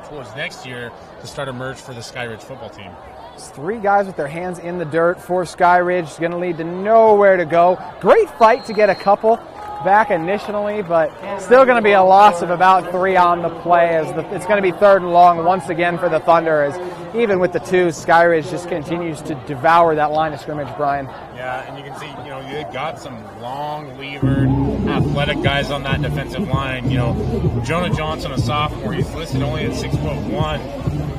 Speaker 5: towards next year to start emerge for the Skyridge football team.
Speaker 3: It's 3 guys with their hands in the dirt for Skyridge. It's going to lead to nowhere to go. Great fight to get a couple back initially, but still going to be a loss of about 3 on the play, as it's going to be 3rd and long once again for the Thunder, as even with the 2, Skyridge just continues to devour that line of scrimmage, Brian.
Speaker 5: Yeah, and you can see, they've got some long-levered, athletic guys on that defensive line. Jonah Johnson, a sophomore, he's listed only at 6'1",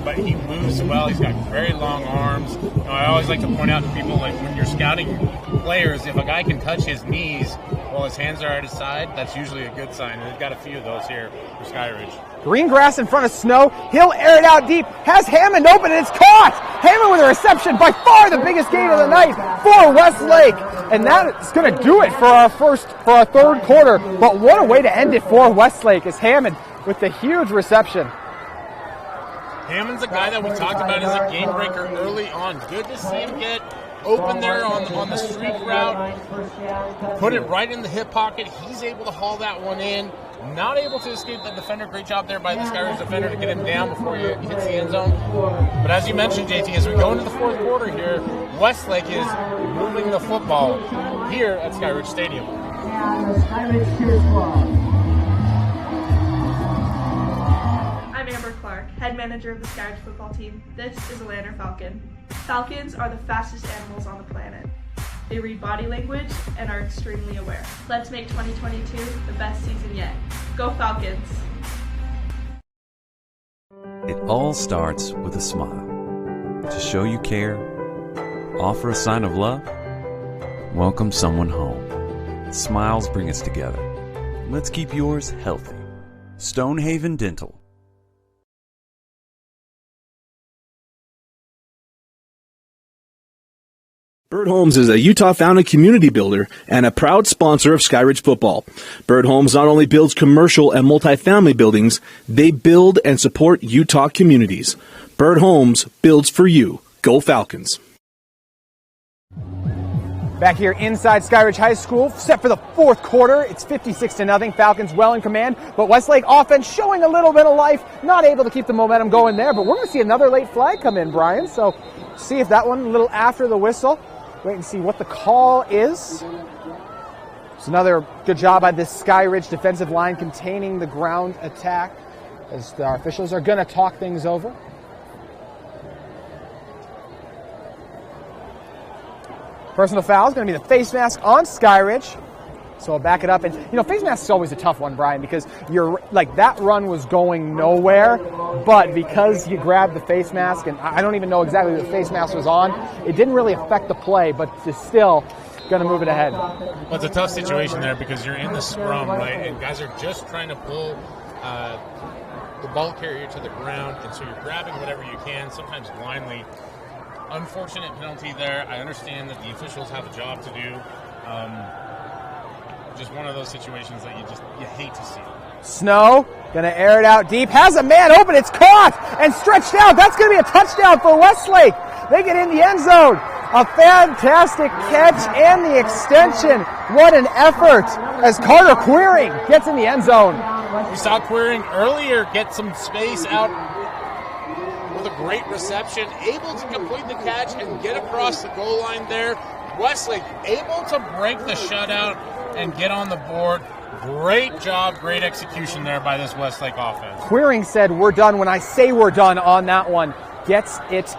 Speaker 5: but he moves well. He's got very long arms. I always like to point out to people, like, when you're scouting players, if a guy can touch his knees while his hands are at his side, that's usually a good sign. And they've got a few of those here for Skyridge.
Speaker 3: Green grass in front of Snow. He'll air it out deep. Has Hammond open, and it's caught. Hammond with a reception, by far the biggest game of the night for Westlake. And that's going to do it for our 3rd quarter. But what a way to end it for Westlake, is Hammond with the huge reception.
Speaker 5: Hammond's a guy that we talked about as a game breaker early on. Good to see him get open there on the streak route. Put it right in the hip pocket. He's able to haul that one in. Not able to escape the defender. Great job there by the Skyridge defender to get him down before he hits the end zone. But as you mentioned, JT, as we go into the 4th quarter here, Westlake is moving the football here at Skyridge Stadium.
Speaker 11: I'm Amber Clark, head manager of the Skyridge football team. This is a Lander Falcon. Falcons are the fastest animals on the planet. They read body language and are extremely aware. Let's make 2022 the best season yet. Go Falcons!
Speaker 13: It all starts with a smile. To show you care, offer a sign of love, welcome someone home. Smiles bring us together. Let's keep yours healthy. Stonehaven Dental.
Speaker 12: Bird Homes is a Utah-founded community builder and a proud sponsor of Skyridge football. Bird Homes not only builds commercial and multifamily buildings, they build and support Utah communities. Bird Homes builds for you. Go Falcons.
Speaker 3: Back here inside Skyridge High School, set for the fourth quarter. It's 56-0. Falcons well in command, but Westlake offense showing a little bit of life, not able to keep the momentum going there. But we're going to see another late flag come in, Brian. So see if that one a little after the whistle. Wait and see what the call is. It's another good job by this Skyridge defensive line containing the ground attack as our officials are going to talk things over. Personal foul is going to be the face mask on Skyridge. So I'll back it up. And, you know, face mask is always a tough one, Brian, because you're like that run was going nowhere, but because you grabbed the face mask, and I don't even know exactly what the face mask was on, it didn't really affect the play, but it's still going to move it ahead.
Speaker 5: Well, it's a tough situation there because you're in the scrum, right, and guys are just trying to pull the ball carrier to the ground, and so you're grabbing whatever you can, sometimes blindly. Unfortunate penalty there. I understand that the officials have a job to do. Just one of those situations that you hate to see.
Speaker 3: Snow going to air it out deep. Has a man open. It's caught and stretched out. That's going to be a touchdown for Westlake. They get in the end zone. A fantastic catch and the extension. What an effort as Carter Queering gets in the end zone.
Speaker 5: We saw Queering earlier get some space out with a great reception, able to complete the catch and get across the goal line there. Westlake able to break the shutout and get on the board. Great job, great execution there by this Westlake offense.
Speaker 3: Queering said, "We're done when I say we're done" on that one. Gets it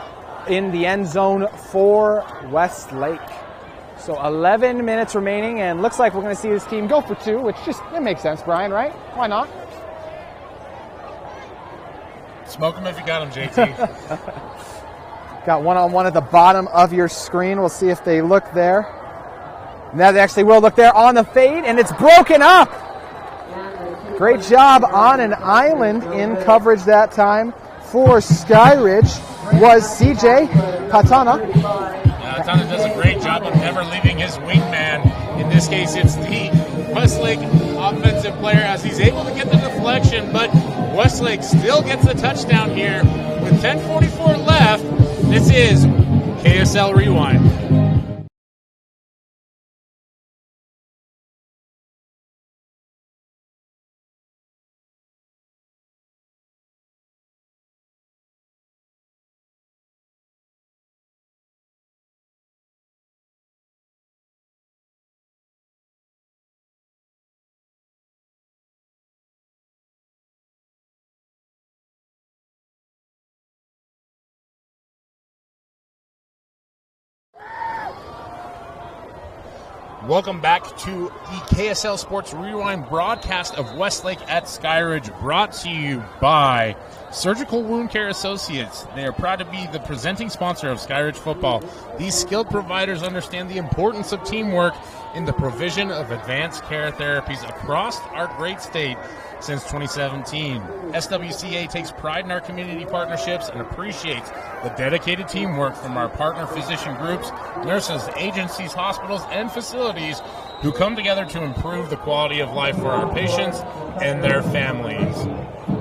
Speaker 3: in the end zone for Westlake. So 11 minutes remaining, and looks like we're going to see this team go for two, which it makes sense, Brian, right? Why not?
Speaker 5: Smoke them if you got them, JT.
Speaker 3: Got one-on-one at the bottom of your screen. We'll see if they look there. Now they actually will look there on the fade, and it's broken up. Great job on an island in coverage that time for Skyridge was CJ Patana.
Speaker 5: Patana does a great job of never leaving his wingman. In this case, it's the Westlake offensive player as he's able to get the deflection, but Westlake still gets the touchdown here with 10:44 left. This is KSL Rewind. Welcome back to the KSL Sports Rewind broadcast of Westlake at Skyridge, brought to you by Surgical Wound Care Associates. They are proud to be the presenting sponsor of Skyridge football. These skilled providers understand the importance of teamwork in the provision of advanced care therapies across our great state since 2017. SWCA takes pride in our community partnerships and appreciates the dedicated teamwork from our partner physician groups, nurses, agencies, hospitals, and facilities who come together to improve the quality of life for our patients and their families.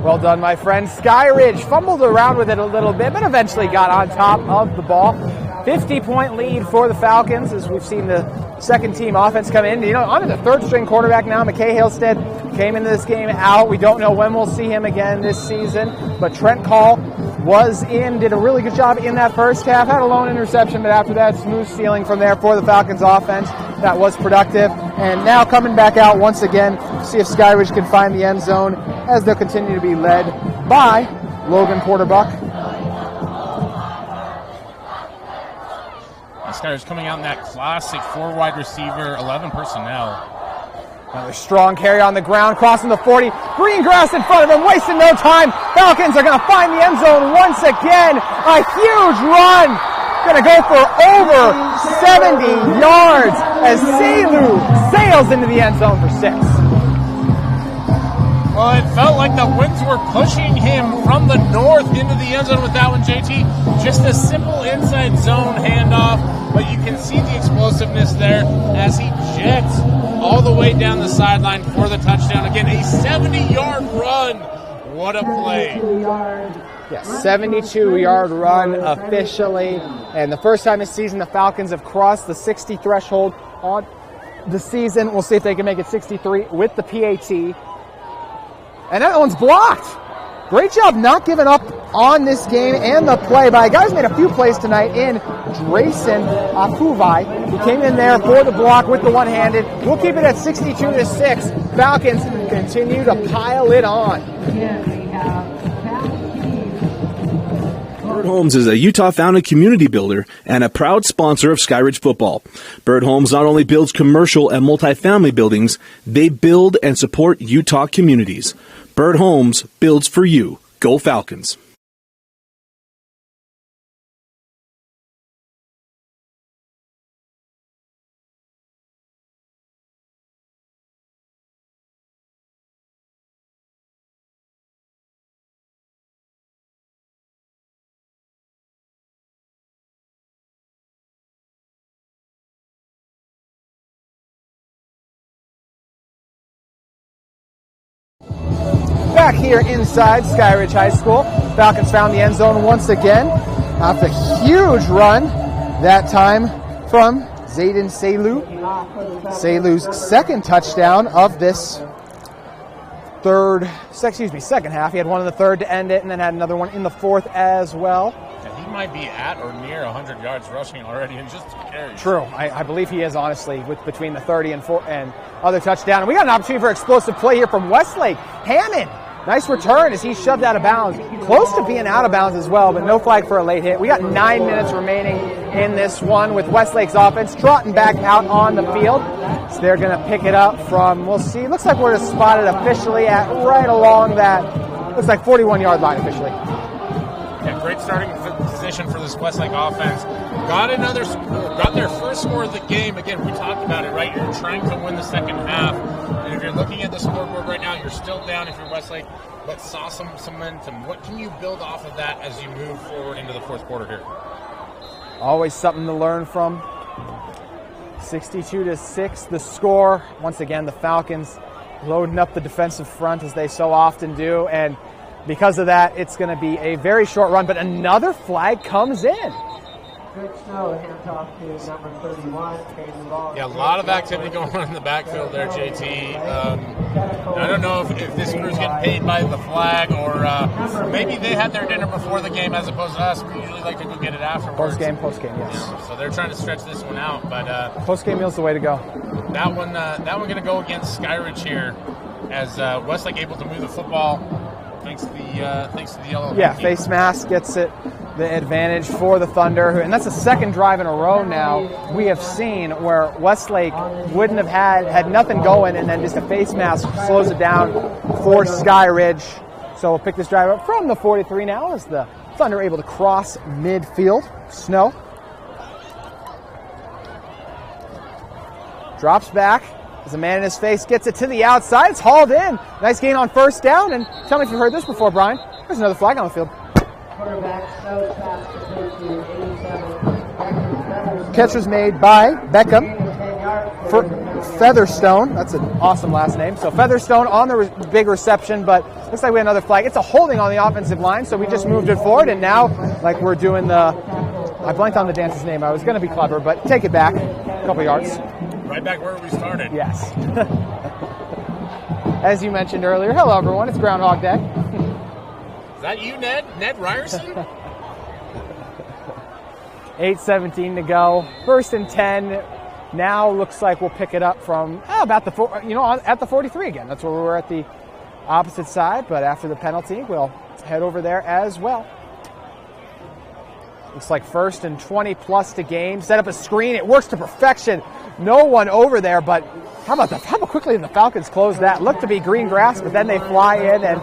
Speaker 3: Well done, my friend. Skyridge fumbled around with it a little bit, but eventually got on top of the ball. 50-point lead for the Falcons as we've seen the second team offense come in. You know, onto the third string quarterback now. McKay Halstead came into this game out. We don't know when we'll see him again this season, but Trent Call was in, did a really good job in that first half, had a lone interception, but after that, smooth ceiling from there for the Falcons offense. That was productive. And now coming back out once again, see if Skyridge can find the end zone as they'll continue to be led by Logan Porterbuck.
Speaker 5: Skyridge coming out in that classic 4 wide receiver, 11 personnel.
Speaker 3: Another strong carry on the ground, crossing the 40. Green grass in front of him, wasting no time. Falcons are going to find the end zone once again. A huge run. Going to go for over 70 yards as Selu sails into the end zone for 6.
Speaker 5: Well, it felt like the winds were pushing him from the north into the end zone with that one, JT. Just a simple inside zone handoff, but you can see the explosiveness there as he jets all the way down the sideline for the touchdown. Again, a 70-yard run. What a play.
Speaker 3: Yes, 72-yard run officially. And the first time this season the Falcons have crossed the 60 threshold on the season. We'll see if they can make it 63 with the PAT. And that one's blocked. Great job not giving up on this game and the play by a guy who's made a few plays tonight in Drayson Afuvai. He came in there for the block with the one-handed. We'll keep it at 62-6. Falcons continue to pile it on.
Speaker 12: Bird Homes is a Utah-founded community builder and a proud sponsor of Skyridge football. Bird Homes not only builds commercial and multifamily buildings, they build and support Utah communities. Bird Homes builds for you. Go Falcons.
Speaker 3: Back here inside Skyridge High School, Falcons found the end zone once again after a huge run, that time from Zayden Selu. Selu's second touchdown of this second half. He had one in the third to end it and then had another one in the fourth as well.
Speaker 5: And he might be at or near 100 yards rushing already in just 2 carries.
Speaker 3: True. I believe he is, honestly, with between the 30 and other touchdown. And we got an opportunity for explosive play here from Westlake. Hammond. Nice return as he shoved out of bounds. Close to being out of bounds as well, but no flag for a late hit. We got 9 minutes remaining in this one with Westlake's offense trotting back out on the field. So they're going to pick it up from, we'll see, looks like we're spotted officially at right along that, looks like 41-yard line officially.
Speaker 5: Yeah, great starting position for this Westlake offense. Got their first score of the game. Again, we talked about it, right? You're trying to win the second half. And if you're looking at the scoreboard right now, you're still down if you're Westlake, but saw some momentum. What can you build off of that as you move forward into the fourth quarter here?
Speaker 3: Always something to learn from. 62-6, the score. Once again, the Falcons loading up the defensive front as they so often do. And because of that, it's going to be a very short run, but another flag comes in.
Speaker 1: Good snow, hands off to number 31.
Speaker 5: Yeah, a lot of activity going on in the backfield there, JT. I don't know if this crew's getting paid by the flag or maybe they had their dinner before the game as opposed to us. We usually like to go get it afterwards.
Speaker 3: Post game, yes.
Speaker 5: Yeah, so they're trying to stretch this one out, but
Speaker 3: post-game meal's the way to go.
Speaker 5: That one going to go against Skyridge here as Westlake able to move the football thanks to the yellow.
Speaker 3: Yeah, face mask gets it. The advantage for the Thunder, and that's the second drive in a row now we have seen where Westlake wouldn't have had nothing going, and then just a face mask slows it down for Skyridge. So we'll pick this drive up from the 43 now as the Thunder able to cross midfield. Snow drops back as a man in his face gets it to the outside. It's hauled in. Nice gain on first down, and tell me if you've heard this before, Brian. There's another flag on the field. Catch was made by Beckham for Featherstone. That's an awesome last name. So Featherstone on the big reception, but looks like we have another flag. It's a holding on the offensive line, so we just moved it forward, and now like we're doing I blanked on the dancer's name. I was going to be clever, but take it back a couple yards.
Speaker 5: Right back where we started.
Speaker 3: Yes. As you mentioned earlier, hello everyone, it's Groundhog Day.
Speaker 5: Is that you, Ned? Ned Ryerson?
Speaker 3: 8:17 to go. First and 10. Now looks like we'll pick it up from about at the 43 again. That's where we were at the opposite side, but after the penalty, we'll head over there as well. Looks like 1st and 20 plus to gain. Set up a screen. It works to perfection. No one over there, but how about quickly the Falcons close that? Looked to be green grass, but then they fly in, and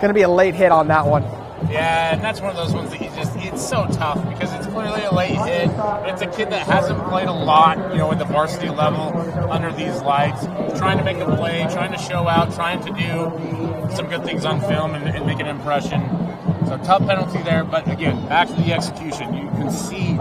Speaker 3: going to be a late hit on that one.
Speaker 5: Yeah, and that's one of those ones that it's so tough because it's clearly a late hit, but it's a kid that hasn't played a lot, at the varsity level under these lights, trying to make a play, trying to show out, trying to do some good things on film and make an impression. So tough penalty there, but again, back to the execution. You can see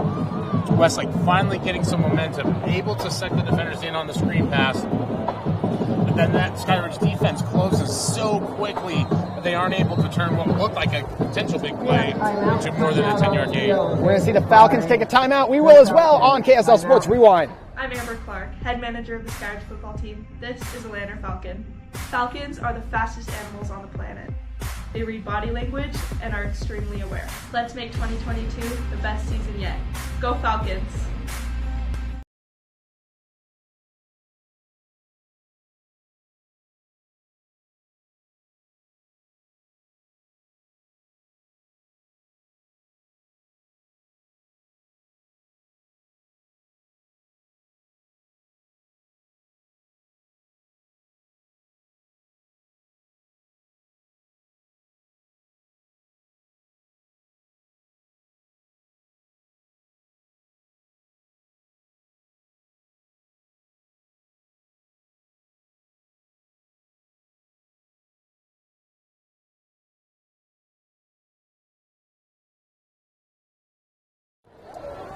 Speaker 5: Westlake finally getting some momentum, able to set the defenders in on the screen pass, but then that Skyridge defense closes so quickly that they aren't able to turn what looked like a potential big play into more than a 10-yard gain.
Speaker 3: We're going to see the Falcons take a timeout. We will as well on KSL Sports Rewind.
Speaker 11: I'm Amber Clark, head manager of the Skyridge football team. This is a Lanner Falcon. Falcons are the fastest animals on the planet. They read body language and are extremely aware. Let's make 2022 the best season yet. Go Falcons!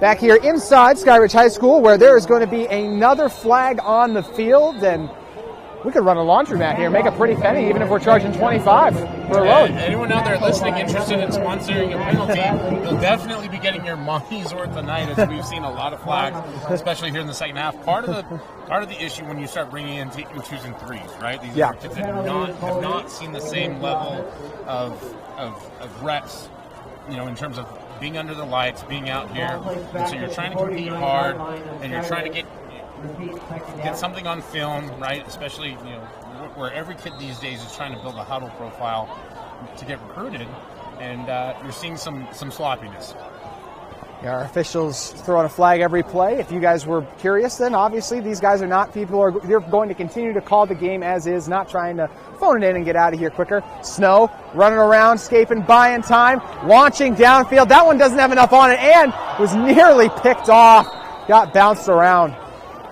Speaker 3: Back here inside Skyridge High School, where there is going to be another flag on the field, and we could run a laundromat here, make a pretty penny, even if we're charging $25 per load.
Speaker 5: Anyone out there listening interested in sponsoring a penalty, you'll definitely be getting your money's worth tonight, as we've seen a lot of flags, especially here in the second half. Part of the issue when you start bringing in 2s and 3s, right? These are kids that have not seen the same level of reps, in terms of being under the lights, being out here, and so you're trying to compete hard, and you're trying to get something on film, right? Especially, where every kid these days is trying to build a huddle profile to get recruited, and you're seeing some sloppiness.
Speaker 3: Yeah, our officials throwing a flag every play. If you guys were curious, then obviously these guys are not people. They're going to continue to call the game as is, not trying to phone it in and get out of here quicker. Snow running around, escaping, buying time, launching downfield. That one doesn't have enough on it and was nearly picked off. Got bounced around.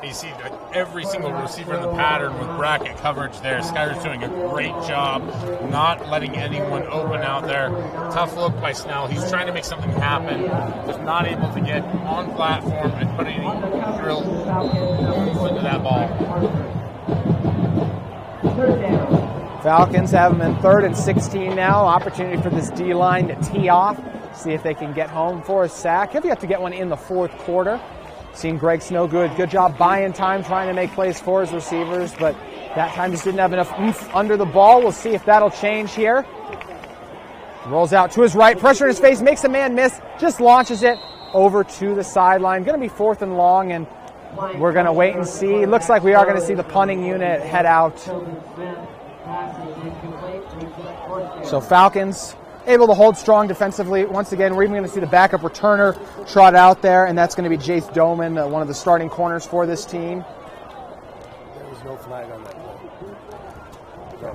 Speaker 5: You see every single receiver in the pattern with bracket coverage there. Skyridge doing a great job not letting anyone open out there. Tough look by Snell. He's trying to make something happen. Just not able to get on platform and put any real oomph into that ball.
Speaker 3: Falcons have them in 3rd and 16 now. Opportunity for this D-line to tee off. See if they can get home for a sack. Have yet to get one in the 4th quarter. Seen Greg Snow good job buying time, trying to make plays for his receivers, but that time just didn't have enough oomph under the ball. We'll see if that'll change here. Rolls out to his right, pressure in his face, makes a man miss, just launches it over to the sideline. Going to be 4th and long, and we're going to wait and see. Looks like we are going to see the punting unit head out. So Falcons able to hold strong defensively. Once again, we're even going to see the backup returner trot out there, and that's going to be Jace Doman, one of the starting corners for this team.
Speaker 14: There was no flag on that play.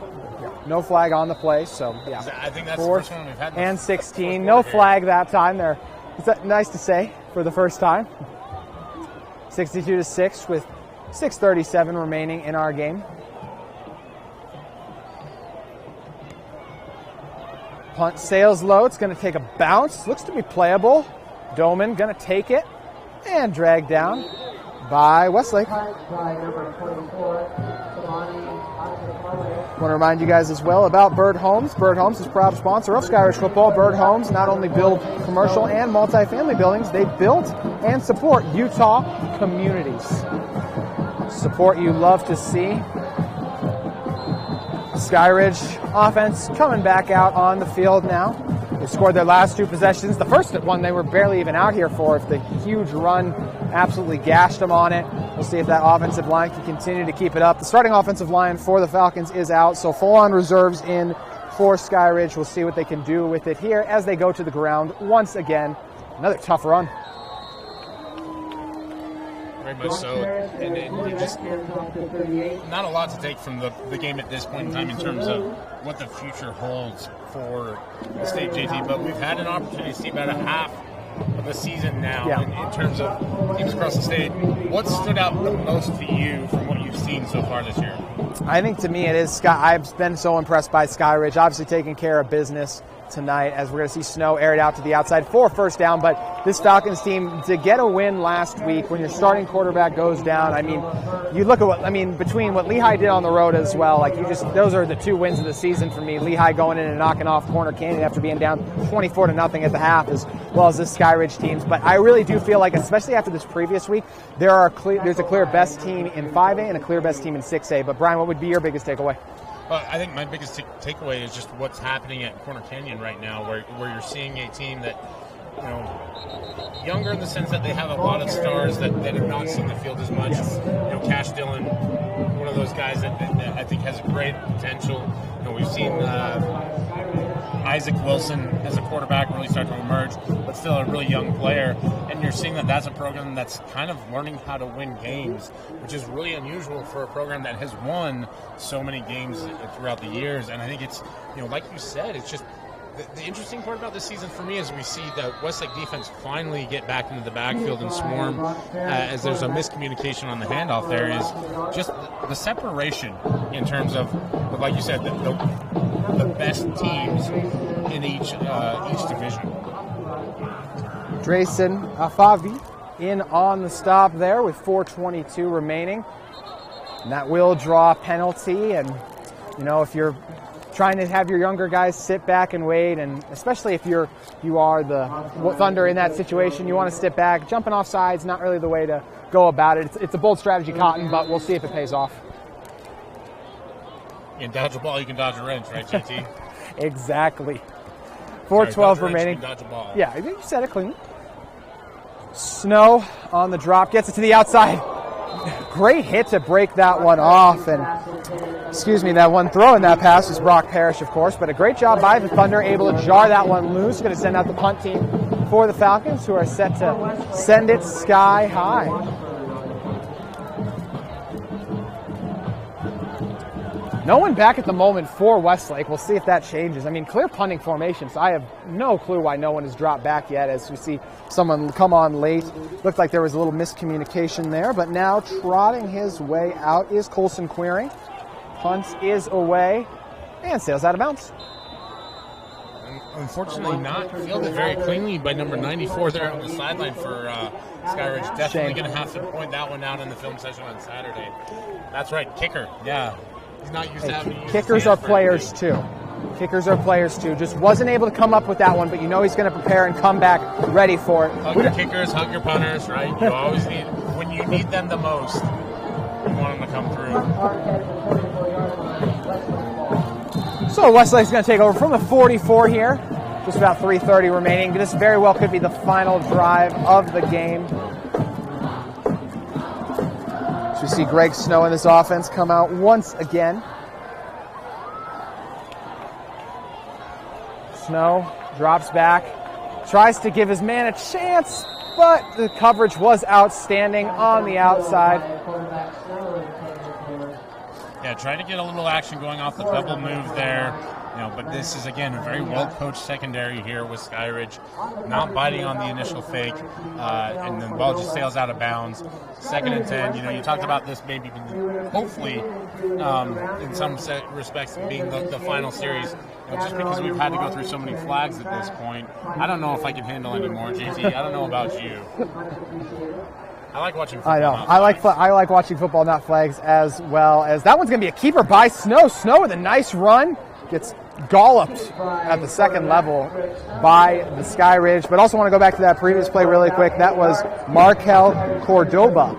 Speaker 3: No flag on the play, so yeah.
Speaker 5: I think that's the first one we've had.
Speaker 3: And 16, no flag that time there. Is that nice to say for the first time? 62-6 with 6:37 remaining in our game. Punt sails low. It's going to take a bounce. Looks to be playable. Doman going to take it and drag down by Westlake. Want to remind you guys as well about Bird Homes. Bird Homes is a proud sponsor of Skyridge football. Bird Homes not only build commercial and multifamily buildings, they build and support Utah communities. Support you love to see. Skyridge offense coming back out on the field now. They scored their last 2 possessions. The first one they were barely even out here for. If the huge run absolutely gashed them on it. We'll see if that offensive line can continue to keep it up. The starting offensive line for the Falcons is out, so full-on reserves in for Skyridge. We'll see what they can do with it here as they go to the ground once again Another tough run.
Speaker 5: Very much so. And just not a lot to take from the game at this point in time in terms of what the future holds for the state, JT. But we've had an opportunity to see about a half of the season now in terms of teams across the state. What stood out the most to you from what you've seen so far this year?
Speaker 3: I think to me it is I've been so impressed by Skyridge, obviously taking care of business tonight as we're going to see Snow air it out to the outside for a first down. But this Falcons team, to get a win last week when your starting quarterback goes down, I mean, you look at between what Lehigh did on the road as well, those are the 2 wins of the season for me. Lehigh going in and knocking off Corner Canyon after being down 24-0 at the half, as well as this Skyridge teams. But I really do feel like, especially after this previous week, there's a clear best team in 5A and a clear best team in 6A. But Brian, what would be your biggest takeaway?
Speaker 5: Well, I think my biggest takeaway is just what's happening at Corner Canyon right now, where you're seeing a team that, younger in the sense that they have a lot of stars that have not seen the field as much. Cash Dillon, one of those guys that I think has great potential. We've seen Isaac Wilson as a quarterback really start to emerge, but still a really young player. And you're seeing that that's a program that's kind of learning how to win games, which is really unusual for a program that has won so many games throughout the years. And I think it's, like you said, it's just the interesting part about this season for me is we see the Westlake defense finally get back into the backfield and swarm as there's a miscommunication on the handoff there, is just the separation in terms of, like you said, the best teams in each division.
Speaker 3: Drayson Afavi in on the stop there with 4:22 remaining. And that will draw a penalty. And, if you're trying to have your younger guys sit back and wait, and especially if you are the Thunder in that situation, you want to sit back. Jumping off sides, not really the way to go about it. It's a bold strategy, Cotton, but we'll see if it pays off.
Speaker 5: You can dodge a ball, you can dodge a wrench, right, JT?
Speaker 3: Exactly. 4:12 remaining.
Speaker 5: Dodge a ball.
Speaker 3: Yeah, I think you said it clean. Snow on the drop, gets it to the outside. Great hit to break that one off, and that one throw in that pass was Brock Parrish, of course, but a great job by the Thunder, able to jar that one loose. Going to send out the punt team for the Falcons, who are set to send it sky high. No one back at the moment for Westlake. We'll see if that changes. Clear punting formations. I have no clue why no one has dropped back yet, as we see someone come on late. Looked like there was a little miscommunication there, but now trotting his way out is Colson Queering. Punt is away and sails out of bounds.
Speaker 5: Unfortunately not fielded very cleanly by number 94 there on the sideline for Skyridge. Definitely going to have to point that one out in the film session on Saturday. That's right, kicker. Yeah. He's not used to having to use
Speaker 3: kickers are players too. Kickers are players too. Just wasn't able to come up with that one, but he's going to prepare and come back ready for it.
Speaker 5: Hug your kickers, hug your punters, right? You always need, when you need them the most, you want them to come through.
Speaker 3: So Westlake's going to take over from the 44 here. Just about 3:30 remaining. This very well could be the final drive of the game. So we see Greg Snow in this offense come out once again. Snow drops back, tries to give his man a chance, but the coverage was outstanding on the outside.
Speaker 5: Yeah, trying to get a little action going off the double move there. But this is, again, a very well-coached secondary here with Skyridge, not biting on the initial fake, and the ball just sails out of bounds. 2nd and 10. You talked about this maybe, hopefully, in some respects, being the final series. Just because we've had to go through so many flags at this point, I don't know if I can handle any more, JT. I don't know about you. I like watching football.
Speaker 3: I know. I like watching football, not flags, as well as that one's going to be a keeper by Snow. Snow with a nice run. Gets golloped at the second level by the Skyridge. But also want to go back to that previous play really quick. That was Markel Cordoba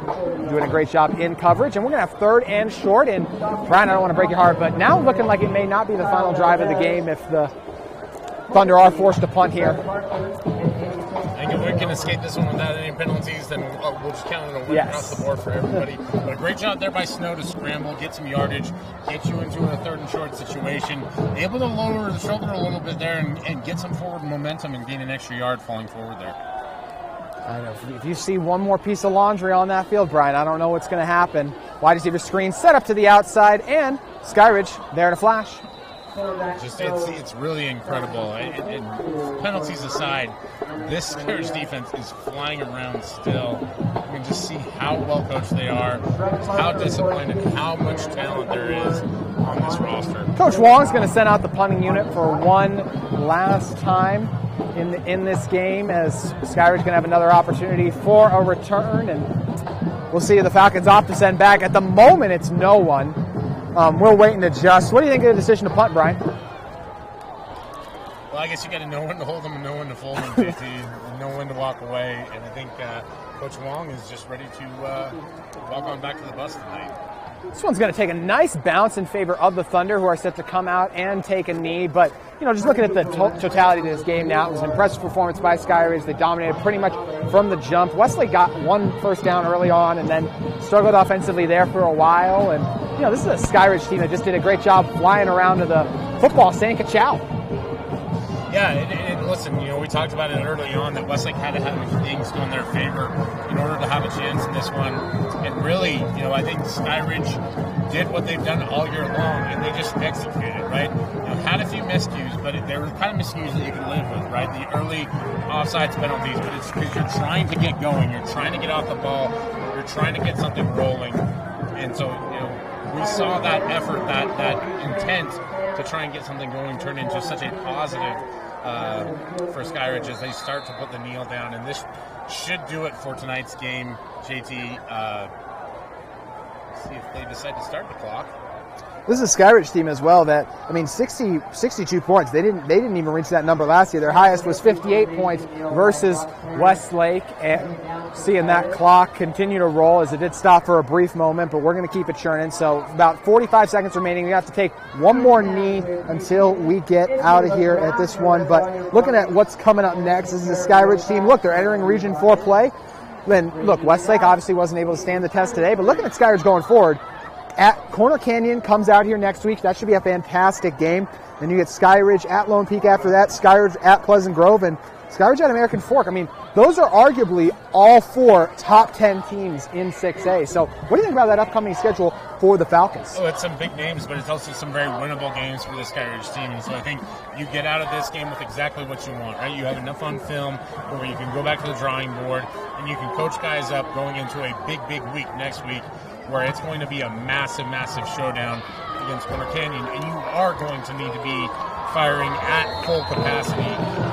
Speaker 3: doing a great job in coverage. And we're going to have 3rd and short. And Brian, I don't want to break your heart, but now looking like it may not be the final drive of the game if the Thunder are forced to punt here.
Speaker 5: I think if we can escape this one without any penalties, then we'll just count it a win across the board for everybody. But a great job there by Snow to scramble, get some yardage, get you into a 3rd and short situation. Able to lower the shoulder a little bit there and get some forward momentum and gain an extra yard falling forward there.
Speaker 3: I know. If you see one more piece of laundry on that field, Brian, I don't know what's going to happen. Wide receiver screen set up to the outside, and Skyridge there in a flash.
Speaker 5: It's really incredible. And penalties aside, this Skyridge defense is flying around still. You can just see how well coached they are, how disciplined, and how much talent there is on this roster.
Speaker 3: Coach Wong's going to send out the punting unit for one last time in this game, as Skyridge going to have another opportunity for a return, and we'll see if the Falcons opt to send back. At the moment, it's no one. We'll wait and adjust. What do you think of the decision to punt, Brian?
Speaker 5: Well, I guess you got to know when to hold them and know when to fold them, JT, and know when to walk away. And I think Coach Wong is just ready to walk on back to the bus tonight.
Speaker 3: This one's going to take a nice bounce in favor of the Thunder, who are set to come out and take a knee. But, just looking at the totality of this game now, it was an impressive performance by Skyridge. They dominated pretty much from the jump. Westlake got one first down early on and then struggled offensively there for a while. And, this is a Skyridge team that just did a great job flying around to the football, saying ka-chow.
Speaker 5: Yeah, and listen, we talked about it early on that Westlake had to have things go in their favor in order to have a chance in this one. And really, I think Skyridge did what they've done all year long, and they just executed, right? Had a few miscues, but they were kind of miscues that you can live with, right? The early offsides penalties, but it's because you're trying to get going, you're trying to get off the ball, you're trying to get something rolling. And so, we saw that effort, that intent to try and get something going turn into such a positive for Skyridge as they start to put the kneel down. And this should do it for tonight's game, JT. See if they decide to start the clock.
Speaker 3: This is a Skyridge team as well that, 62 points. They didn't even reach that number last year. Their highest was 58 points versus Westlake. And seeing that clock continue to roll, as it did stop for a brief moment, but we're going to keep it churning. So about 45 seconds remaining. We have to take one more knee until we get out of here at this one. But looking at what's coming up next, this is a Skyridge team. Look, they're entering Region 4 play. Then, look, Westlake obviously wasn't able to stand the test today, but looking at Skyridge going forward, at Corner Canyon comes out here next week. That should be a fantastic game. Then you get Skyridge at Lone Peak after that, Skyridge at Pleasant Grove, and Skyridge at American Fork. Those are arguably all four top 10 teams in 6A. So what do you think about that upcoming schedule for the Falcons?
Speaker 5: Oh, it's some big names, but it's also some very winnable games for the Skyridge team. And so I think you get out of this game with exactly what you want, right? You have enough on film where you can go back to the drawing board and you can coach guys up going into a big week next week, where it's going to be a massive showdown against Corner Canyon, and you are going to need to be firing at full capacity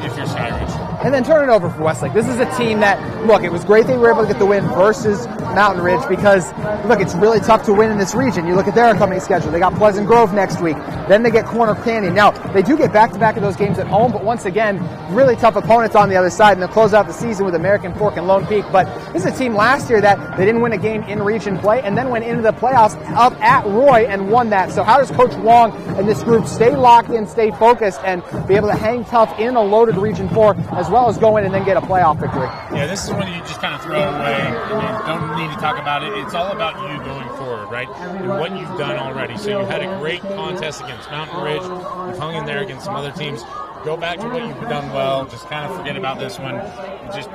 Speaker 5: if you're Skyridge.
Speaker 3: And then turn it over for Westlake. This is a team that, look, it was great they were able to get the win versus Mountain Ridge because, look, it's really tough to win in this region. You look at their upcoming schedule. They got Pleasant Grove next week. Then they get Corner Canyon. Now, they do get back-to-back of those games at home, but once again, really tough opponents on the other side, and they'll close out the season with American Fork and Lone Peak. But this is a team last year that they didn't win a game in region play and then went into the playoffs up at Roy and won that. So how does Coach Wong and this group stay locked in, stay focused, and be able to hang tough in a loaded Region 4 as well as go in and then get a playoff victory?
Speaker 5: Yeah, this is one you just kind of throw away and don't need to talk about it. It's all about you going forward, right? And what you've done already. So you had a great contest against Mountain Ridge. You've hung in there against some other teams. Go back to what you've done well. Just kind of forget about this one. Just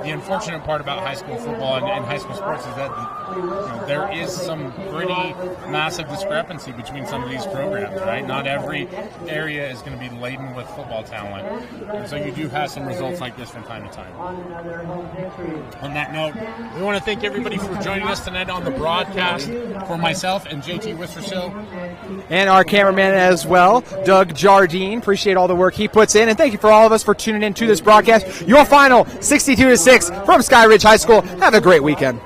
Speaker 5: the unfortunate part about high school football and high school sports is that there is some pretty massive discrepancy between some of these programs, right? Not every area is going to be laden with football talent. And so you do have some results like this from time to time. On that note, we want to thank everybody for joining us tonight on the broadcast. For myself and JT Wistersill.
Speaker 3: And our cameraman as well, Doug Jardine. Appreciate all the work he puts in. And thank you for all of us for tuning in to this broadcast. Your final 62-6 from Skyridge High School. Have a great weekend.